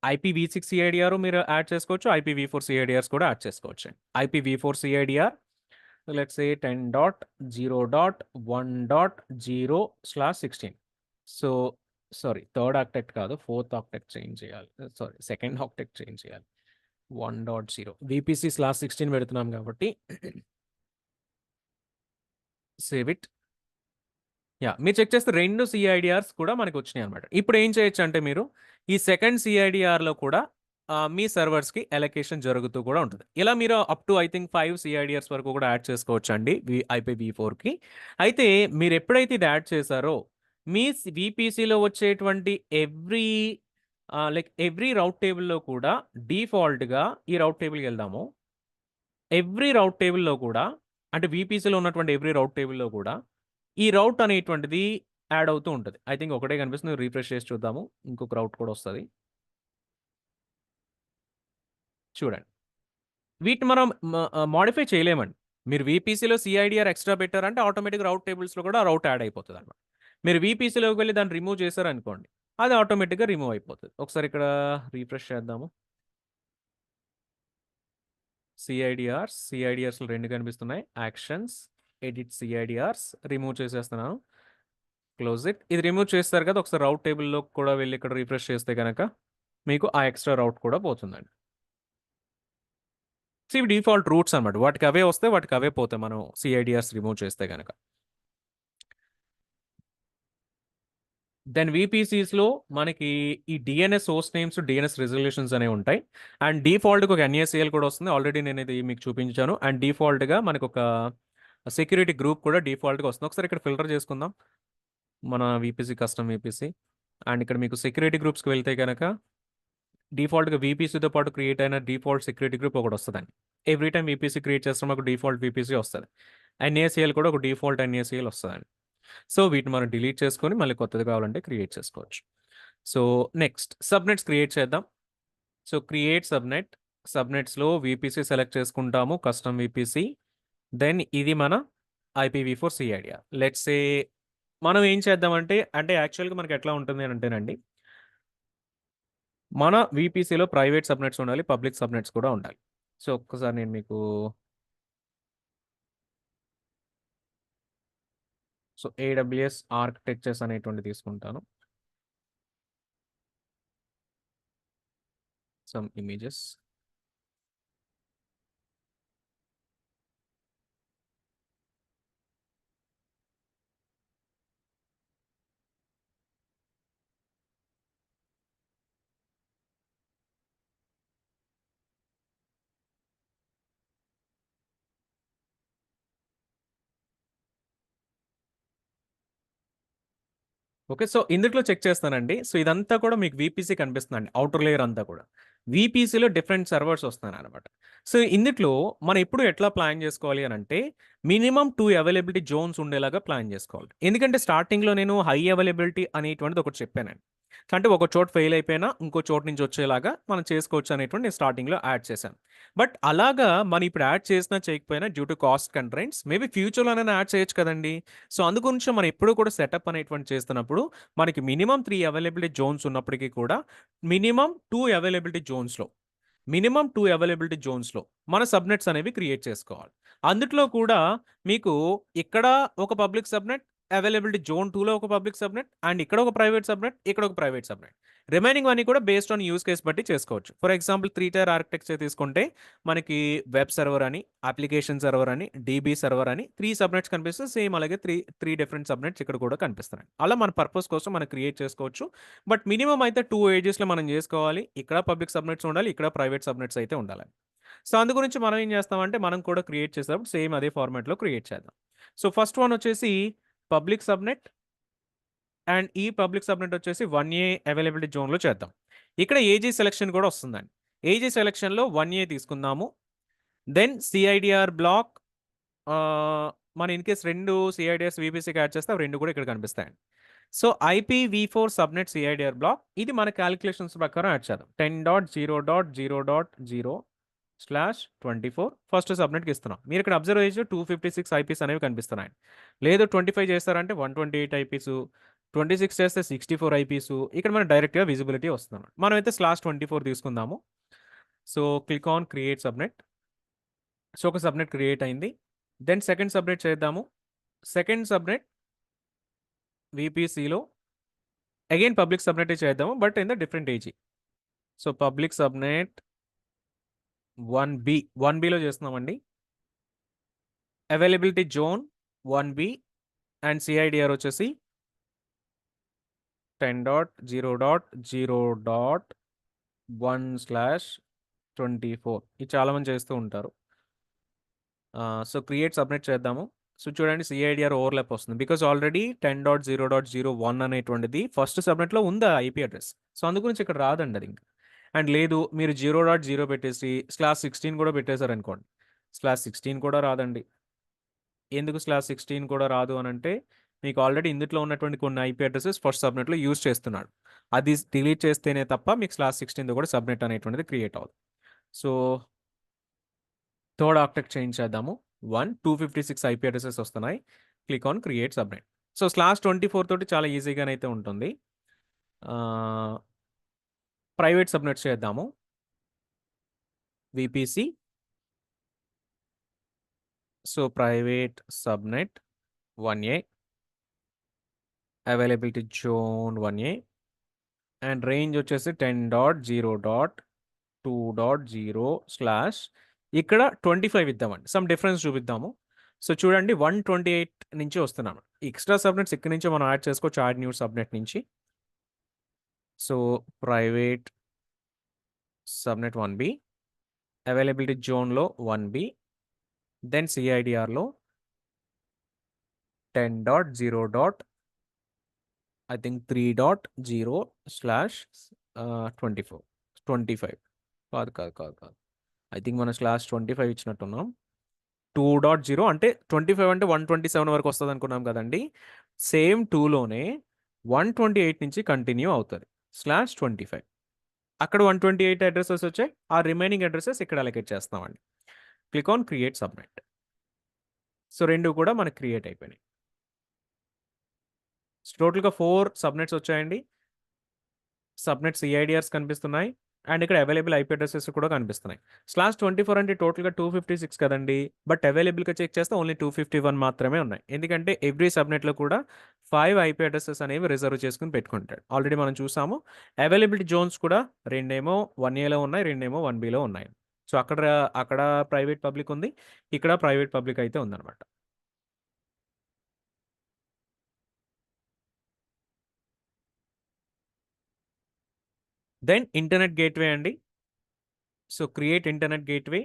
IPv6 CIDR మీరు యాడ్ చేసుకోవచ్చు. IPv4 సిఐడిఆర్స్ కూడా యాడ్ చేసుకోవచ్చు. IPv4 CIDR let's say 10.0.1.0/16. So sorry, third octet కాదు, ఫోర్త్ ఆక్టెక్ట్ చేంజ్ చేయాలి. సారీ, సెకండ్ ఆక్టెక్ట్ చేంజ్ చేయాలి. 1.0 VPC/16 పెడుతున్నాం కాబట్టి సేవ్ ఇట్. యా, మీరు చెక్ చేస్తే 2 సిఐడిఆర్స్ కూడా మనకి వచ్చినాయి అనమాట. ఇప్పుడు ఏం చేయొచ్చు అంటే మీరు ఈ సెకండ్ సిఐడిఆర్లో కూడా మీ సర్వర్స్కి అలొకేషన్ జరుగుతూ కూడా ఉంటుంది. ఇలా మీరు అప్ టు ఐ థింక్ 5 సిఐడిఆర్స్ వరకు కూడా యాడ్ చేసుకోవచ్చు అండి IPv4కి. అయితే మీరు ఎప్పుడైతే ఇది యాడ్ చేశారో మీ వీపీసీలో వచ్చేటువంటి ఎవ్రీ రౌట్ టేబుల్లో కూడా డిఫాల్ట్గా ఈ రౌట్ టేబుల్కి వెళ్దాము. ఎవ్రీ రౌట్ టేబుల్లో కూడా, అంటే వీపీసీలో ఉన్నటువంటి ఎవ్రీ రౌట్ టేబుల్లో కూడా ఈ రౌట్ అనేటువంటిది యాడ్ అవుతూ ఉంటుంది. ఐ థింక్ ఒకటే కనిపిస్తుంది. రీఫ్రెష్ చేసి చూద్దాము, ఇంకొక రౌట్ కూడా వస్తుంది. చూడండి, వీటిని మనం మాడిఫై చేయలేమండి. మీరు వీపీసీలో సిఐడిఆర్ ఎక్స్ట్రా పెట్టారంటే ఆటోమేటిక్ రౌట్ టేబుల్స్లో కూడా రౌట్ యాడ్ అయిపోతుంది అనమాట. మీరు వీపీసీలోకి వెళ్ళి దాన్ని రిమూవ్ చేశారనుకోండి, అది ఆటోమేటిక్గా రిమూవ్ అయిపోతుంది. ఒకసారి ఇక్కడ రీఫ్రెష్ చేద్దాము. సిఐడిఆర్స్లో 2 కనిపిస్తున్నాయి. యాక్షన్స్, ఎడిట్ సిఐడిఆర్స్, రిమూవ్ చేసేస్తున్నాను. Close it. ఇది రిమూవ్ చేస్తారు కదా, ఒకసారి రౌట్ టేబుల్లో కూడా వెళ్ళి ఇక్కడ రీఫ్రెష్ చేస్తే కనుక మీకు ఆ ఎక్స్ట్రా రౌట్ కూడా పోతుందండి. సో ఇవి డిఫాల్ట్ రూట్స్ అనమాట. వాటికి అవే వస్తే వాటికి అవే పోతాయి మనం సిఐడిఆర్స్ రిమూవ్ చేస్తే కనుక. దెన్ VPCsలో మనకి ఈ DNS host names, DNS resolutions అనేవి ఉంటాయి. అండ్ డిఫాల్ట్‌గా ఒక NACL కూడా వస్తుంది. ఆల్రెడీ నేను ఇది మీకు చూపించాను. అండ్ డిఫాల్ట్‌గా మనకు ఒక సెక్యూరిటీ గ్రూప్ కూడా డిఫాల్ట్‌గా వస్తుంది. ఒకసారి ఇక్కడ ఫిల్టర్ చేసుకుందాం. మన VPC కస్టమ్ VPC. అండ్ ఇక్కడ మీకు సెక్యూరిటీ గ్రూప్స్‌కి వెళ్తే గనక డిఫాల్ట్‌గా VPCతో పాటు క్రియేట్ అయిన డిఫాల్ట్ సెక్యూరిటీ గ్రూప్ ఒకటి వస్తదండి. ఎవ్రీ టైమ్ VPC క్రియేట్ చేస్తున్నప్పుడు మాకు డిఫాల్ట్ VPC వస్తది. NACL కూడా ఒక డిఫాల్ట్ NACL వస్తదండి. సో వీటిని మనం డిలీట్ చేసుకొని మళ్ళీ కొత్తది కావాలంటే క్రియేట్ చేసుకోవచ్చు. సో నెక్స్ట్ సబ్‌నెట్స్ క్రియేట్ చేద్దాం. So create subnet. సబ్‌నెట్స్‌లో VPC సెలెక్ట్ చేసుకుంటాము. Custom VPC. దెన్ ఇది మన IPv4 CIDR. లెట్స్ సే మనం ఏం చేద్దామంటే అంటే యాక్చువల్‌గా మనకి ఎట్లా ఉంటుంది అని అంటేనండి, మన VPCలో ప్రైవేట్ సబ్‌నెట్స్ ఉండాలి. పబ్లిక్ సబ్‌నెట్స్ కూడా ఉండాలి. సో ఒక్కసారి నేను మీకు సో AWS ఆర్కిటెక్చర్స్ అనేటువంటిది తీసుకుంటాను. Some images. ఓకే. సో ఇందుట్లో చెక్ చేస్తానండి. సో ఇదంతా కూడా మీకు VPC కనిపిస్తుందండి. ఔటర్ లేయర్ అంతా కూడా. VPCలో డిఫరెంట్ సర్వర్స్ వస్తున్నాయన్నమాట. సో ఇందుట్లో మనం ఎప్పుడు ఎట్లా ప్లాన్ చేసుకోవాలి అనంటే, మినిమమ్ 2 అవైలబిలిటీ జోన్స్ ఉండేలాగా ప్లాన్ చేసుకోవాలి. ఎందుకంటే స్టార్టింగ్‌లో నేను హై అవైలబిలిటీ అనేటువంటిది ఒకటి చెప్పానండి. అంటే ఒక చోట ఫెయిల్ అయిపోయినా ఇంకో చోట నుంచి వచ్చేలాగా మనం చేసుకోవచ్చు అనేటువంటి నేను స్టార్టింగ్‌లో యాడ్ చేశాను. బట్ అలాగా మనం ఇప్పుడు యాడ్ చేసినా చేయకపోయినా due to cost constraints maybe ఫ్యూచర్‌లోనైనా యాడ్ చేయొచ్చు కదండీ! సో అందుగురించి మనం ఎప్పుడు కూడా సెటప్ అనేటువంటి చేస్తున్నప్పుడు మనకి మినిమమ్ 3 అవైలబిలిటీ జోన్స్ ఉన్నప్పటికీ కూడా మినిమమ్ 2 అవైలబిలిటీ జోన్స్‌లో మన సబ్‌నెట్స్ అనేవి క్రియేట్ చేసుకోవాలి. అందుట్లో కూడా మీకు ఇక్కడ ఒక పబ్లిక్ సబ్‌నెట్, అవైలబిలిటీ జోన్ 2లో ఒక పబ్లిక్ సబ్‌నెట్ అండ్ ఇక్కడ ఒక ప్రైవేట్ సబ్‌నెట్, ఇక్కడ ఒక ప్రైవేట్ సబ్‌నెట్. రిమైనింగ్ అన్నీ కూడా బేస్డ్ ఆన్ యూజ్ కేస్ బట్టి చేసుకోవచ్చు. ఫర్ ఎగ్జాంపుల్ 3 టైర్ ఆర్కిటెక్చర్ తీసుకుంటే మనకి వెబ్ సర్వర్ అని, అప్లికేషన్ సర్వర్ అని, DB సర్వర్ అని 3 సబ్‌నెట్స్ కనిపిస్తే సేమ్ అలాగే 3 డిఫరెంట్ సబ్‌నెట్స్ ఇక్కడ కూడా కనిపిస్తున్నాయి. అలా మన పర్పస్ కోసం మనం క్రియేట్ చేసుకోవచ్చు. బట్ మినిమమ్ అయితే 2 ఏజెస్‌లో మనం చేసుకోవాలి. ఇక్కడ పబ్లిక్ సబ్‌నెట్స్ ఉండాలి. ఇక్కడ ప్రైవేట్ సబ్‌నెట్స్ అయితే ఉండాలి. సో అందు గురించి మనం ఏం చేస్తామంటే మనం కూడా క్రియేట్ చేసేటప్పుడు సేమ్ అదే ఫార్మాట్‌లో క్రియేట్ చేద్దాం. సో ఫస్ట్ వన్ వచ్చేసి పబ్లిక్ సబ్‌నెట్ అండ్ ఈ పబ్లిక్ సబ్‌నెట్ వచ్చేసి 1A అవైలబిలిటీ జోన్‌లో చేద్దాం. ఇక్కడ ఏజీ సెలక్షన్ కూడా వస్తుందండి. ఏజీ సెలక్షన్‌లో 1A తీసుకుందాము. దెన్ CIDR బ్లాక్ మనం ఇన్ కేస్ 2 CIDRs VPCకి యాడ్ చేస్తే అవి 2 కూడా ఇక్కడ కనిపిస్తాయండి. So IPv4 subnet CIDR block ఇది మన కాలిక్యులేషన్స్ ప్రకారం యాడ్ చేద్దాం. 10.0.0.0/24 ఫస్ట్ సబ్‌నెట్‌కి ఇస్తున్నాం. మీరు ఇక్కడ అబ్జర్వ్ చేయొచ్చు 256 IPs అనేవి కనిపిస్తున్నాయి. లేదు 25 చేస్తారంటే 128 IPs, 26 చేస్తే 64 IPs ఇక్కడ మనకు డైరెక్ట్‌గా విజిబిలిటీ వస్తుందన్నమాట. మనమైతే /24 తీసుకుందాము. So click on create subnet. So ఒక సబ్‌నెట్ క్రియేట్ అయింది. దెన్ సెకండ్ సబ్‌నెట్ చేద్దాము. సెకండ్ సబ్‌నెట్ VPCలో అగైన్ పబ్లిక్ సబ్‌నెటే చేద్దాము. But in the different AZ. So public subnet 1Bలో చేస్తున్నామండి. Availability zone 1B and CIDR వచ్చేసి 10.0.0.1/24 ఇది చాలా మంది చేస్తూ ఉంటారు. సో క్రియేట్ సబ్‌నెట్ చేద్దాము. సో చూడండి CIDR ఓవర్‌లాప్ వస్తుంది. బికాజ్ ఆల్రెడీ 10.0.0.1 అనేటువంటిది ఫస్ట్ సబ్‌నెట్‌లో ఉంది ఆ IP అడ్రెస్. సో అందు గురించి ఇక్కడ రాదండి అది ఇంకా. అండ్ లేదు మీరు 0.0 పెట్టేసి /16 కూడా పెట్టేశారనుకోండి. /16 కూడా రాదండి. ఎందుకు /16 కూడా రాదు అనంటే మీకు ఆల్రెడీ ఇందుట్లో ఉన్నటువంటి కొన్ని IP అడ్రెసెస్ ఫస్ట్ సబ్‌నెట్‌లో యూజ్ చేస్తున్నాడు. అది డిలీట్ చేస్తేనే తప్ప మీకు /16తో కూడా సబ్‌నెట్ అనేటువంటిది క్రియేట్ అవ్వదు. సో థర్డ్ ఆర్కిటెక్ట్ చేంజ్ చేద్దాము. 256 IP అడ్రెసెస్ వస్తున్నాయి. Click on create subnet. So /24 తోటి చాలా ఈజీగానైతే ఉంటుంది. ప్రైవేట్ సబ్‌నెట్ చేద్దాము. VPC. So private subnet 1A. Availability zone 1A. And range వచ్చేసి 10.0.2.0/ ఇక్కడ 25 ఇద్దామండి. సమ్ డిఫరెన్స్ చూపిద్దాము. సో చూడండి 128 నుంచి వస్తున్నాను. ఎక్స్ట్రా సబ్‌నెట్స్ ఇక్కడి నుంచే మనం యాడ్ చేసుకోవచ్చు. యాడ్ న్యూ సబ్‌నెట్ నుంచి. So private subnet 1B, availability జోన్లో 1B, దెన్ సిఐడిఆర్లో 10.0. I think 3.0/24 25 కాదు. ఐ థింక్ మనం /25 ఇచ్చినట్టున్నాం. 2.0 అంటే 25 అంటే 127 వరకు వస్తుంది అనుకున్నాం కదండి. సేమ్ 2లోనే 128 నుంచి కంటిన్యూ అవుతుంది /25. అక్కడ 128 అడ్రసెస్ వచ్చాయి. ఆ రిమైనింగ్ అడ్రసెస్ ఇక్కడ అలొకేట్ చేస్తామండి. Click on create subnet. So రెండు కూడా మనకి క్రియేట్ అయిపోయినాయి. టోటల్గా 4 సబ్నెట్స్ వచ్చాయండి. సబ్నెట్ సిఐడిఆర్స్ కనిపిస్తున్నాయి అండ్ ఇక్కడ అవైలబుల్ ఐపీ అడ్రసెస్ కూడా కనిపిస్తున్నాయి. /24 అంటే టోటల్గా 256 కదండి. బట్ అవైలబుల్గా చెక్ చేస్తే ఓన్లీ 251 మాత్రమే ఉన్నాయి. ఎందుకంటే ఎవ్రీ సబ్నెట్లో కూడా 5 ఐపీ అడ్రసెస్ అనేవి రిజర్వ్ చేసుకుని పెట్టుకుంటాడు. ఆల్రెడీ మనం చూసాము. అవైలబిలిటీ జోన్స్ కూడా రెండేమో 1Aలో ఉన్నాయి, రెండేమో 1Bలో ఉన్నాయి. సో అక్కడ ప్రైవేట్ పబ్లిక్ ఉంది, ఇక్కడ ప్రైవేట్ పబ్లిక్ అయితే ఉందన్నమాట. దెన్ ఇంటర్నెట్ గేట్వే అండి. So create internet gateway.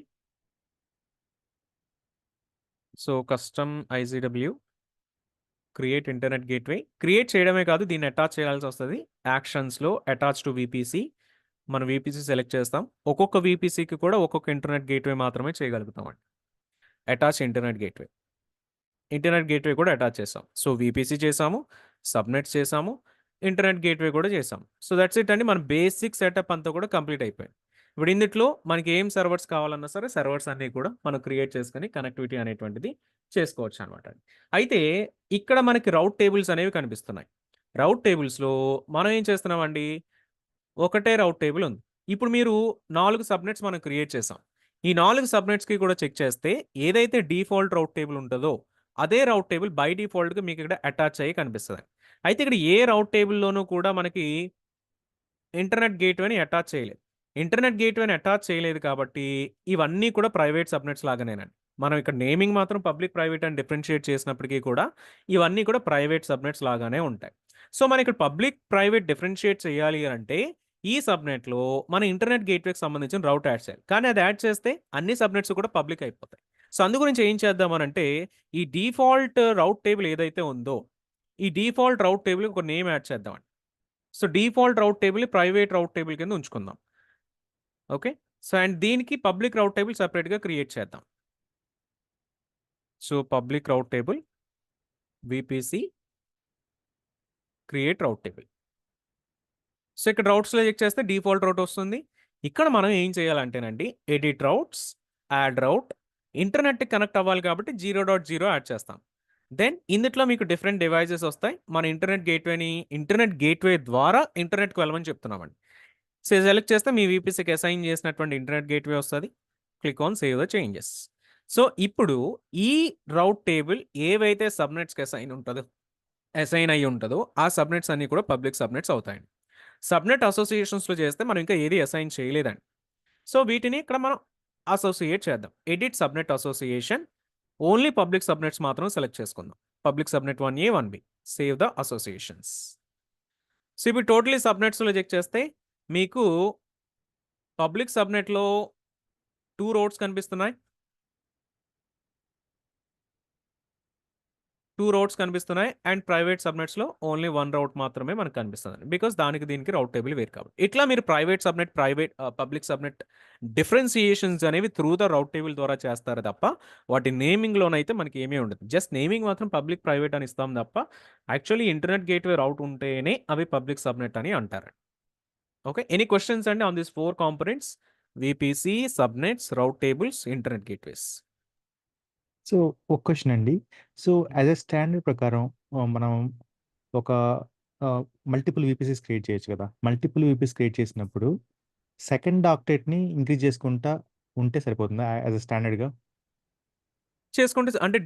So custom IZW create internet gateway. Create చేయడమే కాదు, దీన్ని అటాచ్ చేయాల్సి వస్తుంది. యాక్షన్స్లో అటాచ్ టు VPC మనం VPC సెలెక్ట్ చేస్తాం. ఒక్కొక్క VPCకి కూడా ఒక్కొక్క ఇంటర్నెట్ గేట్వే మాత్రమే చేయగలుగుతామండి. Attach internet gateway. Internet gateway కూడా అటాచ్ చేసాం. సో VPC చేసాము, సబ్నెట్స్ చేసాము, ఇంటర్నెట్ గేట్వే కూడా చేసాము. సో దట్స్ ఇట్ అండి. మన బేసిక్ సెటప్ అంతా కూడా కంప్లీట్ అయిపోయింది. ఇప్పుడు ఇందులో మనకి ఏం సర్వర్స్ కావాలన్నా సరే సర్వర్స్ అన్నీ కూడా మనం క్రియేట్ చేసుకొని కనెక్టివిటీ అనేటువంటిది చేసుకోవచ్చు అనమాట. అయితే ఇక్కడ మనకి రౌట్ టేబుల్స్ అనేవి కనిపిస్తున్నాయి. రౌట్ టేబుల్స్లో మనం ఏం చేస్తున్నామండి, ఒకటే రౌట్ టేబుల్ ఉంది. ఇప్పుడు మీరు 4 సబ్నెట్స్ మనం క్రియేట్ చేసాం. ఈ 4 సబ్నెట్స్కి కూడా చెక్ చేస్తే ఏదైతే డిఫాల్ట్ రౌట్ టేబుల్ ఉంటుందో అదే రౌట్ టేబుల్ బై డిఫాల్ట్గా మీకు ఇక్కడ అటాచ్ అయ్యి కనిపిస్తుంది. అయితే ఇక్కడ ఏ రౌట్ టేబుల్లోనూ కూడా మనకి ఇంటర్నెట్ గేట్వేని అటాచ్ చేయలేదు. ఇంటర్నెట్ గేట్వేని అటాచ్ చేయలేదు కాబట్టి ఇవన్నీ కూడా ప్రైవేట్ సబ్నెట్స్ లాగానేనండి. మనం ఇక్కడ నేమింగ్ మాత్రం పబ్లిక్ ప్రైవేట్ అని డిఫరెన్షియేట్ చేసినప్పటికీ కూడా ఇవన్నీ కూడా ప్రైవేట్ సబ్నెట్స్ లాగానే ఉంటాయి. సో మన ఇక్కడ పబ్లిక్ ప్రైవేట్ డిఫరెన్షియేట్ చేయాలి అంటే ఈ సబ్నెట్లో మన ఇంటర్నెట్ గేట్వేకి సంబంధించిన రౌట్ యాడ్ చేయాలి. కానీ అది యాడ్ చేస్తే అన్ని సబ్నెట్స్ కూడా పబ్లిక్ అయిపోతాయి. సో అందు గురించి ఏం చేద్దామనంటే ఈ డిఫాల్ట్ రౌట్ టేబుల్ ఏదైతే ఉందో ఈ డిఫాల్ట్ రౌట్ టేబుల్ ఒక నేమ్ యాడ్ చేద్దామండి. సో డిఫాల్ట్ రౌట్ టేబుల్ని ప్రైవేట్ రౌట్ టేబుల్ కింద ఉంచుకుందాం. ఓకే. సో అండ్ దీనికి పబ్లిక్ రౌట్ టేబుల్ సపరేట్గా క్రియేట్ చేద్దాం. సో పబ్లిక్ రౌట్ టేబుల్ VPC క్రియేట్ రౌట్ టేబుల్. సో ఇక్కడ రౌట్స్లో చెక్ చేస్తే డిఫాల్ట్ రౌట్ వస్తుంది. ఇక్కడ మనం ఏం చేయాలంటేనండి ఎడిట్ రౌట్స్, యాడ్ రౌట్, ఇంటర్నెట్కి కనెక్ట్ అవ్వాలి కాబట్టి 0.0 యాడ్ చేస్తాం. దెన్ ఇందులో మీకు డిఫరెంట్ డివైజెస్ వస్తాయి. మన ఇంటర్నెట్ గేట్వే ద్వారా ఇంటర్నెట్కి వెళ్ళమని చెప్తున్నామండి. సో సెలెక్ట్ చేస్తే మీ VPCకి అసైన్ చేసినటువంటి ఇంటర్నెట్ గేట్వే వస్తుంది. Click on save the changes. So ఇప్పుడు ఈ రౌట్ టేబుల్ ఏవైతే సబ్నెట్స్కి అసైన్ అయ్యి ఉంటుందో ఆ సబ్నెట్స్ అన్నీ కూడా పబ్లిక్ సబ్నెట్స్ అవుతాయండి. సబ్నెట్ అసోసియేషన్స్లో చేస్తే మనం ఇంకా ఏది అసైన్ చేయలేదండి. సో వీటిని ఇక్కడ మనం అసోసియేట్ చేద్దాం. Edit subnet association, only public subnets మాత్రం సెలెక్ట్ చేసుకుందాం. Public subnet 1A 1B, save the associations. So ఇప్పుడు టోటలీ సబ్నెట్స్లో చెక్ చేస్తే మీకు పబ్లిక్ సబ్నెట్లో 2 రోడ్స్ కనిపిస్తున్నాయి. 2 రోడ్స్ కనిపిస్తున్నాయి అండ్ ప్రైవేట్ సబ్నెట్స్లో ఓన్లీ 1 రౌట్ మాత్రమే మనకు కనిపిస్తుంది. బికాస్ దీనికి రౌట్ టేబుల్ వేరు కాబట్టి. ఇట్లా మీరు private subnet public subnet differentiations అనేవి త్రూ ద రౌట్ టేబుల్ ద్వారా చేస్తారు తప్ప వాటి నేమింగ్లోనైతే మనకి ఏమీ ఉండదు. జస్ట్ నేమింగ్ మాత్రం పబ్లిక్ ప్రైవేట్ అని ఇస్తాం తప్ప యాక్చువల్లీ ఇంటర్నెట్ గేట్వే రౌట్ ఉంటేనే అవి పబ్లిక్ సబ్నెట్ అని అంటారు. ఓకే. ఎనీ క్వశ్చన్స్ అండి on this 4 components? VPC, subnets, route tables, internet gateways. So ఒక క్వశ్చన్ అండి. సో యాజ్ ఎ స్టాండర్డ్ ప్రకారం మనం ఒక మల్టిపుల్ VPCs క్రియేట్ చేయొచ్చు కదా. మల్టిపుల్ VPCs క్రియేట్ చేసినప్పుడు సెకండ్ ఆక్టేట్ని ఇంక్రీజ్ చేసుకుంటా ఉంటే సరిపోతుందా యాజ్ ఎ స్టాండర్డ్గా? చేసుకుంటే అంటే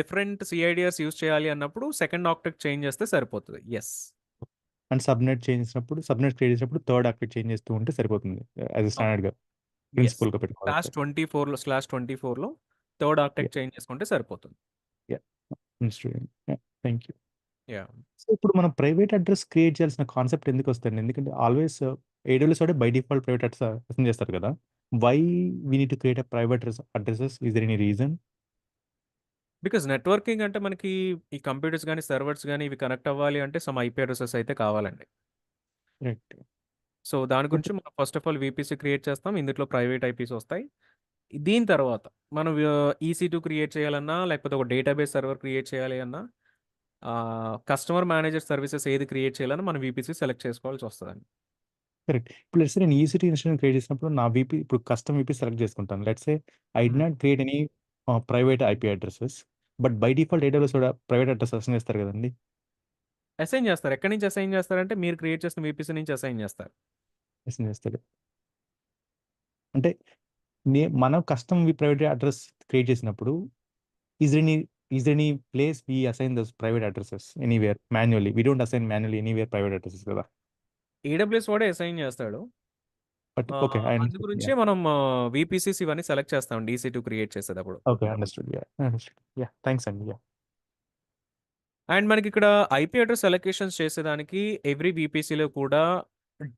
డిఫరెంట్ సిఐడిఆర్స్ యూజ్ చేయాలి అన్నప్పుడు సెకండ్ ఆక్టెక్ట్ చేంజ్ చేస్తే సరిపోతుంది. ఎస్. అండ్ సబ్నెట్ క్రియేట్ చేసినప్పుడు థర్డ్ ఆక్టేట్ చేంజ్ చేస్తూ ఉంటే సరిపోతుంది యాజ్ ఎ స్టాండర్డ్గా ప్రిన్సిపల్గా పెట్టుకోవాలి. /24లో థర్డ్ ఆక్టెక్ట్ చేంజ్ చేసుకుంటే సరిపోతుంది. Thank you. యాహ్! సో, ఇప్పుడు మనం ప్రైవేట్ అడ్రెస్ క్రియేట్ చేయాల్సిన కాన్సెప్ట్ ఎందుకొస్తదండి? ఎందుకంటే ఆల్వేస్ ఏడబ్ల్యూఎస్ వాడే by default private address assign చేస్తారు కదా! Why we need to create a private addresses? Is there any reason? Because networking అంటే మనకి ఈ కంప్యూటర్స్ గానీ, సర్వర్స్ గానీ ఇవి కనెక్ట్ అవ్వాలి అంటే సమ్ ఐపీ అడ్రెసెస్ అయితే కావాలండి. రైట్. సో, దాని బట్ గురించి మనం first of all VPC create చేస్తాం. ఇందులో ప్రైవేట్ ఐపీస్ వస్తాయి. దీని తర్వాత మనం ఈసీ2 క్రియేట్ చేయాలన్నా, లేకపోతే ఒక డేటాబేస్ సర్వర్ క్రియేట్ చేయాలి అన్నా, కస్టమర్ మేనేజర్ సర్వీసెస్ ఏది క్రియేట్ చేయాలన్నా మనం వీపీసీ సెలెక్ట్ చేసుకోవాల్సి వస్తదండి. కరెక్ట్. ఇప్పుడు లెట్స్ సే నేను ఈసీ2 ఇన్స్టాన్స్ క్రియేట్ చేసినప్పుడు నా వీపీ ఇప్పుడు కస్టమ్ వీపీ సెలెక్ట్ చేసుకుంటాను. లెట్స్ సే ఐ డి హ్మ్. Not create any private IP addresses. But by default AWS కూడా ప్రైవేట్ అడ్రెస్ అసైన్ చేస్తారు కదండీ! అసైన్ చేస్తారు. ఎక్కడి నుంచి అసైన్ చేస్తారంటే మీరు క్రియేట్ చేసిన వీపీసీ నుంచి అసైన్ చేస్తారు. అసైన్ చేస్తాడు. అంటే మనం కస్టమ్ ప్రైవేట్ అడ్రెస్ క్రియేట్ చేసినప్పుడు is there any place we assign those private addresses anywhere manually? We don't assign manually anywhere private addresses కదా! ఏడబ్ల్యూఎస్ వాడే అసైన్ చేస్తాడు. But okay. ఐ అందు అండర్‌స్టాండ్. గురించే యాహ్! మనం వీపీసీస్ ఇవన్నీ సెలెక్ట్ చేస్తామండి EC2 create చేసేటప్పుడు. Okay. Understood. Yeah! Understood. Yeah! Thanks అండి. యాహ్! అండ్ మనకిక్కడ ఐపీ అడ్రెస్ అలొకేషన్స్ చేసేదానికి ఎవ్రీ వీపీసీలో కూడా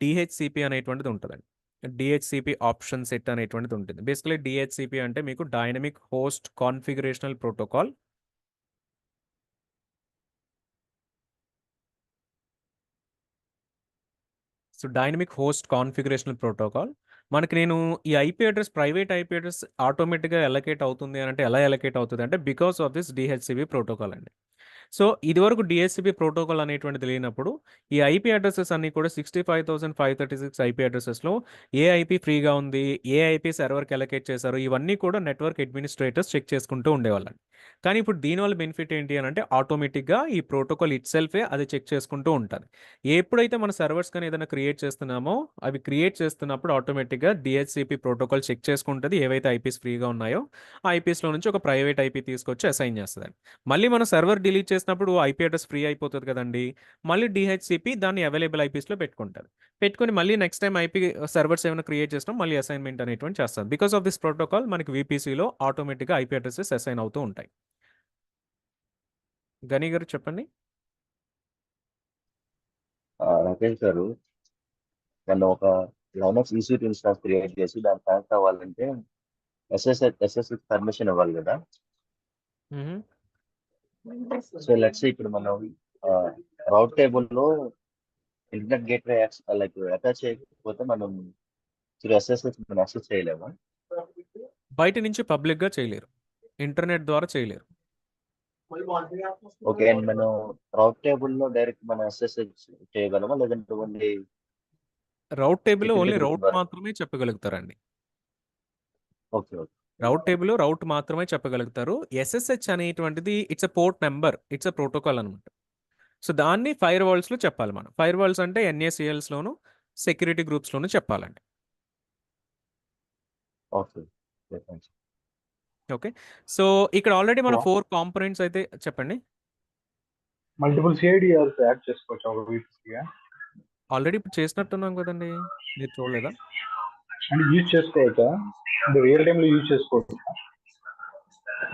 డీహెచ్‌సిపి అనేటువంటిది ఉంటదండి. డీహెచ్‌సిపి ఆప్షన్ సెట్ అనేటువంటిది ఉంటుంది. బేసికల్లీ డీహెచ్‌సిపి అంటే మీకు dynamic host configurational protocol. So, dynamic host configurational protocol. మనకి నేను ఈ IP address private IP address ఆటోమేటిక్‌గా అలొకేట్ అవుతుంది అనంటే ఎలా అలొకేట్ అవుతదంటే because of this DHCP protocol అండి. సో, ఇదివరకు డీహెచ్‌సిపి ప్రోటోకాల్ అనేటువంటిది లేనప్పుడు ఈ ఐపీ అడ్రెసెస్ అన్నీ కూడా 65,536 ఐపీ అడ్రెసెస్‌లో ఏ ఐపీ ఫ్రీగా ఉంది, ఏ ఐపీ సర్వర్‌కి అలొకేట్ చేశారు, ఇవన్నీ కూడా నెట్వర్క్ అడ్మినిస్ట్రేటర్స్ చెక్ చేసుకుంటూ ఉండేవాళ్ళండి. కానీ ఇప్పుడు దీనివల్ల బెనిఫిట్ ఏంటి అనంటే ఆటోమేటిక్‌గా ఈ ప్రోటోకాల్ ఇట్‌సెల్ఫే అది చెక్ చేసుకుంటూ ఉంటది. ఎప్పుడైతే మన సర్వర్స్ కానీ ఏదైనా క్రియేట్ చేస్తున్నామో, అవి క్రియేట్ చేస్తున్నప్పుడు ఆటోమేటిక్‌గా డీహెచ్‌సిపి ప్రోటోకాల్ చెక్ చేసుకుంటది. ఏవైతే ఐపీస్ ఫ్రీగా ఉన్నాయో, ఆ ఐపీస్‌లో నుంచి ఒక ప్రైవేట్ ఐపీ తీసుకొచ్చి అసైన్ చేస్తదండి. మళ్ళీ మనం సర్వర్ డిలీట్ చేసినప్పుడు ఐపీ అడ్రెస్ ఫ్రీ అయిపోతది కదండీ! మళ్ళీ డీహెచ్‌సిపి దాన్ని అవైలబుల్ ఐపీస్‌లో పెట్టుకుంటది. పెట్టుకొని మళ్ళీ నెక్స్ట్ టైమ్ ఐపీ సర్వర్స్ ఏమైనా క్రియేట్ చేసినా మళ్ళీ అసైన్‌మెంట్ అనేటువంటిది చేస్తది. బికాస్ ఆఫ్ దిస్ ప్రోటోకాల్ మనకి వీపీసీలో ఆటోమేటిక్‌గా ఐపీ అడ్రెసెస్ అసైన్ అవుతూ ఉంటాయి. గని గారు చెప్పండి. రాకేష్ గారు, మనం ఒక లైనక్స్ ఈసీ2 ఇన్స్టాన్స్ క్రియేట్ చేసి దాన్ని కనెక్ట్ అవ్వాలంటే ఎస్ఎస్హెచ్ పర్మిషన్ ఇవ్వాలి కదా! హుహు. సో లెట్స్ ఇప్పుడు మనం రౌట్ టేబుల్లో ఇంటర్నెట్ గేట్వే అటాచ్ చేయకపోతే మనం త్రూ ఎస్ఎస్హెచ్ మనం యాక్సెస్ చేయలేమా? బయట నుంచి పబ్లిక్‌గా చేయలేరు. ఇంటర్నెట్ ద్వారా చేయలేరు. ఓకే. అండ్ మనం రౌట్ టేబుల్లో డైరెక్ట్ మనం ఎస్ఎస్హెచ్ చేయగలమా? లేదంటే ఓన్లీ రౌట్ టేబుల్‌లో సెక్యూరిటీ ఓన్లీ గ్రూప్ రౌట్ ద్వారా? మాత్రమే చెప్పగలుగుతారండి. ఓకే. ఓకే. రౌట్ టేబుల్‌లో రౌట్ మాత్రమే చెప్పగలుగుతారు. ఎస్ఎస్‌హెచ్ అనేటువంటిది it's a port number. It's a protocol అనమాట. సో, దాన్ని ఫైర్‌వాల్స్‌లో చెప్పాలి మనం. ఫైర్‌వాల్స్ అంటే ఎన్ఏసీఎల్స్‌లోను, సెక్యూరిటీ గ్రూప్స్‌లోను చెప్పాలండి. Okay. Okay. Thanks. Okay. So, ఇక్కడ ఆల్రెడీ మనం హలో! 4 కాంపోనెంట్స్ అయితే చెప్పండి. మల్టిపుల్ సిఐడిఆర్స్ యాడ్ చేసుకోవచ్చా ఒక వీపీసీగా? ఆల్రెడీ ఇప్పుడు చేసినట్టున్నాం కదండీ! మీరు చూడలేదా? అంటే యూజ్ చేసుకోవచ్చా? అంటే రియల్ టైమ్‌లో యూజ్ చేసుకోవచ్చా?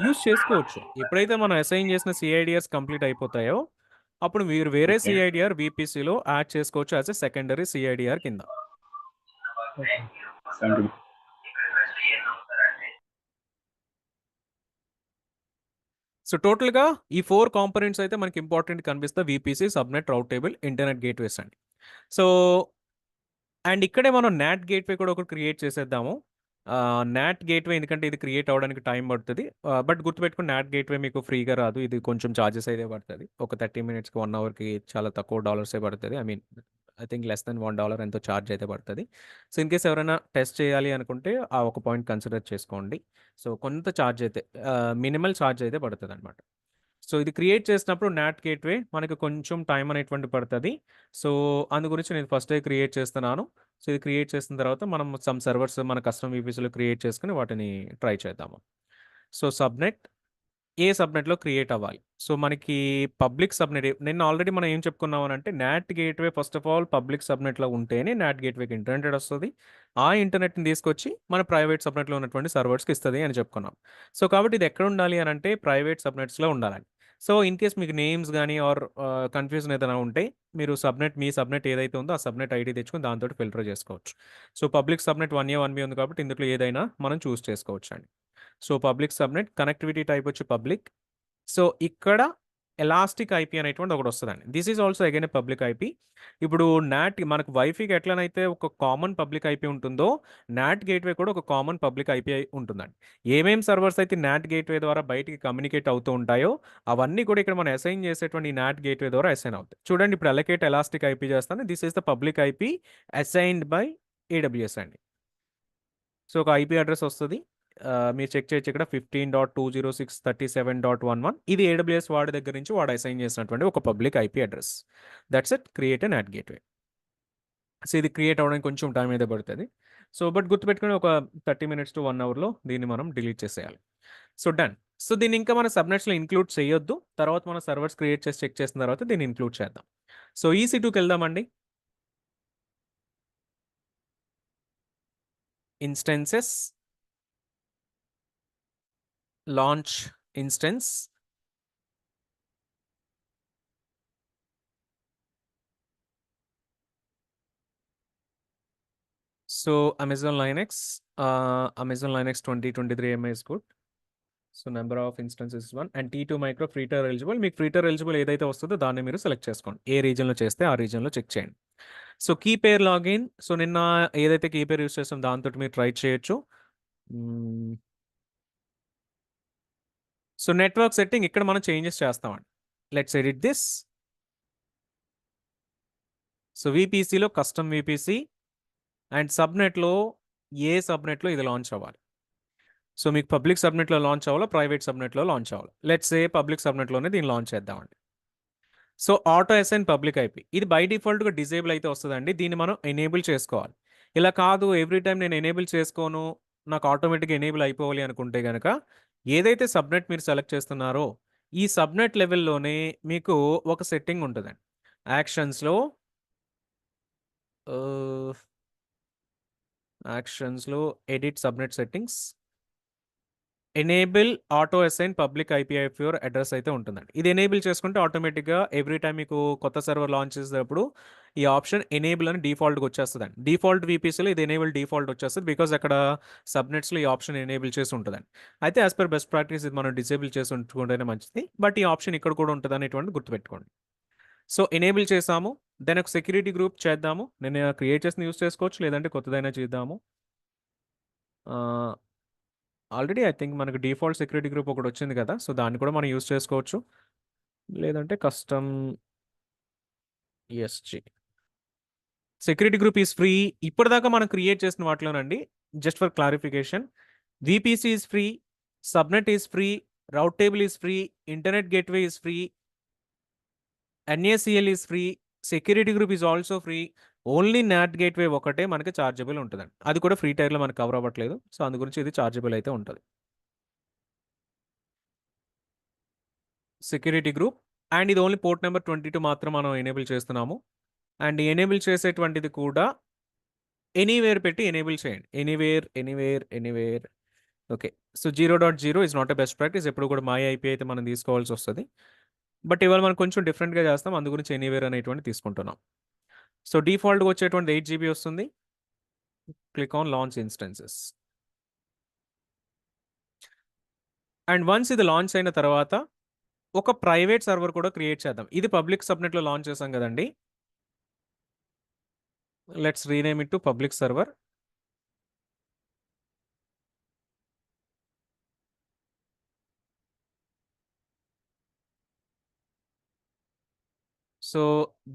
యూజ్ చేసుకోవచ్చు. ఎప్పుడైతే మనం అసైన్ చేసిన సిఐడిఆర్స్ కంప్లీట్ అయిపోతాయో, అప్పుడు మీరు వేరే ఓకే. సిఐడిఆర్ వీపీసీలో యాడ్ చేసుకోవచ్చు యాస్ ఎ సెకండరీ సిఐడిఆర్ కింద. ఓకే. Thank you. సో, టోటల్‌గా ఈ 4 కాంపోనెంట్స్ అయితే మనకి ఇంపార్టెంట్ కనిపిస్తాయి. వీపీసీ, సబ్‌నెట్, రౌట్ టేబుల్, ఇంటర్నెట్ గేట్‌వేస్ అండి. సో, అండ్ ఇక్కడే మనం నాట్ గేట్‌వే కూడా ఒకటి క్రియేట్ చేసేద్దాము. నాట్ గేట్‌వే ఎందుకంటే ఇది క్రియేట్ అవ్వడానికి టైం పడతది. బట్ గుర్తుపెట్టుకోండి నాట్ గేట్‌వే మీకు ఫ్రీగా రాదు. ఇది కొంచెం చార్జెస్ అయితే పడతది. ఒక 30 మినిట్స్‌కి, 1 అవర్‌కి చాలా తక్కువ డాలర్సే పడతది. I mean I think less than $1 ఎంతో చార్జ్ అయితే పడతది. సో, ఇన్‌కేస్ ఎవరైనా టెస్ట్ చేయాలి అనుకుంటే ఆ ఒక పాయింట్ కన్సిడర్ చేసుకోండి. సో, కొంత చార్జ్ అయితే మినిమల్ చార్జ్ అయితే పడతదనమాట. సో, ఇది క్రియేట్ చేసినప్పుడు నాట్ గేట్‌వే మనకు కొంచెం టైం అనేటువంటిది పడతది. సో, అందు గురించి నేను ఫస్టే క్రియేట్ చేస్తున్నాను. సో, ఇది క్రియేట్ చేసిన తర్వాత మనం సమ్ సర్వర్స్ మన కస్టమ్ వీపీసీలో క్రియేట్ చేసుకొని వాటిని ట్రై చేద్దాము. సో, సబ్‌నెట్‌లో క్రియేట్ అవ్వాలి. సో, మనకి పబ్లిక్ సబ్‌నెట్ నిన్న ఆల్రెడీ మనం ఏం చెప్పుకున్నాం అనంటే NAT gateway first of all public సబ్‌నెట్‌లో ఉంటేనే నాట్ గేట్‌వేకి ఇంటర్నెట్ వస్తది. ఆ ఇంటర్నెట్‌ని తీసుకొచ్చి మన ప్రైవేట్ సబ్‌నెట్‌లో ఉన్నటువంటి సర్వర్స్‌కి ఇస్తది అని చెప్పుకున్నాం. సో, కాబట్టి ఇది ఎక్కడ ఉండాలి అనంటే ప్రైవేట్ సబ్‌నెట్స్‌లో ఉండాలండి. సో ఇన్ కేస్ మీకు నేమ్స్ కానీ ఆర్ కన్ఫ్యూజన్ ఏదైనా ఉంటే మీరు మీ సబ్నెట్ ఏదైతే ఉందో ఆ సబ్నెట్ ఐడి తెచ్చుకొని దాంతో ఫిల్టర్ చేసుకోవచ్చు. So public subnet 1A 1B ఉంది కాబట్టి ఇందులో ఏదైనా మనం చూస్ చేసుకోవచ్చు అండి. So public subnet connectivity type వచ్చి పబ్లిక్. సో ఇక్కడ ఎలాస్టిక్ ఐపీ అనేటువంటి ఒకటి వస్తుందండి. This is also again A public IP. ఇప్పుడు నాట్ మనకు వైఫీకి ఎట్లనైతే ఒక కామన్ పబ్లిక్ ఐపీ ఉంటుందో నాట్ గేట్వే కూడా ఒక కామన్ పబ్లిక్ ఐపీ ఉంటుందండి. ఏమేం సర్వర్స్ అయితే నాట్ గేట్వే ద్వారా బయటికి కమ్యూనికేట్ అవుతూ ఉంటాయో అవన్నీ కూడా ఇక్కడ మనం అసైన్ చేసేటువంటి ఈ నాట్ గేట్వే ద్వారా అసైన్ అవుతాయి. చూడండి ఇప్పుడు అలొకేట్ ఎలాస్టిక్ ఐపీ చేస్తాను. This is the public IP assigned by AWS అండి. సో ఒక ఐపీ అడ్రస్ వస్తుంది. మీరు చెక్ చేయొచ్చు ఇక్కడ 15.206.37.11 ఇది AWS వాడి దగ్గర నుంచి వాడు అసైన్ చేసినటువంటి ఒక public IP address. That's it, create N naught gateway. So ఇది క్రియేట్ అవ్వడానికి కొంచెం టైం అయితే పడుతుంది. సో బట్ గుర్తుపెట్టుకుని ఒక 30 minutes to 1 hourలో దీన్ని మనం డిలీట్ చేసేయాలి. So done. సో దీన్ని ఇంకా మన సబ్నెట్స్లో ఇంక్లూడ్ చేయొద్దు. తర్వాత మనం సర్వర్స్ క్రియేట్ చేసి చెక్ చేసిన తర్వాత దీన్ని ఇంక్లూడ్ చేద్దాం. సో EC2కి వెళ్దామండి. Instances, launch instance, so Amazon Linux 2023 MA is good. So number of instances 1 and T2 micro free tyre eligible. మీకు ఫ్రీ టైర్ ఎలిజిబుల్ ఏదైతే వస్తుందో దాన్ని మీరు సెలెక్ట్ చేసుకోండి. ఏ రీజన్లో చేస్తే ఆ రీజన్లో చెక్ చేయండి. So key pair login. So నిన్న ఏదైతే కీ పేర్ యూస్ చేస్తాం దాంతో మీరు ట్రై చేయొచ్చు. సో నెట్వర్క్ సెట్టింగ్ ఇక్కడ మనం చేంజెస్ చేస్తామండి. Let's edit this. సో VPCలో కస్టమ్ VPC అండ్ సబ్నెట్లో ఏ సబ్నెట్లో ఇది లాంచ్ అవ్వాలి. సో మీకు పబ్లిక్ సబ్నెట్లో లాంచ్ అవ్వాలా, ప్రైవేట్ సబ్నెట్లో లాంచ్ అవ్వాలి. లెట్స్ ఏ పబ్లిక్ సబ్నెట్లోనే దీన్ని లాంచ్ చేద్దామండి. So auto assign public IP ఇది బై డిఫాల్ట్గా డిజేబుల్ అయితే వస్తుందండి. దీన్ని మనం ఎనేబుల్ చేసుకోవాలి. ఇలా కాదు ఎవ్రీ టైం నేను ఎనేబుల్ చేసుకోను, నాకు ఆటోమేటిక్గా ఎనేబుల్ అయిపోవాలి అనుకుంటే కనుక ఏదైతే సబ్నెట్ మీరు సెలెక్ట్ చేస్తున్నారో ఈ సబ్నెట్ లెవెల్లోనే మీకు ఒక సెట్టింగ్ ఉంటుందండి. యాక్షన్స్లో edit subnet settings, enable auto assign public IP of your address అయితే ఉంటుందండి. ఇది ఎనేబుల్ చేసుకుంటే ఆటోమేటిక్గా ఎవ్రీ టైం మీకు కొత్త సర్వర్ లాంచ్ చేసేటప్పుడు ఈ ఆప్షన్ ఎనేబుల్ అని డిఫాల్ట్గా వచ్చేస్తుందండి. డిఫాల్ట్ VPCలో ఇది ఎనేబుల్ డిఫాల్ట్ వచ్చేస్తుంది బికాజ్ అక్కడ సబ్నెట్స్లో ఈ ఆప్షన్ ఎనేబుల్ చేసి ఉంటుందండి. అయితే యాజ్ పర్ బెస్ట్ ప్రాక్టీస్ ఇది మనం డిసేబుల్ చేసి ఉంచుకుంటేనే మంచిది. బట్ ఈ ఆప్షన్ ఇక్కడ కూడా ఉంటుంది అనేటువంటి గుర్తుపెట్టుకోండి. సో ఎనేబుల్ చేసాము. దెన్ ఒక సెక్యూరిటీ గ్రూప్ చేద్దాము. నేను క్రియేట్ చేసిన యూస్ చేసుకోవచ్చు, లేదంటే కొత్తదైనా చేద్దాము. ఆల్రెడీ ఐ థింక్ మనకు డిఫాల్ట్ సెక్యూరిటీ గ్రూప్ ఒకటి వచ్చింది కదా, సో దాన్ని కూడా మనం యూస్ చేసుకోవచ్చు, లేదంటే custom ESG security group is free. ఇప్పటిదాకా మనం క్రియేట్ చేసిన వాటిలోనండి just for clarification VPC is free, subnet is free, route table is free, internet gateway is free, NACL is free, security group is also free. Only NAT gateway ఒకటే మనకి chargeable ఉంటుందండి. అది కూడా ఫ్రీ టైర్లో మనకు కవర్ అవ్వట్లేదు. So అందు గురించి ఇది చార్జబుల్ అయితే ఉంటుంది. సెక్యూరిటీ గ్రూప్ అండ్ ఇది ఓన్లీ పోర్ట్ నెంబర్ 22 మాత్రం మనం ఎనేబుల్ చేస్తున్నాము. అండ్ ఎనేబుల్ చేసేటువంటిది కూడా ఎనీవేర్ పెట్టి ఎనేబుల్ చేయండి. Anywhere okay. So 0.0 is not a best practice. ఎప్పుడు కూడా మై ఐపీ అయితే మనం తీసుకోవాల్సి వస్తుంది. బట్ ఇవాళ మనం కొంచెం డిఫరెంట్గా చేస్తాం, అందు గురించి ఎనీవేర్ అనేటువంటి తీసుకుంటున్నాం. సో డిఫాల్ట్గా వచ్చేటువంటి 8 GB వస్తుంది. Click on launch instances. And once ఇది లాంచ్ అయిన తర్వాత ఒక ప్రైవేట్ సర్వర్ కూడా క్రియేట్ చేద్దాం. ఇది పబ్లిక్ సబ్నెట్లో లాంచ్ చేసాం కదండి. Let's rename it to public server. So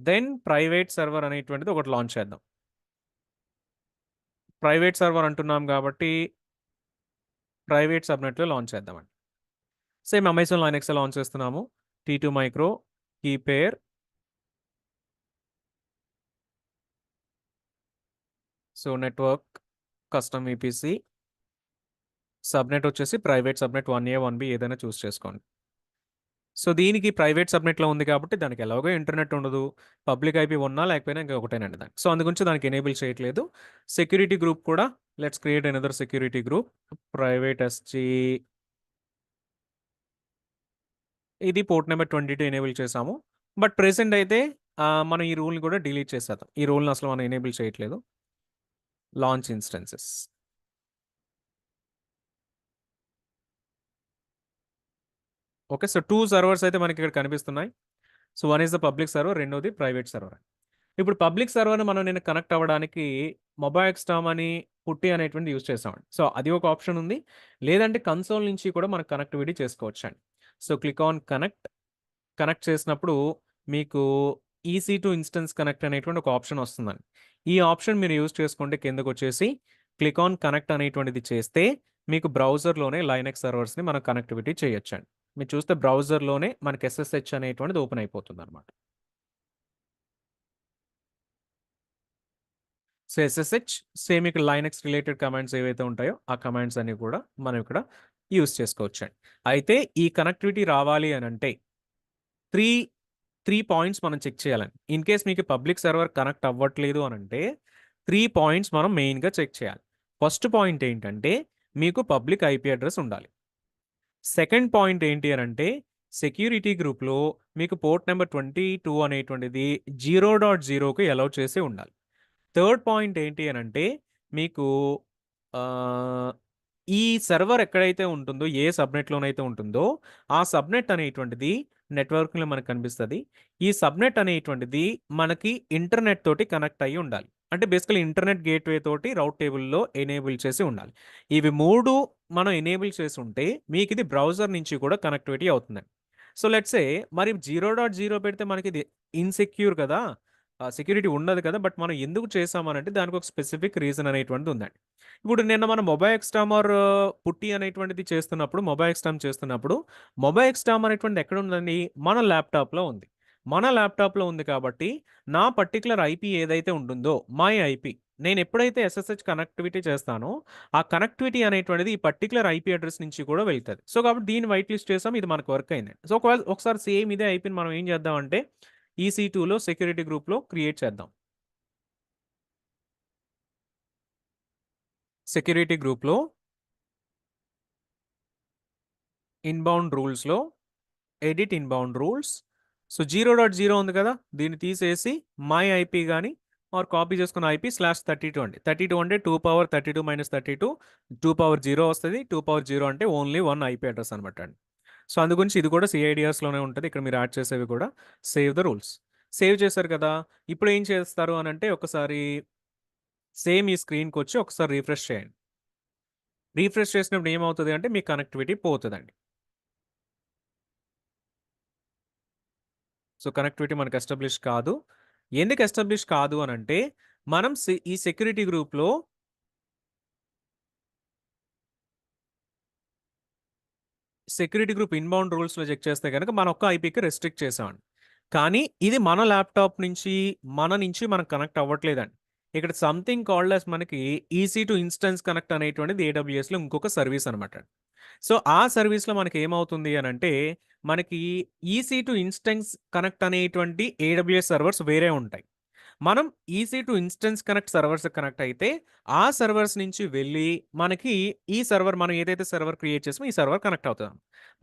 then private server అనేటువంటిది ఒకటి లాంచ్ చేద్దాం. ప్రైవేట్ సర్వర్ అంటున్నాం కాబట్టి ప్రైవేట్ సబ్నెట్లో లాంచ్ చేద్దామండి. సేమ్ అమెజాన్ లైనక్స్ లాంచ్ చేస్తున్నాము. T2 micro key pair, so network custom VPC, subnet వచ్చేసి ప్రైవేట్ సబ్నెట్ 1A 1B ఏదైనా చూస్ చేసుకోండి. సో దీనికి ప్రైవేట్ సబ్నెట్లో ఉంది కాబట్టి దానికి ఎలాగో ఇంటర్నెట్ ఉండదు. పబ్లిక్ ఐపీ ఉన్నా లేకపోయినా ఇంకా ఒకటేనండి దానికి. సో అందుగురించి దానికి ఎనేబుల్ చేయట్లేదు. సెక్యూరిటీ గ్రూప్ కూడా let's create another security group private SG ఇది పోర్ట్ నెంబర్ 22 ఎనేబుల్ చేసాము. బట్ ప్రెజెంట్ అయితే మనం ఈ రూల్ని కూడా డిలీట్ చేసేద్దాం. ఈ రూల్ని అసలు మనం ఎనేబుల్ చేయట్లేదు. Launch instances. Okay. So 2 servers అయితే మనకి ఇక్కడ కనిపిస్తున్నాయి. So one is the public server, రెండోది ప్రైవేట్ సర్వర్. ఇప్పుడు పబ్లిక్ సర్వర్ని మనం నేను కనెక్ట్ అవ్వడానికి మొబైఎక్స్టామ్ అని పుట్టి అనేటువంటి యూజ్ చేసామండి. సో అది ఒక ఆప్షన్ ఉంది. లేదంటే కన్సోల్ నుంచి కూడా మనం కనెక్టివిటీ చేసుకోవచ్చు అండి. So click on connect. Connect చేసినప్పుడు మీకు EC2 ఇన్స్టెన్స్ కనెక్ట్ అనేటువంటి ఒక ఆప్షన్ వస్తుందండి. ఈ ఆప్షన్ మీరు యూజ్ చేసుకుంటే కిందకు వచ్చేసి క్లిక్ ఆన్ కనెక్ట్ అనేటువంటిది చేస్తే మీకు బ్రౌజర్లోనే లైనెక్స్ సర్వర్స్ని మనం కనెక్టివిటీ చేయొచ్చండి. మీరు చూస్తే బ్రౌజర్లోనే మనకి SSH అనేటువంటిది ఓపెన్ అయిపోతుంది అనమాట. సో SSH సేమ్ ఇక్కడ లైనెక్స్ రిలేటెడ్ కమాండ్స్ ఏవైతే ఉంటాయో ఆ కమాండ్స్ అన్ని కూడా మనం ఇక్కడ యూజ్ చేసుకోవచ్చండి. అయితే ఈ కనెక్టివిటీ రావాలి అని అంటే త్రీ పాయింట్స్ మనం చెక్ చేయాలండి. ఇన్ కేస్ మీకు పబ్లిక్ సర్వర్ కనెక్ట్ అవ్వట్లేదు అని అంటే 3 పాయింట్స్ మనం మెయిన్గా చెక్ చేయాలి. ఫస్ట్ పాయింట్ ఏంటంటే మీకు పబ్లిక్ IP అడ్రస్ ఉండాలి. సెకండ్ పాయింట్ ఏంటి అని అంటే సెక్యూరిటీ గ్రూప్లో మీకు పోర్ట్ నెంబర్ 22 అనేటువంటిది 0.0కి అలౌ చేసి ఉండాలి. థర్డ్ పాయింట్ ఏంటి అని అంటే మీకు ఈ సర్వర్ ఎక్కడైతే ఉంటుందో ఏ సబ్నెట్లోనైతే ఉంటుందో ఆ సబ్నెట్ అనేటువంటిది నెట్వర్క్లో మనకు కనిపిస్తుంది. ఈ సబ్నెట్ అనేటువంటిది మనకి ఇంటర్నెట్ తోటి కనెక్ట్ అయ్యి ఉండాలి. అంటే బేసికలీ ఇంటర్నెట్ గేట్వే తోటి రౌట్ టేబుల్లో ఎనేబుల్ చేసి ఉండాలి. ఇవి 3 మనం ఎనేబుల్ చేసి ఉంటే మీకు ఇది బ్రౌజర్ నుంచి కూడా కనెక్టివిటీ అవుతుందండి. సో లెట్సే మరి 0.0 పెడితే మనకి ఇది ఇన్సెక్యూర్ కదా, సెక్యూరిటీ ఉండదు కదా. బట్ మనం ఎందుకు చేసామనంటే దానికి ఒక స్పెసిఫిక్ రీజన్ అనేటువంటిది ఉందండి. ఇప్పుడు నిన్న మనం మొబైఎక్స్టామ్ ఆర్ పుట్టి అనేటువంటిది చేస్తున్నప్పుడు మొబైఎక్స్టామ్ అనేటువంటిది ఎక్కడ ఉందండి? మన ల్యాప్టాప్లో ఉంది. మన ల్యాప్టాప్లో ఉంది కాబట్టి నా పర్టికులర్ IP ఏదైతే ఉంటుందో మై IP నేను ఎప్పుడైతే SSH కనెక్టివిటీ చేస్తానో ఆ కనెక్టివిటీ అనేటువంటిది ఈ పర్టికులర్ IP అడ్రస్ నుంచి కూడా వెళ్తుంది. సో కాబట్టి దీన్ని వైట్ లిస్ట్ చేసాం, ఇది మనకు వర్క్ అయింది. సో ఒకసారి సేమ్ ఇదే IPని మనం ఏం చేద్దామంటే EC2లో సెక్యూరిటీ గ్రూప్లో క్రియేట్ చేద్దాం. సెక్యూరిటీ గ్రూప్లో ఇన్బౌండ్ రూల్స్లో ఎడిట్ ఇన్బౌండ్ రూల్స్. సో 0.0 ఉంది కదా, దీన్ని తీసేసి మై IP కానీ ఆర్ కాపీ చేసుకున్న IP /32 అండి. 32 అంటే 2^32 - 32 2^0 వస్తుంది. 2^0 అంటే ఓన్లీ 1 IP అడ్రస్ అనమాట అండి. సో అందు గురించి ఇది కూడా CIDRస్లోనే ఉంటుంది. ఇక్కడ మీరు యాడ్ చేసేవి కూడా సేవ్ ద రూల్స్. సేవ్ చేశారు కదా, ఇప్పుడు ఏం చేస్తారు అని అంటే ఒకసారి సేమ్ ఈ స్క్రీన్కి వచ్చి ఒకసారి రీఫ్రెష్ చేయండి. రీఫ్రెష్ చేసినప్పుడు ఏమవుతుంది అంటే మీ కనెక్టివిటీ పోతుందండి. సో కనెక్టివిటీ మనకు ఎస్టాబ్లిష్ కాదు. ఎందుకు ఎస్టాబ్లిష్ కాదు అని అంటే మనం ఈ సెక్యూరిటీ గ్రూప్లో సెక్యూరిటీ గ్రూప్ ఇన్బౌండ్ రూల్స్లో చెక్ చేస్తే కనుక మన ఒక్క IPకి రెస్ట్రిక్ట్ చేసామండి. కానీ ఇది మన ల్యాప్టాప్ నుంచి మనం కనెక్ట్ అవ్వట్లేదండి. ఇక్కడ సంథింగ్ కాల్డ్ as మనకి EC2 ఇన్స్టెన్స్ కనెక్ట్ అనేటువంటిది AWSలో ఇంకొక సర్వీస్ అనమాట. సో ఆ సర్వీస్లో మనకి ఏమవుతుంది అని అంటే మనకి EC2 ఇన్స్టెన్స్ కనెక్ట్ అనేటువంటి AWS సర్వర్స్ వేరే ఉంటాయి. మనం EC2 instance connect servers connect అయితే ఆ సర్వర్స్ నుంచి వెళ్ళి మనకి ఈ సర్వర్ మనం ఏదైతే సర్వర్ క్రియేట్ చేసామో ఈ సర్వర్ కనెక్ట్ అవుతాం.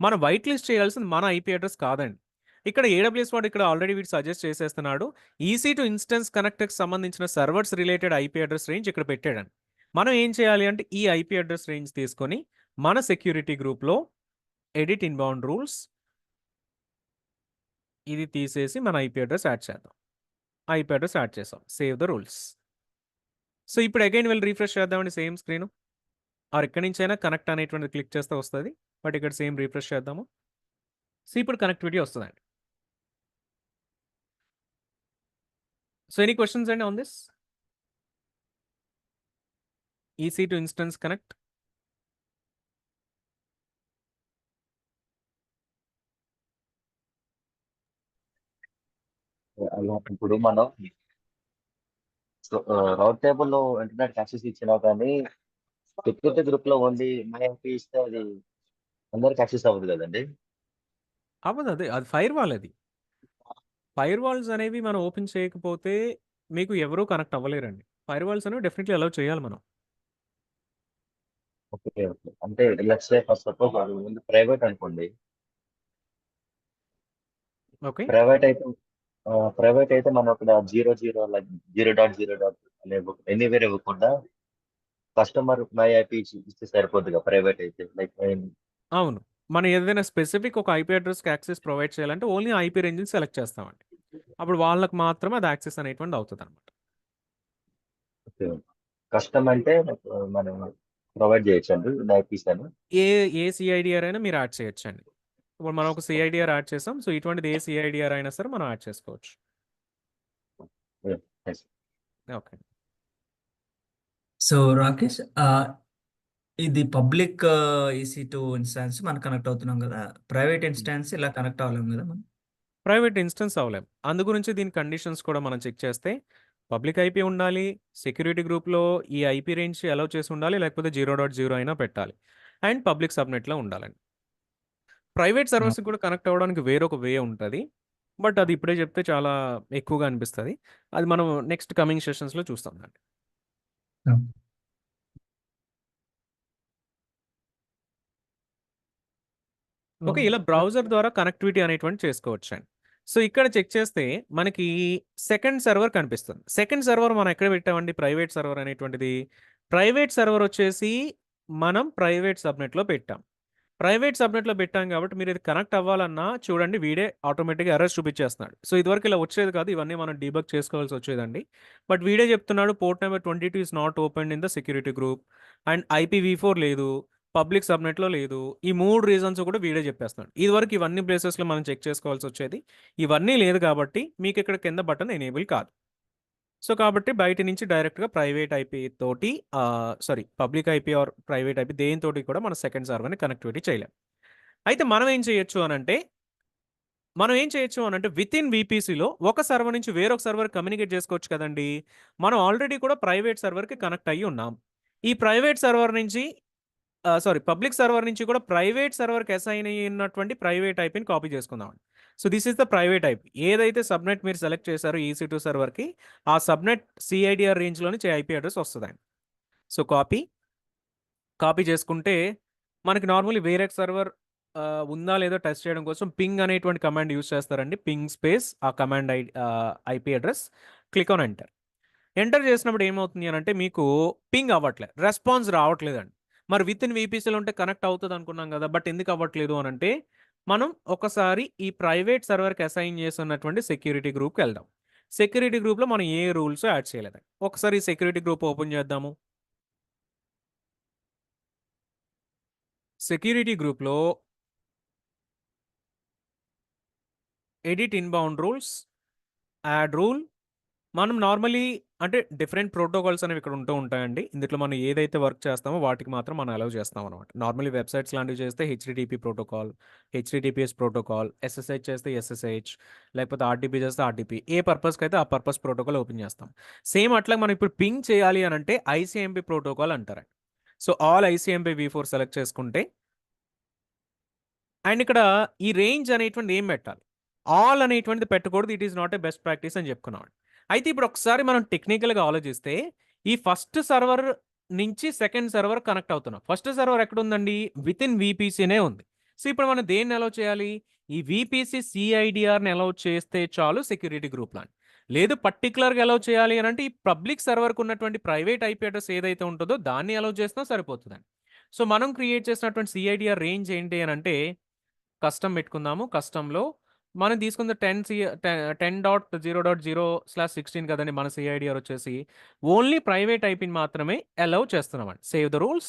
మనం వైట్ లిస్ట్ చేయాల్సింది మన IP అడ్రస్ కాదండి. ఇక్కడ AWS వాడు ఇక్కడ ఆల్రెడీ వీడు సజెస్ట్ చేసేస్తున్నాడు. EC2 ఇన్స్టెన్స్ కనెక్ట్కి సంబంధించిన servers related IP address range ఇక్కడ పెట్టాడండి. మనం ఏం చేయాలి అంటే ఈ IP అడ్రస్ రేంజ్ తీసుకొని మన సెక్యూరిటీ గ్రూప్లో ఎడిట్ ఇన్బౌండ్ రూల్స్ ఇది తీసేసి మన IP అడ్రస్ యాడ్ చేద్దాం. IP అడ్రస్ యాడ్ చేసాం, సేవ్ ద రూల్స్. సో ఇప్పుడు అగైన్ వెళ్ళి రీఫ్రెష్ చేద్దామండి సేమ్ స్క్రీన్. ఆర్ ఎక్కడి నుంచైనా కనెక్ట్ అనేటువంటిది క్లిక్ చేస్తే వస్తుంది. బట్ ఇక్కడ సేమ్ రీఫ్రెష్ చేద్దాము. సో ఇప్పుడు కనెక్టివిటీ వస్తుందండి. సో ఎనీ క్వశ్చన్స్ అండి on this EC2 instance connect? అలా ఇప్పుడు మనం రౌట్ టేబుల్లో ఇంటర్నెట్ యాక్సెస్ ఇచ్చినా కానీ సెక్యూరిటీ గ్రూప్ లో ఓన్లీ మై IP ఇస్తే అది అందరికి యాక్సెస్ అవ్వదు కదండి. అవ్వదు, అది ఫైర్ వాల్. అది ఫైర్ వాల్స్ అనేవి మనం ఓపెన్ చేయకపోతే మీకు ఎవరూ కనెక్ట్ అవ్వలేరండి. ఫైర్ వాల్స్ అనేవి డెఫినెట్లీ అలౌ చేయాలి మనం. ఓకే ఓకే, అంటే లెట్స్ సే ఫర్ సపోజ్ అది ఓన్లీ ప్రైవేట్ అనుకోండి. ఓకే. ప్రైవేట్ అయితే మనం అక్కడ 00 లైక్ 0.0 అనే ఎనీవేర్ ఇవ్వకుండా కస్టమర్ మై ఐపీ ఇస్తే సరిపోద్దిగా ప్రైవేట్ అయితే లైక్ అవును. మనం ఏదైనా స్పెసిఫిక్ ఒక ఐపీ అడ్రస్‌కి యాక్సెస్ ప్రొవైడ్ చేయాలంటే ఓన్లీ ఐపీ రేంజ్‌ని సెలెక్ట్ చేస్తామండి. అప్పుడు వాళ్ళకి మాత్రమే అది యాక్సెస్ అనేటువంటిది అవుతదనమాట. కస్టమ్ అంటే మనం ప్రొవైడ్ చేయొచ్చండి ఐపీస్ అని. ఏ సిఐడిఆర్ అయినా మీరు యాడ్ చేయొచ్చండి. ఇప్పుడు మనం ఒక సిఐడిఆర్ యాడ్ చేసాం. సో, ఇటువంటిది ఏ సిఐడిఆర్ అయినా సరే మనం యాడ్ చేసుకోవచ్చు. Yes. ఓకే. సో రాకేష్, ఇది పబ్లిక్ EC2 ఇన్స్టాన్స్ మనం కనెక్ట్ అవుతున్నాం కదా, ప్రైవేట్ ఇన్స్టాన్స్ ఇలా కనెక్ట్ అవ్వలేం కదా మనం. ప్రైవేట్ ఇన్స్టెన్స్ అవ్వలేం. అందు గురించి దీని కండిషన్స్ కూడా మనం చెక్ చేస్తే పబ్లిక్ ఐపీ ఉండాలి. సెక్యూరిటీ గ్రూప్‌లో ఈ ఐపీ రేంజ్ అలౌ చేసి ఉండాలి. లేకపోతే 0.0 అయినా పెట్టాలి. అండ్ పబ్లిక్ సబ్‌నెట్‌లో ఉండాలండి. ప్రైవేట్ సర్వర్స్‌కి కూడా కనెక్ట్ అవ్వడానికి వేరొక వే ఉంటది. బట్ అది ఇప్పుడే చెప్తే చాలా ఎక్కువగా అనిపిస్తది. అది మనం నెక్స్ట్ కమింగ్ సెషన్స్‌లో చూస్తాం దాన్ని. ఓకే. ఇలా బ్రౌజర్ ద్వారా కనెక్టివిటీ అనేటువంటిది చేసుకోవచ్చండి. సో, ఇక్కడ చెక్ చేస్తే మనకి సెకండ్ సర్వర్ కనిపిస్తుంది. సెకండ్ సర్వర్ మనం ఎక్కడ పెట్టామండి ప్రైవేట్ సర్వర్ అనేటువంటిది? ప్రైవేట్ సర్వర్ వచ్చేసి మనం ప్రైవేట్ సబ్‌నెట్‌లో పెట్టాం. ప్రైవేట్ సబ్‌నెట్‌లో పెట్టాం కాబట్టి మీరు ఇది కనెక్ట్ అవ్వాలన్నా చూడండి వీడే ఆటోమేటిక్‌గా ఎర్రర్స్ చూపించేస్తున్నాడు. సో, ఇదివరకు ఇలా వచ్చేది కాదు. ఇవన్నీ మనం డీబగ్ చేసుకోవాల్సి వచ్చేదండి. బట్ వీడే చెప్తున్నాడు port number 22 is not opened in the security group and IPv4 లేదు. పబ్లిక్ సబ్‌నెట్‌లో లేదు. ఈ 3 రీజన్స్ కూడా వీడే చెప్పేస్తున్నాడు. ఇదివరకు ఇవన్నీ ప్లేసెస్‌లో మనం చెక్ చేసుకోవాల్సి వచ్చేది. ఇవన్నీ లేదు కాబట్టి మీకు ఇక్కడ కింద బటన్ ఎనేబుల్ కాదు. సో, కాబట్టి బయట నుంచి డైరెక్ట్‌గా ప్రైవేట్ ఐపీ తోటి public IP or private IP దేనితోటి కూడా మన సెకండ్ సర్వర్‌ని కనెక్టివిటీ చేయలేం. అయితే మనం ఏం చేయొచ్చు అనంటే వితిన్ VPCలో ఒక సర్వర్ నుంచి వేరొక సర్వర్ కమ్యూనికేట్ చేసుకోవచ్చు కదండీ! మనం ఆల్రెడీ కూడా ప్రైవేట్ సర్వర్‌కి కనెక్ట్ అయ్యి ఉన్నాం. ఈ ప్రైవేట్ సర్వర్ నుంచి పబ్లిక్ సర్వర్ నుంచి కూడా ప్రైవేట్ సర్వర్‌కి అసైన్ అయ్యి ఉన్నటువంటి ప్రైవేట్ ఐపీని కాపీ చేసుకుందామండి. So, this is the private IP. ఏదైతే సబ్‌నెట్ మీరు సెలెక్ట్ చేశారో EC2 సర్వర్‌కి ఆ సబ్‌నెట్ సిఐడిఆర్ రేంజ్‌లో నుంచి ఐపీ అడ్రెస్ వస్తదండి. సో, కాపీ చేసుకుంటే మనకి నార్మల్లీ వేరే సర్వర్ ఉందా లేదో టెస్ట్ చేయడం కోసం పింగ్ అనేటువంటి కమాండ్ యూజ్ చేస్తారండి. పింగ్ స్పేస్ ఆ command IP address click on enter. Enter చేసినప్పుడు ఏమవుతుంది అనంటే మీకు పింగ్ అవ్వట్లే. రెస్పాన్స్ రావట్లేదండి. మరి వితిన్ VPCలో ఉంటే కనెక్ట్ అవుతది అనుకున్నాం గదా! బట్ ఎందుకు అవ్వట్లేదు అనంటే మనం ఒకసారి ఈ ప్రైవేట్ సర్వర్‌కి అసైన్ చేసున్నటువంటి సెక్యూరిటీ గ్రూప్‌కి వెళ్దాం. సెక్యూరిటీ గ్రూప్‌లో మనం ఏ రూల్స్ యాడ్ చేయలేదండి. ఒకసారి ఈ సెక్యూరిటీ గ్రూప్ ఓపెన్ చేద్దాము. సెక్యూరిటీ గ్రూప్‌లో edit inbound rules, add rule మనం నార్మల్లీ అంటే డిఫరెంట్ ప్రోటోకాల్స్ అనేవి ఇక్కడ ఉంటూ ఉంటాయండి. ఇందులో మనం ఏదైతే వర్క్ చేస్తామో వాటికి మాత్రం మనం అలౌ చేస్తామనమాట. నార్మల్లీ వెబ్‌సైట్స్ లాంటివి చేస్తే HTTP protocol, HTTPS protocol, SSH చేస్తే SSH లేకపోతే RDP చేస్తే RDP. ఏ పర్పస్‌కైతే ఆ పర్పస్ ప్రోటోకాల్ ఓపెన్ చేస్తాం. సేమ్ అట్లా మనం ఇప్పుడు పింగ్ చేయాలి అనంటే ICMP ప్రోటోకాల్ అంటారండి. So, all ICMP v4 select చేసుకుంటే అండ్ ఇక్కడ ఈ రేంజ్ అనేటువంటిది ఏం పెట్టాలి? ఆల్ అనేటువంటిది పెట్టకూడదు. It is not a best practice అని చెప్పుకున్నామండి. అయితే ఇప్పుడు ఒకసారి మనం టెక్నికల్‌గా ఆలోచిస్తే ఈ ఫస్ట్ సర్వర్ నుంచి సెకండ్ సర్వర్ కనెక్ట్ అవుతున్నాం. ఫస్ట్ సర్వర్ ఎక్కడుందండి? వితిన్ VPCనే ఉంది. సో, ఇప్పుడు మనం దేన్ని అలౌ చేయాలి? ఈ VPC సిఐడిఆర్‌ని అలౌ చేస్తే చాలు సెక్యూరిటీ గ్రూప్‌లో అని. లేదు పర్టిక్యులర్‌గా అలౌ చేయాలి అనంటే ఈ పబ్లిక్ సర్వర్‌కి ఉన్నటువంటి ప్రైవేట్ ఐపీ అడ్రెస్ ఏదైతే ఉంటదో దాన్ని అలౌ చేసినా సరిపోతదండి. సో, మనం క్రియేట్ చేసినటువంటి సిఐడిఆర్ రేంజ్ ఏంటి అనంటే కస్టమ్ పెట్టుకుందాము. కస్టమ్‌లో మనం తీసుకుంది 10.0.0/16 కదండీ మన సిఐడిఆర్ వచ్చేసి. ఓన్లీ ప్రైవేట్ ఐపీని మాత్రమే అలౌ చేస్తున్నామండి. Save the rules.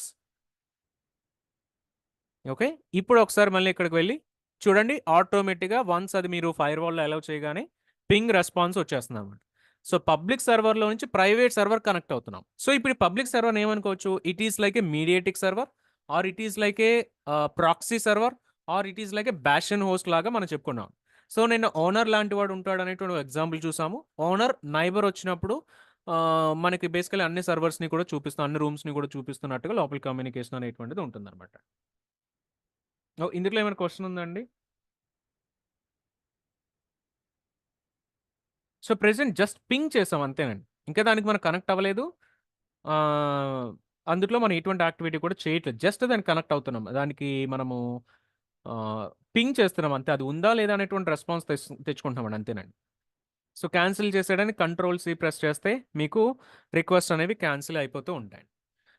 ఓకే. ఇప్పుడు ఒకసారి మళ్ళీ ఇక్కడికి వెళ్లి చూడండి ఆటోమేటిక్‌గా వన్స్ అది మీరు ఫైర్‌వాల్‌లో అలౌ చేయగానే పింగ్ రెస్పాన్స్ వచ్చేస్తుందన్నమాట. సో, పబ్లిక్ సర్వర్‌లో నుంచి ప్రైవేట్ సర్వర్ కనెక్ట్ అవుతున్నాం. సో, ఇప్పుడు ఈ పబ్లిక్ సర్వర్‌ని ఏమనుకోవచ్చు? It is like a mediatic server or it is like a proxy server or it is like a bastion host లాగా మనం చెప్పుకున్నాం. సో, నేను ఓనర్ లాంటి వాడు ఉంటాడు అనేటువంటి ఎగ్జాంపుల్ చూసాము. ఓనర్ నైబర్ వచ్చినప్పుడు మనకి బేసికల్లీ అన్ని సర్వర్స్‌ని కూడా చూపిస్తూ అన్ని రూమ్స్‌ని కూడా చూపిస్తున్నట్టుగా లోపల కమ్యూనికేషన్ అనేటువంటిది ఉంటుందన్నమాట. ఇందులో ఏమైనా క్వెషన్ ఉందా అండి? సో, ప్రెజెంట్ జస్ట్ పింగ్ చేసాం అంతేనండి. ఇంకా దానికి మనం కనెక్ట్ అవ్వలేదు. అందుట్లో మనం ఎటువంటి యాక్టివిటీ కూడా చేయట్లేదు. జస్ట్ దానికి కనెక్ట్ అవుతున్నాం. దానికి మనము పింగ్ చేస్తున్నాం అంతే. అది ఉందా లేదా అనేటువంటి రెస్పాన్స్ తెచ్చుకుంటున్నామండి అంతేనండి. సో క్యాన్సిల్ చేసేయడానికి కంట్రోల్-C ప్రెస్ చేస్తే మీకు రిక్వెస్ట్ అనేవి క్యాన్సిల్ అయిపోతూ ఉంటాయి.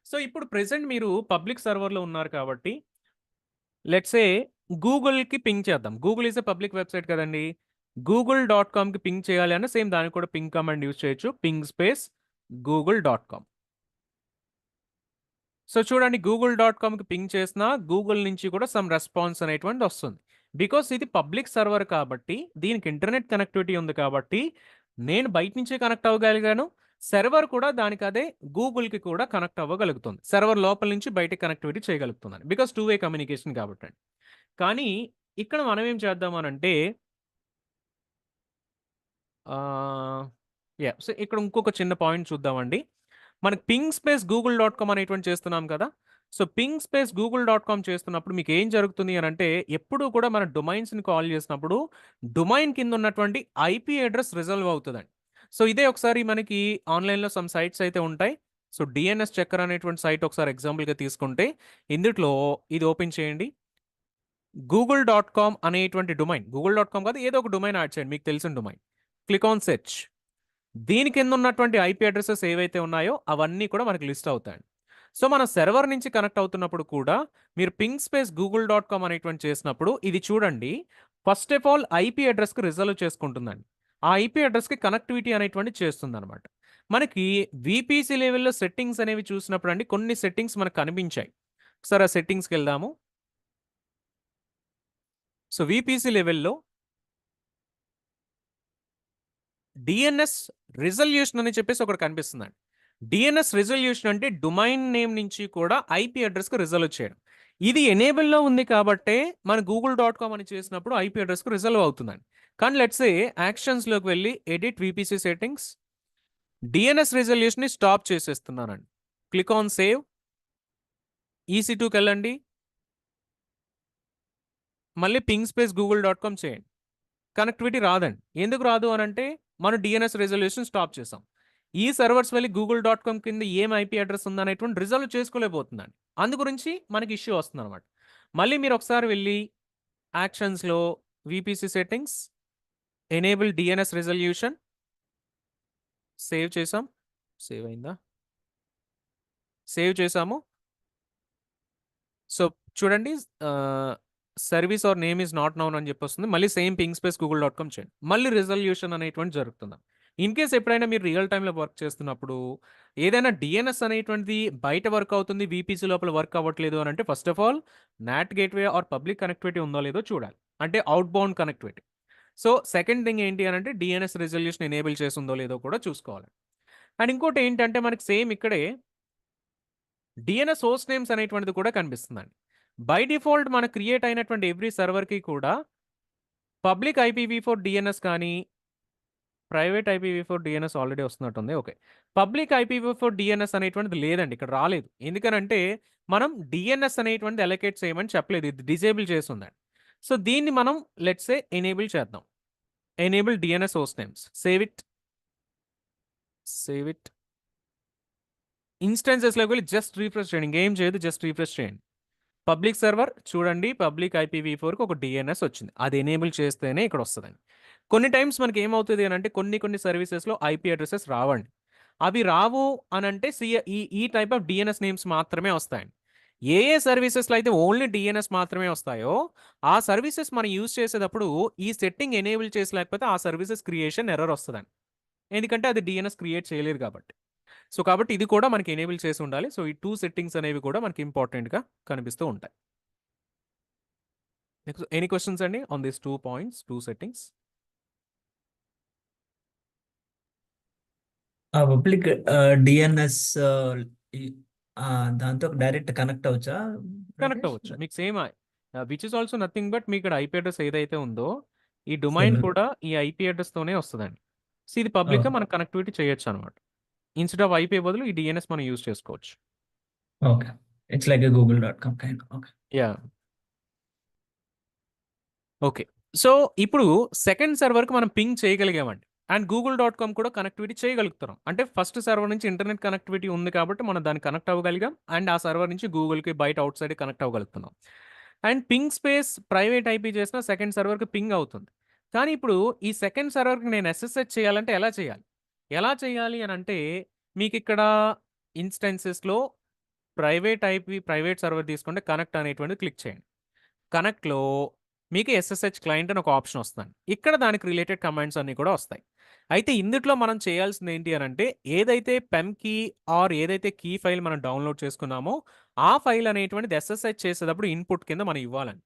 సో ఇప్పుడు ప్రెజెంట్ మీరు పబ్లిక్ సర్వర్‌లో ఉన్నారు కాబట్టి లెట్స్ సే గూగుల్‌కి పింగ్ చేద్దాం. Google is a public website కదండీ. google.comకి పింగ్ చేయాలి అన్న సేమ్ దానికి కూడా పింగ్ కమాండ్ యూజ్ చేయొచ్చు. Ping space google.com. సో చూడండి google.comకి పింగ్ చేసినా గూగుల్ నుంచి కూడా సమ్ రెస్పాన్స్ అనేటువంటిది వస్తుంది. బికాస్ ఇది పబ్లిక్ సర్వర్ కాబట్టి దీనికి ఇంటర్నెట్ కనెక్టివిటీ ఉంది కాబట్టి నేను బయట నుంచే కనెక్ట్ అవ్వగలిగాను. సర్వర్ కూడా దానికి అదే గూగుల్‌కి కూడా కనెక్ట్ అవ్వగలుగుతుంది. సర్వర్ లోపల నుంచి బయటికి కనెక్టివిటీ చేయగలుగుతుందని. బికాస్ 2 వే కమ్యూనికేషన్ కాబట్టి అండి. కానీ ఇక్కడ మనం ఏం చేద్దాం అనంటే సో ఇక్కడ ఇంకొక చిన్న పాయింట్ చూద్దామండి. మనకి పింగ్ స్పేస్ google.com అనేటువంటి చేస్తున్నాం కదా! సో పింగ్ స్పేస్ google.com చేస్తున్నప్పుడు మీకు ఏం జరుగుతుంది అనంటే ఎప్పుడూ కూడా మన డొమైన్స్‌ని కాల్ చేసినప్పుడు డొమైన్ కింద ఉన్నటువంటి ఐపీ అడ్రెస్ రిజల్వ్ అవుతదండి. సో ఇదే ఒకసారి మనకి ఆన్‌లైన్‌లో సమ్ సైట్స్ అయితే ఉంటాయి. సో డీఎన్ఎస్ చెక్కర్ అనేటువంటి సైట్ ఒకసారి ఎగ్జాంపుల్‌గా తీసుకుంటే ఇందుట్లో ఇది ఓపెన్ చేయండి. google.com అనేటువంటి డొమైన్ google.com కాదు ఏదో ఒక డొమైన్ యాడ్ చేయండి మీకు తెలిసిన డొమైన్. Click on search. దీని కింద ఉన్నటువంటి ఐపీ అడ్రెసెస్ ఏవైతే ఉన్నాయో అవన్నీ కూడా మనకి లిస్ట్ అవుతాయండి. సో మన సర్వర్ నుంచి కనెక్ట్ అవుతున్నప్పుడు కూడా మీరు పింగ్ స్పేస్ google.com అనేటువంటి చేసినప్పుడు ఇది చూడండి ఫస్ట్ ఆఫ్ ఆల్ ఐపీ అడ్రస్‌కి రిజర్వ్ చేసుకుంటుందండి. ఆ ఐపీ అడ్రస్‌కి కనెక్టివిటీ అనేటువంటిది చేస్తుందన్నమాట. మనకి వీపీసీ లెవెల్‌లో సెట్టింగ్స్ అనేవి చూసినప్పుడు అండి కొన్ని సెట్టింగ్స్ మనకు కనిపించాయి. ఒకసారి ఆ సెట్టింగ్స్‌కి వెళ్దాము. సో వీపీసీ లెవెల్‌లో డిఎన్ఎస్ రిజల్యూషన్ అని చెప్పేసి ఒకటి కనిపిస్తుందండి. డిఎన్ఎస్ రిజల్యూషన్ అంటే డొమైన్ నేమ్ నుంచి కూడా ఐపీ అడ్రస్‌కి రిజల్వ్ చేయడం. ఇది ఎనేబుల్‌లో ఉంది కాబట్టే మన google.com అని చేసినప్పుడు ఐపీ అడ్రస్‌కి రిజల్వ్ అవుతుందండి. కానీ లెట్స్ సే యాక్షన్స్‌లోకి వెళ్ళి ఎడిట్ వీపీసీ సెట్టింగ్స్ డిఎన్ఎస్ రిజల్యూషన్‌ని స్టాప్ చేసేస్తున్నానండి. Click on save. EC2కి వెళ్ళండి. మళ్ళీ పింగ్ స్పేస్ google.com చేయండి. కనెక్టివిటీ రాదండి. ఎందుకు రాదు అనంటే మనం డిఎన్ఎస్ రిజల్యూషన్ స్టాప్ చేసాం. ఈ సర్వర్స్ వెళ్ళి google.com కింద ఏం ఐపీ అడ్రస్ ఉందనేటువంటి రిజల్వ్ చేసుకోలేకపోతుందండి. అందు గురించి మనకి ఇష్యూ వస్తుందన్నమాట. మళ్ళీ మీరు ఒకసారి వెళ్ళి యాక్షన్స్‌లో VPC settings enable DNS resolution save చేసాం. సేవ్ అయిందా? సేవ్ చేసాము. సో చూడండి service or name is not known అని చెప్పొస్తుంది. మళ్ళీ సేమ్ పింగ్ స్పేస్ google.com చేయండి. మళ్ళీ రిజల్యూషన్ అనేటువంటి జరుగుతుంది. ఇన్ కేస్ ఎప్పుడైనా మీరు రియల్ టైమ్‌లో వర్క్ చేస్తున్నప్పుడు ఏదైనా డిఎన్ఎస్ అనేటువంటిది బయట వర్క్ అవుతుంది. వీపీసీ లోపల వర్క్ అవ్వట్లేదు అనంటే first of all NAT gateway or public connectivity ఉందో లేదో చూడాలి. అంటే outbound connectivity. So second thing ఏంటి అనంటే డిఎన్ఎస్ రిజల్యూషన్ ఎనేబుల్ చేసుందో లేదో కూడా చూసుకోవాలి. అండ్ ఇంకోటి ఏంటంటే మనకి సేమ్ ఇక్కడే డిఎన్ఎస్ హోస్ట్ నేమ్స్ అనేటువంటిది కూడా కనిపిస్తుందండి. బై డిఫాల్ట్ మనకు క్రియేట్ అయినటువంటి ఎవ్రీ సర్వర్‌కి కూడా పబ్లిక్ IPv4 డిఎన్ఎస్ కానీ ప్రైవేట్ IPv4 డిఎన్ఎస్ ఆల్రెడీ వస్తున్నట్టుంది. ఓకే. పబ్లిక్ IPv4 డిఎన్ఎస్ అనేటువంటిది లేదండి. ఇక్కడ రాలేదు. ఎందుకనంటే మనం డిఎన్ఎస్ అనేటువంటిది అలొకేట్ చేయమని చెప్పలేదు. ఇది డిజేబుల్ చేసుందండి. సో దీన్ని మనం లెట్స్ సే ఎనేబుల్ చేద్దాం. Enable DNS host names. Save it. Save it. ఇన్‌స్టాన్సెస్‌లోకి వెళ్ళి జస్ట్ రిఫ్రెష్ చేయండి. ఇంకేం చేయదు. జస్ట్ రిఫ్రెష్ చేయండి. పబ్లిక్ సర్వర్ చూడండి పబ్లిక్ IPv4కి ఒక డిఎన్ఎస్ వచ్చింది. అది ఎనేబుల్ చేస్తేనే ఇక్కడ వస్తదండి. కొన్ని టైమ్స్ మనకి ఏమవుతది అనంటే కొన్ని సర్వీసెస్‌లో ఐపీ అడ్రెసెస్ రావండి. అవి రావు అనంటే ఈ టైప్ ఆఫ్ డిఎన్ఎస్ నేమ్స్ మాత్రమే వస్తాయండి. ఏ సర్వీసెస్‌లో అయితే ఓన్లీ డిఎన్ఎస్ మాత్రమే వస్తాయో ఆ సర్వీసెస్ మనం యూజ్ చేసేటప్పుడు ఈ సెట్టింగ్ ఎనేబుల్ చేసి లేకపోతే ఆ సర్వీసెస్ క్రియేషన్ ఎర్రర్ వస్తదండి. ఎందుకంటే అది డిఎన్ఎస్ క్రియేట్ చేయలేదు కాబట్టి. సో కాబట్టి ఇది కూడా మనకి ఎనేబుల్ చేసి ఉండాలి. సో ఈ 2 సెట్టింగ్స్ అనేవి కూడా మనకి ఇంపార్టెంట్‌గా కనిపిస్తూ ఉంటాయి. నెక్స్ట్ ఎనీ క్వెషన్స్ అండి on this 2 points, 2 settings? Public DNS దాంతో డైరెక్ట్ కనెక్ట్ అవ్వచ్చా కనెక్ట్ రాకేష్? అవ్వచ్చు. మీకు same which is also nothing but మీకు ఇక్కడ ఐపీ అడ్రెస్ ఏదైతే ఉందో ఈ డొమైన్ సేమ్. కూడా ఈ ఐపీ అడ్రెస్‌తోనే వస్తదండి. సో ఇది పబ్లిక్‌గా మనం కనెక్టివిటీ చేయొచ్చనమాట. ఇన్‌స్టెడ్ ఆఫ్ ఐపీ బదులు ఈ డిఎన్ఎస్ మనం యూజ్ చేసుకోవచ్చు. Okay. It's like google.com kind. Okay. Yeah! Okay. So ఇప్పుడు సెకండ్ సర్వర్‌కి మనం పింగ్ చేయగలిగామండి. అండ్ google.com కూడా కనెక్టివిటీ చేయగలుగుతున్నాం. అంటే ఫస్ట్ సర్వర్ నుంచి ఇంటర్నెట్ కనెక్టివిటీ ఉంది కాబట్టి మనం దానికి కనెక్ట్ అవ్వగలిగాం. అండ్ ఆ సర్వర్ నుంచి గూగుల్‌కి బయట ఔట్ సైడ్ కనెక్ట్ అవ్వగలుగుతున్నాం. And ping space private IP చేసినా సెకండ్ సర్వర్కి పింగ్ అవుతుంది. కానీ ఇప్పుడు ఈ సెకండ్ సర్వర్కి నేను ఎస్ఎస్హెచ్ చేయాలంటే ఎలా చేయాలి? ఎలా చేయాలి అని అంటే మీకు ఇక్కడ ఇన్స్టెన్సెస్లో ప్రైవేట్ ఐపీ ప్రైవేట్ సర్వర్ తీసుకుంటే కనెక్ట్ అనేటువంటిది క్లిక్ చేయండి. కనెక్ట్లో మీకు ఎస్ఎస్హెచ్ క్లయింట్ అని ఒక ఆప్షన్ వస్తుంది. ఇక్కడ దానికి రిలేటెడ్ కమాండ్స్ అన్నీ కూడా వస్తాయి. అయితే ఇందులో మనం చేయాల్సింది ఏంటి అని అంటే ఏదైతే పెమ్ కీ ఆర్ ఏదైతే కీ ఫైల్ మనం డౌన్లోడ్ చేసుకున్నామో ఆ ఫైల్ అనేటువంటిది ఎస్ఎస్హెచ్ చేసేటప్పుడు ఇన్పుట్ కింద మనం ఇవ్వాలని.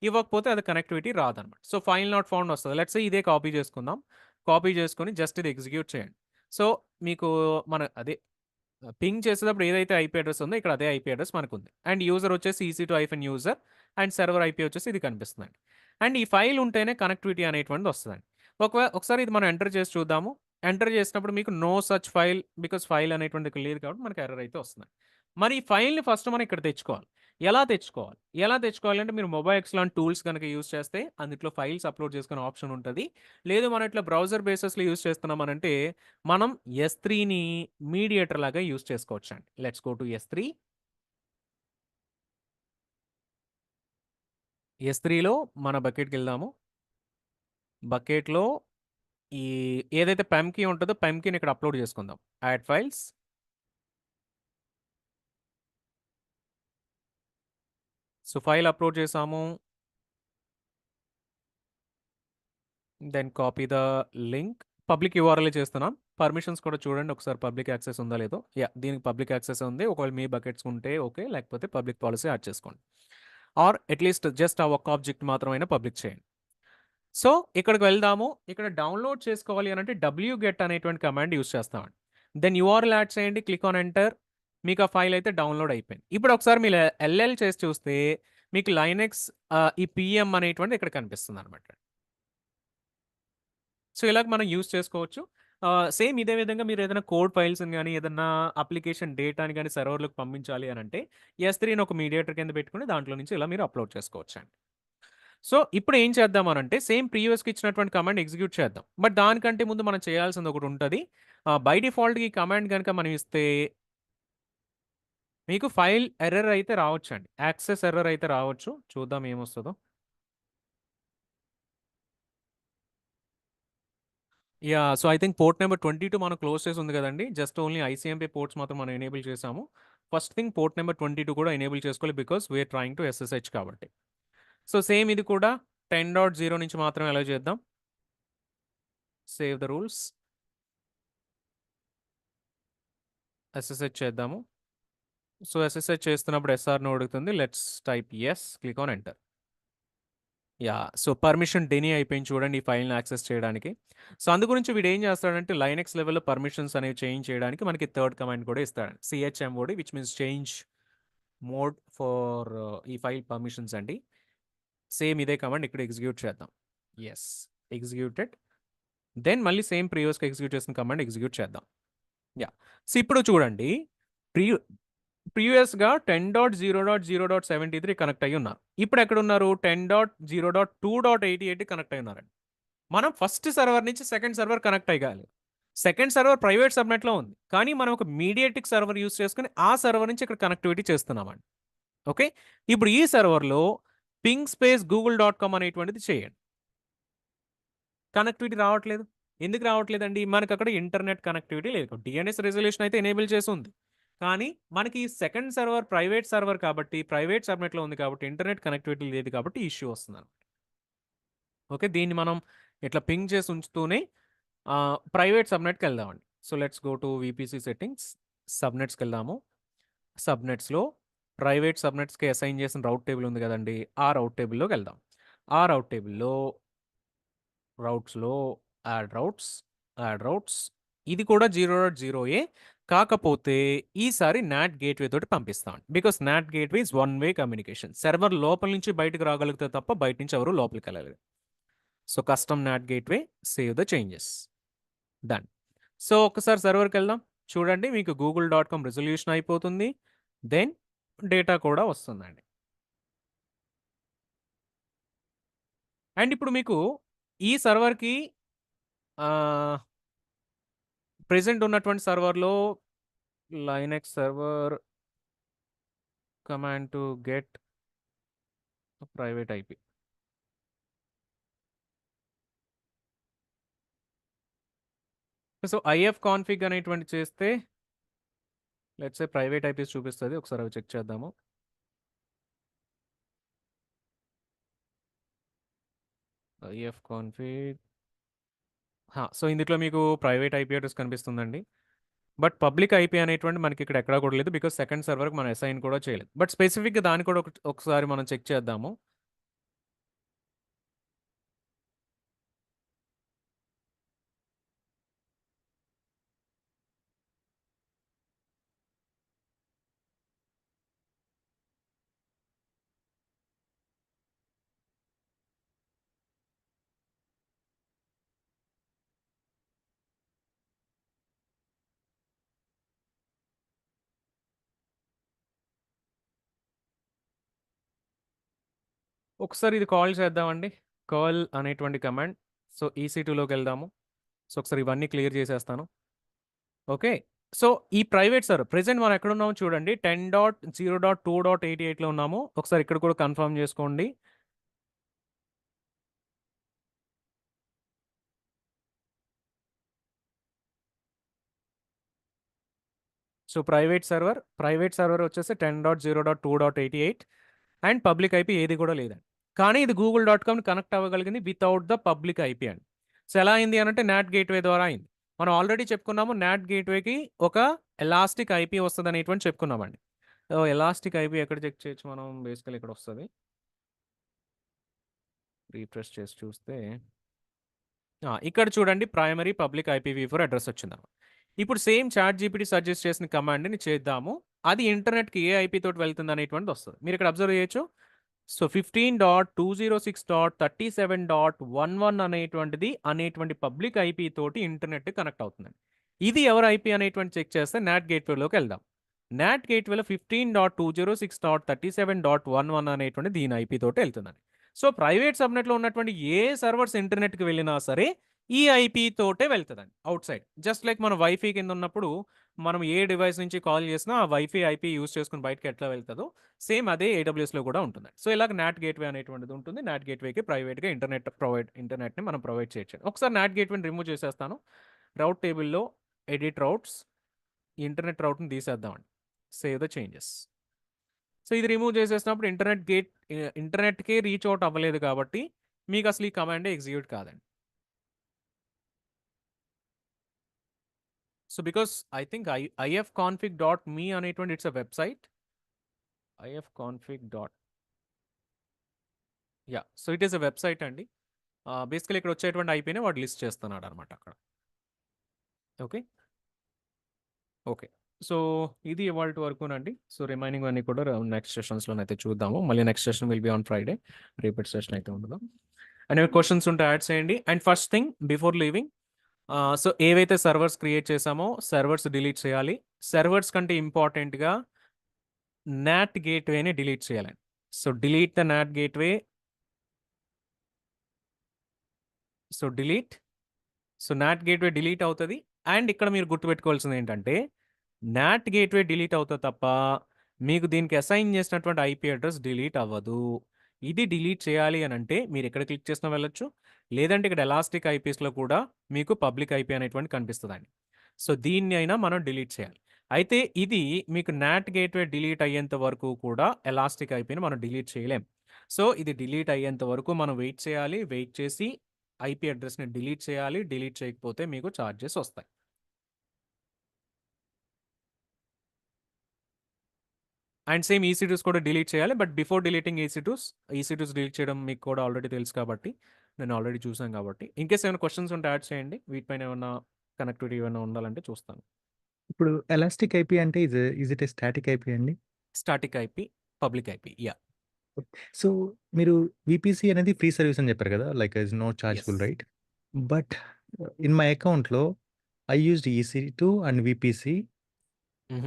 ఇవ్వకపోతే అది కనెక్టివిటీ రాదనమాట. సో ఫైల్ నాట్ ఫౌండ్ వస్తుంది. లెట్స్ ఇదే కాపీ చేసుకుందాం. కాపీ చేసుకొని జస్ట్ ఇది ఎగ్జిక్యూట్ చేయండి. సో మీకు మన అదే పింగ్ చేసేటప్పుడు ఏదైతే ఐపీ అడ్రస్ ఉందో ఇక్కడ అదే ఐపీ అడ్రస్ మనకు ఉంది. అండ్ యూజర్ వచ్చేసి EC2 user and server IP వచ్చేసి ఇది కనిపిస్తుందండి. అండ్ ఈ ఫైల్ ఉంటేనే కనెక్టివిటీ అనేటువంటిది వస్తుందండి. ఒకసారి ఇది మనం ఎంటర్ చేసి చూద్దాము. ఎంటర్ చేసినప్పుడు మీకు no such file because file అనేటువంటిది లేదు కాబట్టి మనకి ఎర్రర్ అయితే వస్తుంది. మరి ఈ ఫైల్ని ఫస్ట్ మనం ఇక్కడ తెచ్చుకోవాలి. ఎలా తెచ్చుకోవాలి? ఎలా తెచ్చుకోవాలంటే మీరు మొబైల్స్ లాంటి టూల్స్ కనుక యూస్ చేస్తే అందులో ఫైల్స్ అప్లోడ్ చేసుకునే ఆప్షన్ ఉంటుంది. లేదు మనం ఇట్లా బ్రౌజర్ బేసెస్లో యూస్ చేస్తున్నామనంటే మనం S3ని మీడియేటర్ లాగా యూస్ చేసుకోవచ్చండి. Let's go to S3. S3లో మన బకెట్కి వెళ్దాము. బకెట్లో ఈ ఏదైతే పెమ్ కీ ఉంటుందో పెమ్ కీని ఇక్కడ అప్లోడ్ చేసుకుందాం. Add files. So file upload చేసాము. Then copy the link. Public URL చేస్తున్నాం. పర్మిషన్స్ కూడా చూడండి ఒకసారి పబ్లిక్ యాక్సెస్ ఉందా లేదో. దీనికి పబ్లిక్ యాక్సెస్ ఉంది. ఒకవేళ మీ బకెట్స్ ఉంటే ఓకే, లేకపోతే పబ్లిక్ పాలసీ యాడ్ చేసుకోండి. ఆర్ అట్లీస్ట్ జస్ట్ ఆ ఒక్క ఆబ్జెక్ట్ మాత్రమైనా పబ్లిక్ చేయండి. సో ఇక్కడికి వెళ్దాము. ఇక్కడ డౌన్లోడ్ చేసుకోవాలి అని అంటే wget అనేటువంటి కమాండ్ యూస్ చేస్తామండి. దెన్ URL యాడ్ చేయండి. Click on enter. మీకు ఆ ఫైల్ అయితే డౌన్లోడ్ అయిపోయింది. ఇప్పుడు ఒకసారి మీరు LL చేసి చూస్తే మీకు లైనెక్స్ ఈ PM అనేటువంటిది ఇక్కడ కనిపిస్తుంది అనమాట. సో ఇలాగ మనం యూస్ చేసుకోవచ్చు. సేమ్ ఇదే విధంగా మీరు ఏదైనా కోడ్ ఫైల్స్ని కానీ ఏదైనా అప్లికేషన్ డేటాని కానీ సర్వర్లకు పంపించాలి అని అంటే S3ని ఒక మీడియేటర్ కింద పెట్టుకుని దాంట్లో నుంచి ఇలా మీరు అప్లోడ్ చేసుకోవచ్చు అండి. సో ఇప్పుడు ఏం చేద్దామనంటే సేమ్ ప్రీవియస్కి ఇచ్చినటువంటి కమాండ్ ఎగ్జిక్యూట్ చేద్దాం. బట్ దానికంటే ముందు మనం చేయాల్సింది ఒకటి ఉంటుంది. బై డిఫాల్ట్గా ఈ కమాండ్ కనుక మనం ఇస్తే మీకు ఫైల్ ఎర్రర్ అయితే రావచ్చండి. యాక్సెస్ ఎర్రర్ అయితే రావచ్చు. చూద్దాం ఏమొస్తుందో. So I think port number 22 మనం క్లోజ్ చేసి ఉంది కదండి. జస్ట్ ఓన్లీ ICMP పోర్ట్స్ మాత్రం మనం ఎనేబుల్ చేసాము. ఫస్ట్ థింగ్ పోర్ట్ నెంబర్ 22 కూడా ఎనేబుల్ చేసుకోవాలి because we're trying to SSH కాబట్టి. సో సేమ్ ఇది కూడా 10.0 నుంచి మాత్రం అలౌ చేద్దాం. Save the rules. SSH చేద్దాము. సో SSH చేస్తున్నప్పుడు SRను అడుగుతుంది. Let's type yes. Click on enter. So permission deny అయిపోయింది చూడండి ఈ ఫైల్ని యాక్సెస్ చేయడానికి. సో అందు గురించి వీడు ఏం చేస్తాడంటే లైనెక్స్ లెవెల్లో పర్మిషన్స్ అనేవి చేంజ్ చేయడానికి మనకి థర్డ్ కమాండ్ కూడా ఇస్తాడు. CHMOD which means change mode for ఈ ఫైల్ పర్మిషన్స్ అండి. సేమ్ ఇదే కమాండ్ ఇక్కడ ఎగ్జిక్యూట్ చేద్దాం. Yes executed. దెన్ మళ్ళీ సేమ్ ప్రీవియస్గా ఎగ్జిక్యూట్ చేసిన కమాండ్ ఎగ్జిక్యూట్ చేద్దాం. సో ఇప్పుడు చూడండి ప్రీవియస్గా 10.0.0.73 కనెక్ట్ అయ్యి ఉన్నారు. ఇప్పుడు ఎక్కడ ఉన్నారు? 10.0.2.88 కనెక్ట్ అయి ఉన్నారండి. మనం ఫస్ట్ సర్వర్ నుంచి సెకండ్ సర్వర్ కనెక్ట్ అయ్యాలి. సెకండ్ సర్వర్ ప్రైవేట్ సబ్నెట్లో ఉంది. కానీ మనం ఒక మీడియేటిక్ సర్వర్ యూస్ చేసుకుని ఆ సర్వర్ నుంచి ఇక్కడ కనెక్టివిటీ చేస్తున్నామండి. ఓకే, ఇప్పుడు ఈ సర్వర్లో పింగ్ స్పేస్ google.com అనేటువంటిది చేయండి. కనెక్టివిటీ రావట్లేదు. ఎందుకు రావట్లేదండి? మనకు అక్కడ ఇంటర్నెట్ కనెక్టివిటీ లేదు. DNS రెజల్యూషన్ అయితే ఎనేబుల్ చేసి ఉంది. కానీ మనకి సెకండ్ సర్వర్ ప్రైవేట్ సర్వర్ కాబట్టి ప్రైవేట్ సబ్నెట్లో ఉంది కాబట్టి ఇంటర్నెట్ కనెక్టివిటీ లేదు కాబట్టి ఇష్యూ వస్తుంది అనమాట. ఓకే, దీన్ని మనం ఇట్లా పింగ్ చేసి ఉంచుతూనే ప్రైవేట్ సబ్నెట్కి వెళ్దామండి. So let's go to VPC settings. సబ్నెట్స్కి వెళ్దాము. సబ్నెట్స్లో ప్రైవేట్ సబ్నెట్స్కి అసైన్ చేసిన రౌట్ టేబుల్ ఉంది కదండి. ఆ రౌట్ టేబుల్లోకి వెళ్దాం. ఆ రౌట్ టేబుల్లో రౌట్స్లో యాడ్ రౌట్స్ ఇది కూడా 0.0a కాకపోతే ఈసారి NAT గేట్వే తోటి పంపిస్తాం. Because NAT gateway is one way communication. Server లోపల నుంచి బయటకు రాగలిగితే తప్ప బయట నుంచి ఎవరు లోపలికి వెళ్ళలేదు. So custom NAT gateway, save the changes, done. So ఒకసారి సర్వర్కి వెళ్దాం. చూడండి మీకు google.com రెజల్యూషన్ అయిపోతుంది. దెన్ డేటా కూడా వస్తుందండి. అండ్ ఇప్పుడు మీకు ఈ సర్వర్కి ప్రెజెంట్ ఉన్నటువంటి సర్వర్లో Linux server command to get private IP. So ifconfig అనేటువంటి చేస్తే లెట్స్ సే ప్రైవేట్ ఐపీస్ చూపిస్తుంది. ఒకసారి అవి చెక్ చేద్దాము. If config. సో ఇందులో మీకు ప్రైవేట్ ఐపీ అడ్రస్ కనిపిస్తుందండి. బట్ పబ్లిక్ ఐపీ అనేటువంటి మనకి ఇక్కడ ఎక్కడా కూడా లేదు, బికాస్ సెకండ్ సర్వర్కి మనం అసైన్ కూడా చేయలేదు. బట్ స్పెసిఫిక్గా దాన్ని కూడా ఒకసారి మనం చెక్ చేద్దాము. ఒకసారి ఇది కాల్ చేద్దామండి. కాల్ అనేటువంటి కమాండ్. సో EC2లోకి వెళ్దాము. సో ఒకసారి ఇవన్నీ క్లియర్ చేసేస్తాను. ఓకే. సో ఈ ప్రైవేట్ సర్వర్ ప్రెజెంట్ మనం ఎక్కడ ఉన్నామో చూడండి, 10.0.2.88లో ఉన్నాము. ఒకసారి ఇక్కడ కూడా కన్ఫర్మ్ చేసుకోండి. సో ప్రైవేట్ సర్వర్ వచ్చేసి 10.0.2.88 అండ్ పబ్లిక్ ఐపీ ఏది కూడా లేదండి. కానీ ఇది google.com కనెక్ట్ అవ్వగలిగింది వితౌట్ ద పబ్లిక్ ఐపీ అండి. సో ఎలా అయింది అనంటే నాట్ గేట్వే ద్వారా అయింది. మనం ఆల్రెడీ చెప్పుకున్నాము నాట్ గేట్వేకి ఒక ఎలాస్టిక్ ఐపీ వస్తుంది అనేటువంటి చెప్పుకున్నామండి. సో ఎలాస్టిక్ ఐపీ ఎక్కడ చెక్ చేయొచ్చు మనం, బేసికల్ ఇక్కడ వస్తుంది. రీఫ్రెష్ చేసి చూస్తే ఇక్కడ చూడండి ప్రైమరీ పబ్లిక్ IPv4 అడ్రస్ వచ్చిందన్నమాట. ఇప్పుడు సేమ్ చాట్ జీపీటీ సజెస్ట్ చేసిన కమాండ్ని చేద్దాము. అది ఇంటర్నెట్కి ఏ ఐపీ తోటి వెళ్తుంది అనేటువంటిది వస్తుంది. మీరు ఇక్కడ అబ్జర్వ్ చేయొచ్చు. సో 15.206.37.11 అనేటువంటి పబ్లిక్ ఐపీ తోటి ఇంటర్నెట్ కనెక్ట్ అవుతుందండి. ఇది ఎవరు ఐపీ అనేటువంటి చెక్ చేస్తే నాట్ గేట్వేలోకి వెళ్దాం. నాట్ గేట్వేలో 15.206.37.11 అనేటువంటి దీని ఐపీ తోటి వెళ్తుందండి. సో ప్రైవేట్ సబ్నెట్లో ఉన్నటువంటి ఏ సర్వర్స్ ఇంటర్నెట్కి వెళ్ళినా సరే ఈ ఐపీ తోటే వెళ్తుందండి అవుట్ సైడ్. జస్ట్ లైక్ మన వైఫై కింద ఉన్నప్పుడు మనం ఏ డివైస్ నుంచి కాల్ చేసినా ఆ వైఫై ఐపీ యూస్ చేసుకుని బయటకి ఎట్లా వెళ్తుందో సేమ్ అదే AWSలో కూడా ఉంటుందండి. సో ఇలాగ నాట్ గేట్వే అనేటువంటిది ఉంటుంది. నాట్ గేట్వేకి ప్రైవేట్గా ఇంటర్నెట్ని మనం ప్రొవైడ్ చేయొచ్చు. ఒకసారి నాట్ గేట్వేని రిమూవ్ చేసేస్తాను. రౌట్ టేబుల్లో ఎడిట్ రౌట్స్, ఇంటర్నెట్ రౌట్ని తీసేద్దామండి. Save the changes. సో ఇది రిమూవ్ చేసేసినప్పుడు ఇంటర్నెట్కే రీచ్ అవుట్ అవ్వలేదు కాబట్టి మీకు అసలు ఈ కమాండ్ ఎగ్జిక్యూట్ కాదండి. So because I think ifconfig.me అనేటువంటి it's a website. ifconfig. So it is a website అండి. బేసికలీ ఇక్కడ వచ్చేటువంటి ఐపీనే వాడు లిస్ట్ చేస్తున్నాడు అనమాట అక్కడ. ఓకే. సో ఇది ఇవాల్టి వరకునండి. సో రిమైనింగ్ అన్ని కూడా నెక్స్ట్ సెషన్స్లోనైతే చూద్దాము. మళ్ళీ next session will be on Friday. Repeat session అయితే ఉండదు. అండ్ క్వశ్చన్స్ ఉంటే యాడ్ చేయండి. And first thing before leaving, so ఏవైతే సర్వర్స్ క్రియేట్ చేసామో సర్వర్స్ డిలీట్ చేయాలి. సర్వర్స్ కంటే ఇంపార్టెంట్గా నాట్ గేట్వేని డిలీట్ చేయాలండి. So delete the NAT gateway. So delete. So NAT gateway delete అవుతుంది. అండ్ ఇక్కడ మీరు గుర్తుపెట్టుకోవాల్సింది ఏంటంటే నాట్ గేట్వే డిలీట్ అవుతుంది తప్ప మీకు దీనికి అసైన్ చేసినటువంటి ఐపీ అడ్రస్ డిలీట్ అవ్వదు. ఇది డిలీట్ చేయాలి అని అంటే మీరు ఎక్కడ క్లిక్ చేసినా వెళ్ళొచ్చు, లేదంటే ఇక్కడ ఎలాస్టిక్ ఐపీస్లో కూడా మీకు పబ్లిక్ ఐపీ అనేటువంటి కనిపిస్తుందండి. సో దీన్ని అయినా మనం డిలీట్ చేయాలి. అయితే ఇది మీకు నాట్ గేట్వే డిలీట్ అయ్యేంత వరకు కూడా ఎలాస్టిక్ ఐపీని మనం డిలీట్ చేయలేం. సో ఇది డిలీట్ అయ్యేంత వరకు మనం వెయిట్ చేయాలి. వెయిట్ చేసి ఐపీ అడ్రస్ని డిలీట్ చేయాలి. డిలీట్ చేయకపోతే మీకు ఛార్జెస్ వస్తాయి. అండ్ సేమ్ EC2s కూడా డిలీట్ చేయాలి. But before deleting EC2s delete చేయడం మీకు కూడా ఆల్రెడీ తెలుసు కాబట్టి నేను ఆల్రెడీ చూసాను కాబట్టి. ఇన్కేస్ ఏమైనా క్వశ్చన్స్ ఉంటే యాడ్ చేయండి. వీటిపైన ఏమైనా కనెక్టివిటీ ఏమైనా ఉండాలంటే చూస్తాను. ఇప్పుడు ఎలాస్టిక్ ఐపీ అంటే is it a static IP అండి? Static IP, public IP. So మీరు VPC అనేది ఫ్రీ సర్వీస్ అని చెప్పారు కదా, like is no chargeable, Yes. Right? But in my అకౌంట్లో ఐ యూజ్డ్ EC2 అండ్ VPC.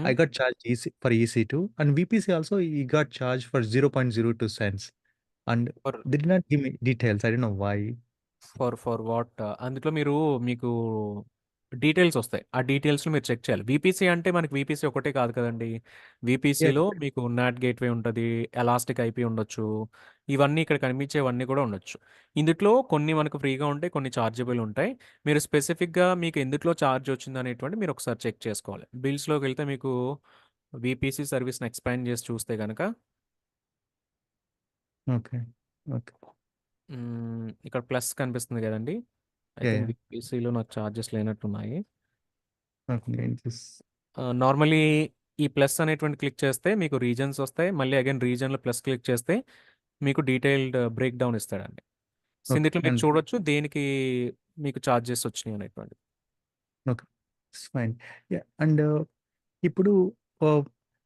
I got charged for EC2 and VPC also he got charged for 0.02 cents and they did not give me details. I don't know why. For what అందులో మీకు details వస్తాయి. ఆ డీటెయిల్స్‌లో మీరు check చేయాలి. VPC అంటే మనకి VPC ఒకటే కాదు కదండీ. వీపీసీలో మీకు నాట్ గేట్‌వే ఉంటది. ఎలాస్టిక్ ఐపీ ఉండొచ్చు. ఇవన్నీ ఇక్కడ కనిపించేవన్నీ కూడా ఉండొచ్చు. ఇందుట్లో కొన్ని మనకు ఫ్రీగా ఉంటాయి. కొన్ని చార్జబుల్ ఉంటాయి. మీరు స్పెసిఫిక్‌గా మీకు ఎందుట్లో చార్జ్ వచ్చిందనేటువంటిది మీరు ఒకసారి చెక్ చేసుకోవాలి. బిల్స్‌లోకెళ్తే మీకు వీపీసీ సర్వీస్‌ని ఎక్స్‌పాండ్ చేసి చూస్తే గనక ఓకే. ఓకే. ఇక్కడ ప్లస్ కనిపిస్తుంది కదండీ. I yeah! Think yeah! వీపీసీలో నాకు చార్జెస్ లేనట్టున్నాయి. ఓకే. నేను నార్మలీ ఈ ప్లస్ అనేటువంటి క్లిక్ చేస్తే మీకు రీజన్స్ వస్తాయి. మళ్ళీ అగైన్ రీజన్‌లో ప్లస్ క్లిక్ చేస్తే మీకు డీటెయిల్డ్ బ్రేక్ డౌన్ ఇస్తాడండి. So, okay. ఇందుట్లో మీరు అండ్ చూడొచ్చు దేనికి మీకు చార్జెస్ వచ్చినాయి అనేటువంటిది. Okay. It's fine. Yeah! And ఇప్పుడు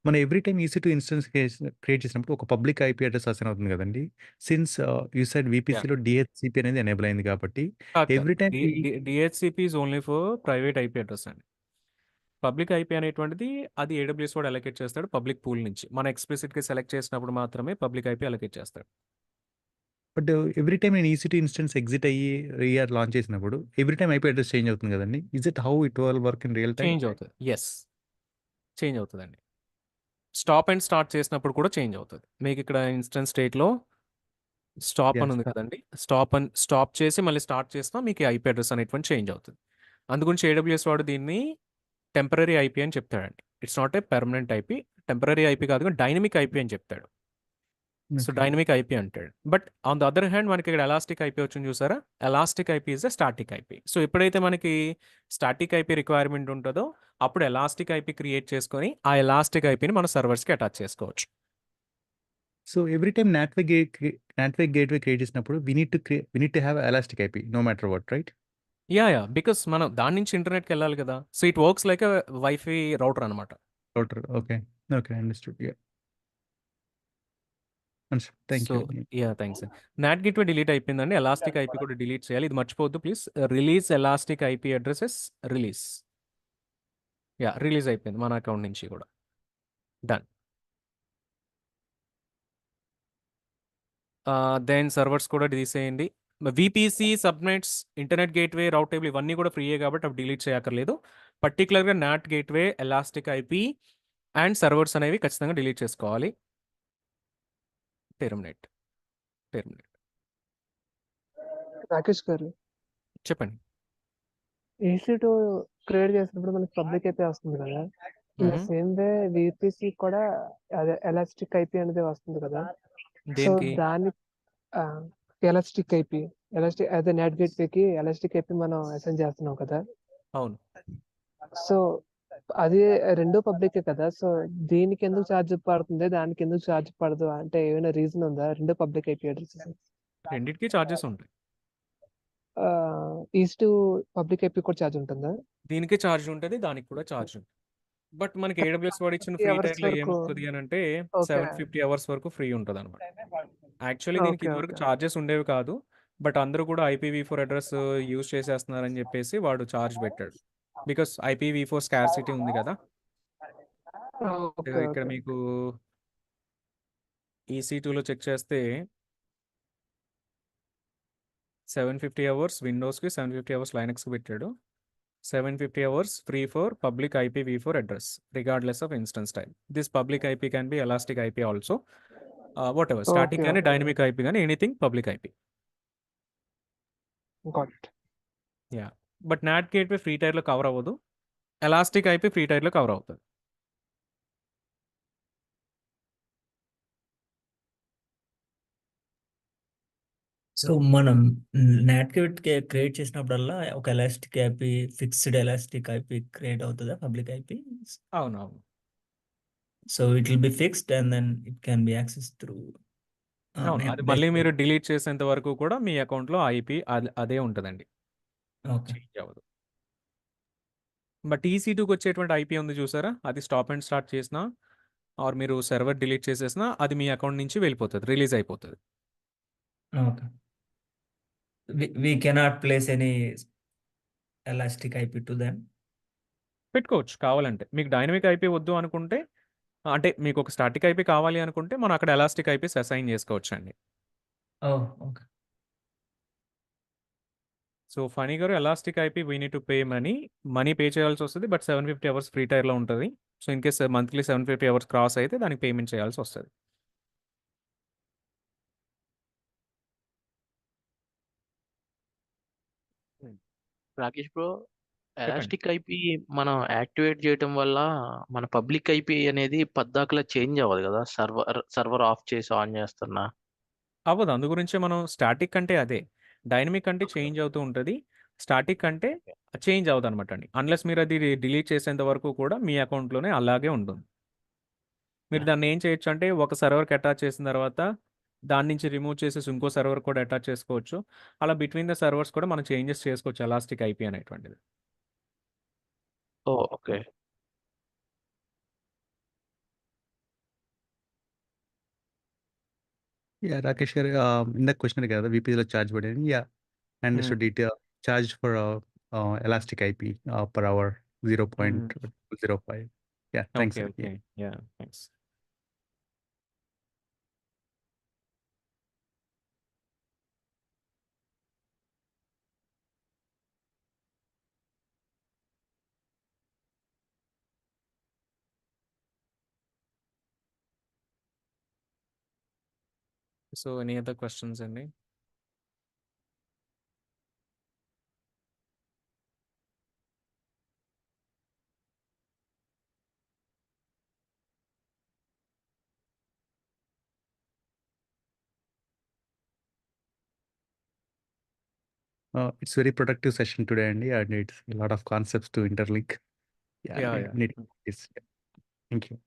మనం every time EC2 instance create చేసినప్పుడు ఒక పబ్లిక్ ఐపీ అడ్రెస్ అసైన్ అవుతుంది కదండీ. Since you said yeah! వీపీసీలో డిహెచ్‌సిపి అనేది ఎనేబుల్ అయింది కాబట్టి కాదు. Every time DHCP is only for private IP address అండి. పబ్లిక్ ఐపీ అనేటువంటిది అది ఏడబ్ల్యూఎస్ వాడు అలొకేట్ చేస్తాడు పబ్లిక్ పూల్ నుంచి. మనం ఎక్స్‌ప్లిసిట్‌గా సెలెక్ట్ చేసినప్పుడు మాత్రమే పబ్లిక్ ఐపీ అలొకేట్ చేస్తాడు. బట్ ఎవ్రీ టైమ్ నేను ఈసీ2 ఇన్స్టెన్స్ ఎగ్జిట్ అయ్యి రీఆర్ లాంచ్ చేసినప్పుడు every time IP address change అవుతుంది కదండీ. Is it how it will work in real time? Change అవుతది. యెస్. చేంజ్ అవుతదండి. స్టాప్ అండ్ స్టార్ట్ చేసినప్పుడు కూడా చేంజ్ అవుతది. మీకు ఇక్కడ ఇన్‌స్టెన్స్ స్టేట్‌లో స్టాప్ అని యెస్. ఉంది కదండీ. స్టాప్ చేసి మళ్ళీ స్టార్ట్ చేసినా మీకు ఐపీ అడ్రెస్ అనేటువంటి చేంజ్ అవుతది. అందుగురించి ఏడబ్ల్యూఎస్ వాడు దీన్ని టెంపరరీ ఐపీ అని చెప్తాడండి. It's not a permanent IP. Temporary IP కాదు గానీ డైనమిక్ ఐపీ అని చెప్తాడు. So, okay. డైనమిక్ ఐపీ అంటాడు. But on the other hand మనకి ఇక్కడ ఎలాస్టిక్ ఐపీ వచ్చింది చూసారా? Elastic IP is a static IP. So, ఎప్పుడైతే మనకి స్టాటిక్ ఐపీ రిక్వైర్మెంట్ ఉంటదో అప్పుడు ఎలాస్టిక్ ఐపీ క్రియేట్ చేసుకొని ఆ ఎలాస్టిక్ ఐపీని మన సర్వర్స్‌కి అటాచ్ చేసుకోవచ్చు. So every time NAT way gateway create చేసినప్పుడు we need to have elastic IP no matter what right? Yeah! Because మనం దాని నుంచి ఇంటర్నెట్‌కెళ్ళాలి కదా! So, it works like a wifi router అనమాట. Router okay. Okay. Understood. Yeah! Understood. Thank so, you. Yeah! Thanks అండి. NAT gateway delete అయిపోయిందండి. Elastic IP కూడా delete చేయాలి. ఇది మర్చిపోవద్దు please. Release elastic IP addresses release. Yeah! Release అయిపోయింది మన account నుంచి కూడా. డన్. దెన్ సర్వర్స్ కూడా తీసేయండి. వీపీసీ, సబ్‌నెట్స్, ఇంటర్నెట్ గేట్‌వే, రౌట్ టేబుల్ ఇవన్నీ కూడా ఫ్రీయే కాబట్టి అవి డిలీట్ చేయక్కర్లేదు. పర్టిక్యులర్‌గా not gateway, elastic IP and servers అనేవి ఖచ్చితంగా డిలీట్ చేసుకోవాలి. టెర్మినేట్. రాకేష్ గారు, చెప్పండి. ఈసీ2 క్రియేట్ చేసినప్పుడు మనకి పబ్లిక్ ఐపీ వస్తుంది కదా! ఇన్ ద హుహు. సేమ్ వే వీపీసీ కూడా అదే ఎలాస్టిక్ ఐపీ అనేది వస్తుంది కదా! సో, దేనికి? దాన్ని ఎలాస్టిక్ ఐపీ అదే నెట్ గేట్‌వేకి ఎలాస్టిక్ ఐపీ మనం అసైన్ చేస్తున్నాం కదా! అవును. సో, అది 2 పబ్లికే కదా! సో, దీనికెందుకు ఛార్జ్ పడుతుంది? దానికెందుకు ఛార్జ్ పడదు? అంటే ఏమైనా రీజన్ ఉందా? 2 పబ్లిక్ ఐపీ అడ్రెసెస్. రెండిటికి చార్జెస్ ఉంటాయి. ఈస్ట్ పబ్లిక్ ఐపీ కూడా ఛార్జ్ ఉంటుందా? దీనికి చార్జ్ ఉంటది. దానికి కూడా చార్జ్ ఉంటది. బట్ మనకి ఏడబ్ల్యూఎస్ వాడు ఇచ్చిన 50 ఫ్రీ అవర్స్ టైర్‌లో వరకు. ఏమవుతది అనంటే ఓకే. 750 అవర్స్ వరకు ఫ్రీ ఉంటదనమాట. యాక్చువల్లీ దీనికి ఓకే. ఇదివరకు ఓకే. చార్జెస్ ఉండేవి కాదు. బట్ అందరూ కూడా ఐపీవీ4 అడ్రెస్ యూజ్ చేసేస్తున్నారని చెప్పేసి వాడు చార్జ్ పెట్టాడు. బికాస్ ఐపీవీ4 స్కార్సిటీ ఉంది కదా! ఓకే. ఇక్కడ ఓకే. మీకు ఈసీ2లో చెక్ చేస్తే 750 అవర్స్ విండోస్‌కి, 750 అవర్స్ లైనక్స్‌కి పెట్టాడు. 750 hours free for public IPv4 address, regardless of instance type. This public IP can be elastic IP also. Whatever, static okay. కానీ, ఓకే. dynamic IP కానీ, anything public IP. Got it. Yeah. But NAT gateway free టైర్‌లో cover అవ్వదు. Elastic IP free టైర్‌లో cover అవుతది. So మనం NAT create చేసినప్పుడల్లా ఒక elastic IP fixed elastic IP create అవుతుందా పబ్లిక్ ఐపీ? అవునవును. So it will be fixed and then it can be access through అవును. అది మళ్ళీ మీరు డిలీట్ చేసేంత వరకు కూడా మీ అకౌంట్‌లో IP అదే ఉంటదండి. ఓకే. చేంజ్ అవ్వదు. బట్ EC2కి వచ్చేటువంటి IP ఉంది చూసారా? అది స్టాప్ అండ్ స్టార్ట్ చేసినా ఆర్ మీరు సర్వర్ డిలీట్ చేసేసినా అది మీ అకౌంట్ నుంచి వెళ్ళిపోతది. రిలీజ్ అయిపోతది. Okay. We cannot place any elastic IP to them. పెట్టుకోవచ్చు కావాలంటే. మీకు డైనమిక్ ఐపీ వద్దు అనుకుంటే అంటే మీకు ఒక స్టాటిక్ ఐపీ కావాలి అనుకుంటే మనం అక్కడ ఎలాస్టిక్ ఐపీస్ అసైన్ చేసుకోవచ్చండి. ఓహ్! ఓకే. సో ఫనీ గారు elastic IP we need to pay money pay చేయాల్సి వస్తుంది, బట్ 750 అవర్స్ ఫ్రీ టైర్లో ఉంటుంది. So in case monthly 750 hours cross అయితే దానికి పేమెంట్ చేయాల్సి వస్తుంది. రాకేష్ బ్రో, చెప్పండి. ఎలాస్టిక్ ఐపీ మనం యాక్టివేట్ చేయటం వల్ల మన పబ్లిక్ ఐపీ అనేది పద్దాకలా చేంజ్ అవ్వదు కదా, సర్వర్ ఆఫ్ చేసి ఆన్ చేస్తున్నా. అవ్వదు. అందు గురించే మనం స్టాటిక్ అంటే అదే. డైనమిక్ అంటే చేంజ్ అవుతూ ఉంటుంది. స్టాటిక్ అంటే చేంజ్ అవ్వదు అనమాట అండి. అన్లెస్ మీరు అది డిలీట్ చేసేంత వరకు కూడా మీ అకౌంట్లోనే అలాగే ఉంటుంది. మీరు దాన్ని ఏం చేయొచ్చు అంటే ఒక సర్వర్కి అటాచ్ చేసిన తర్వాత దాని నుంచి రిమూవ్ చేసేసి ఇంకో సర్వర్ కూడా అటాచ్ చేసుకోవచ్చు. అలా బిట్వీన్ ద సర్వర్స్ కూడా మనం చేంజెస్ చేసుకోవచ్చు ఎలాస్టిక్ ఐపీ అనేటువంటిది. ఓ ఓకే. Yeah, Rakesh గారు, ఇందాక క్వశ్చన్ కదా VPలో చార్జ్ పడేది. Yeah, understood it. Charge for elastic IP per hour 0.05. Yeah, thanks, okay sir. Okay. Yeah thanks. So any other questions అండి? It's very productive session today, Andy, and it's a lot of concepts to interlink. Yeah, Yeah, we yeah. need this. Yeah. Thank you.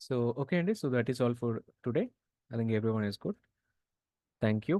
So okay అండి. So that is all for today. I think everyone is good. Thank you.